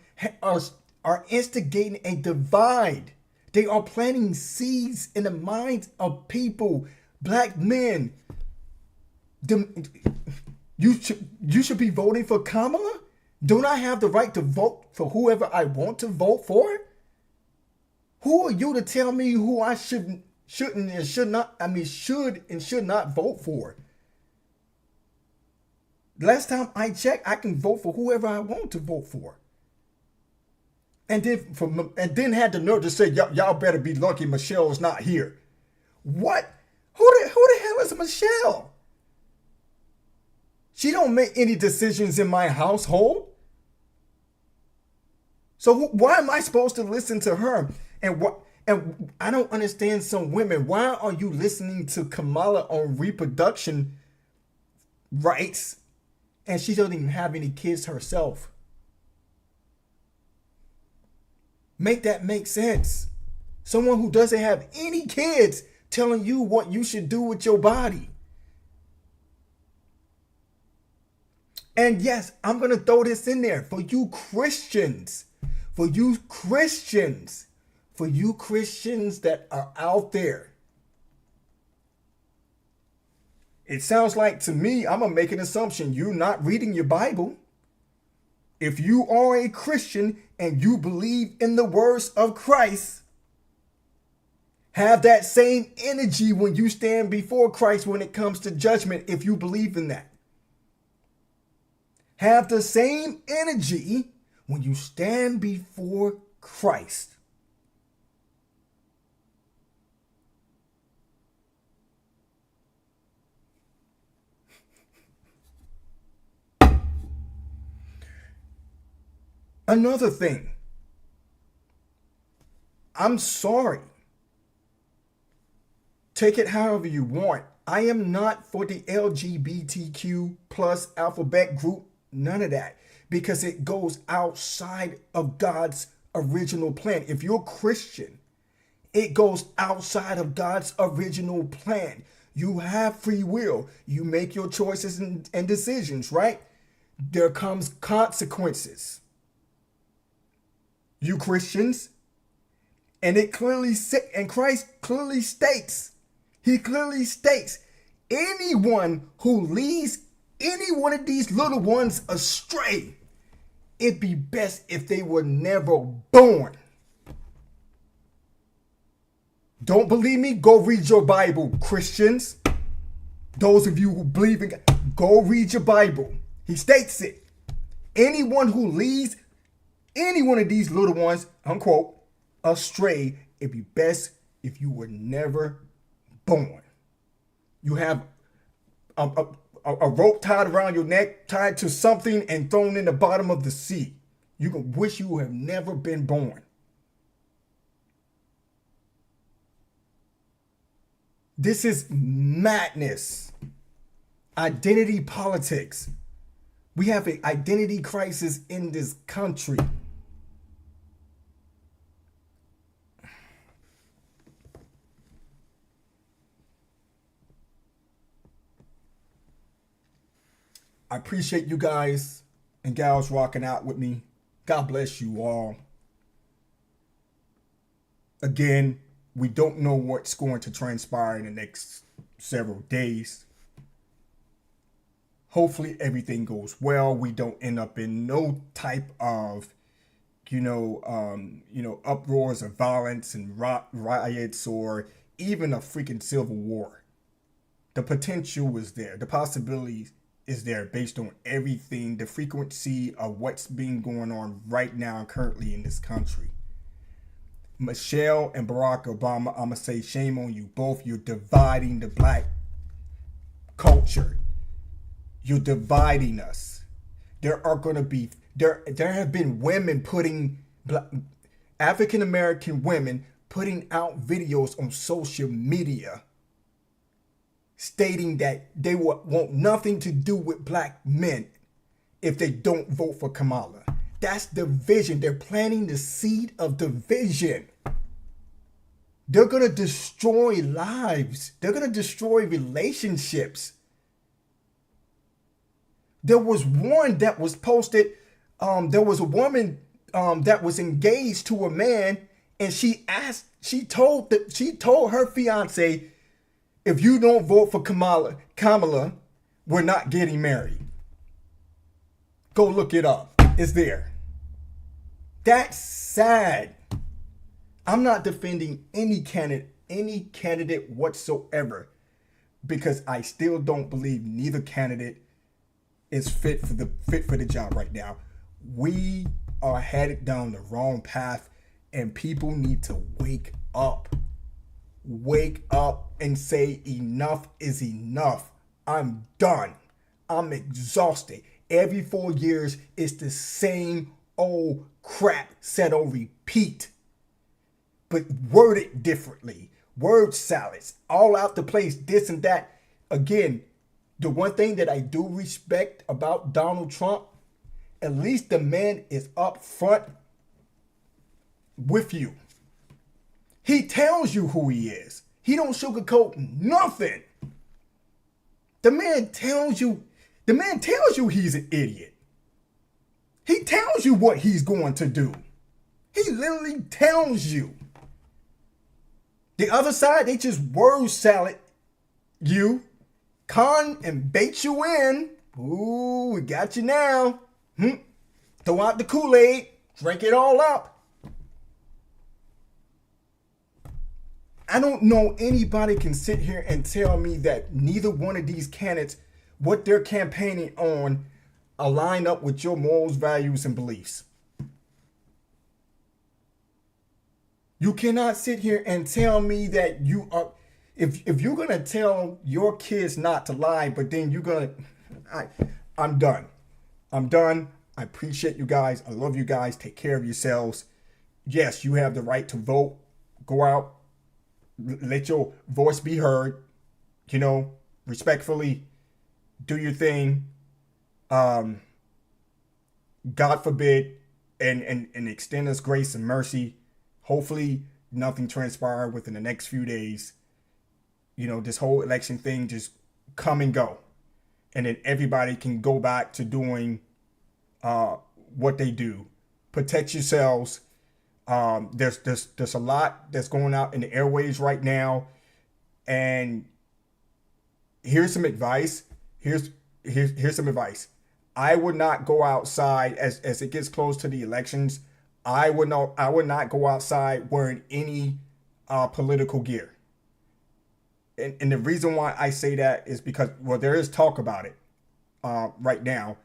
are instigating a divide. They are planting seeds in the minds of people, black men. You should be voting for Kamala? Don't I have the right to vote for whoever I want to vote for? Who are you to tell me who I should and should not vote for? Last time I checked, I can vote for whoever I want to vote for. And then had the nerve to say, y'all better be lucky Michelle's not here. What? Who the hell is Michelle? She don't make any decisions in my household. So why am I supposed to listen to her? And I don't understand some women. Why are you listening to Kamala on reproduction rights? And she doesn't even have any kids herself. Make that make sense. Someone who doesn't have any kids telling you what you should do with your body. And yes, I'm going to throw this in there for you Christians. For you Christians that are out there. It sounds like to me, I'm going to make an assumption, you're not reading your Bible. If you are a Christian and you believe in the words of Christ, Have that same energy when you stand before Christ when it comes to judgment, if you believe in that. Have the same energy when you stand before Christ. Another thing, I'm sorry. Take it however you want. I am not for the LGBTQ plus alphabet group, none of that, because it goes outside of God's original plan. If you're Christian, it goes outside of God's original plan. You have free will. You make your choices and decisions, right? There comes consequences. You Christians, and Christ clearly states, he clearly states, anyone who leads any one of these little ones astray, it'd be best if they were never born. Don't believe me? Go read your Bible, Christians. Those of you who believe in God, go read your Bible. He states it. Anyone who leads any one of these little ones, unquote, astray, it'd be best if you were never born. You have a rope tied around your neck, tied to something and thrown in the bottom of the sea. You can wish you have never been born. This is madness. Identity politics. We have an identity crisis in this country. I appreciate you guys and gals rocking out with me. God bless you all. Again, we don't know what's going to transpire in the next several days. Hopefully everything goes well. We don't end up in no type of, uproars of violence and riots or even a freaking civil war. The potential is there. The possibilities is there based on everything, the frequency of what's being going on right now currently in this country. Michelle and Barack Obama, I'm going to say shame on you both. You're dividing the black culture. You're dividing us. There have been women African American women putting out videos on social media stating that they want nothing to do with black men if they don't vote for Kamala. That's division. They're planting the seed of division. They're going to destroy lives. They're going to destroy relationships. There was one that was posted. There was a woman that was engaged to a man, and she told her fiance, if you don't vote for Kamala, we're not getting married. Go look it up. It's there. That's sad. I'm not defending any candidate whatsoever, because I still don't believe neither candidate is fit for the job right now. We are headed down the wrong path, and people need to wake up. Wake up and say enough is enough. I'm done. I'm exhausted. Every 4 years, it's the same old crap said on repeat, but worded differently. Word salads all out the place, this and that. Again, the one thing that I do respect about Donald Trump, at least the man is up front with you. He tells you who he is. He don't sugarcoat nothing. The man tells you he's an idiot. He tells you what he's going to do. He literally tells you. The other side, they just word salad you, con and bait you in. Ooh, we got you now. Throw out the Kool-Aid, drink it all up. I don't know anybody can sit here and tell me that neither one of these candidates, what they're campaigning on, align up with your morals, values, and beliefs. You cannot sit here and tell me that you are, if you're gonna tell your kids not to lie, but then you're gonna, I'm done. I'm done. I appreciate you guys. I love you guys. Take care of yourselves. Yes, you have the right to vote. Go out. Let your voice be heard. You know, respectfully, do your thing. God forbid, and extend us grace and mercy. Hopefully, nothing transpire within the next few days. You know, this whole election thing just come and go. And then everybody can go back to doing what they do. Protect yourselves. There's a lot that's going out in the airways right now. And here's some advice. Here's some advice. I would not go outside as it gets close to the elections. I would not go outside wearing any political gear. And the reason why I say that is because, well, there is talk about it right now,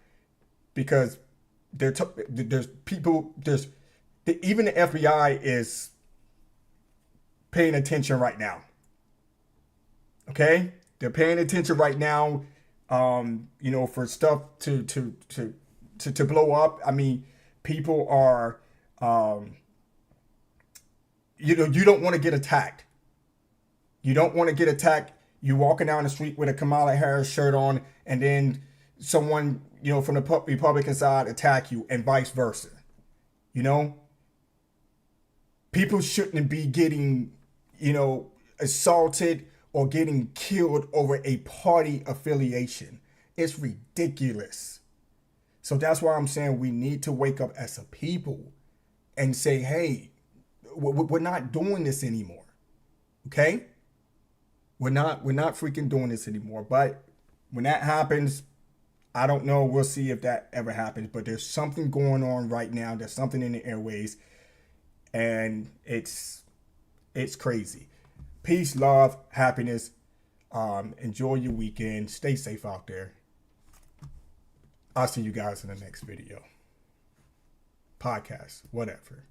because there's people, even the FBI is paying attention right now. Okay, they're paying attention right now. You know, for stuff to blow up. I mean, people are, you know, you don't want to get attacked. You don't want to get attacked. You walking down the street with a Kamala Harris shirt on, and then someone, you know, from the Republican side attack you, and vice versa. You know, people shouldn't be getting, you know, assaulted or getting killed over a party affiliation. It's ridiculous. So that's why I'm saying we need to wake up as a people and say, hey, we're not doing this anymore. Okay? We're not freaking doing this anymore. But when that happens, I don't know. We'll see if that ever happens. But there's something going on right now. There's something in the airways. And it's crazy. Peace, love, happiness. Enjoy your weekend. Stay safe out there. I'll see you guys in the next video. Podcast, whatever.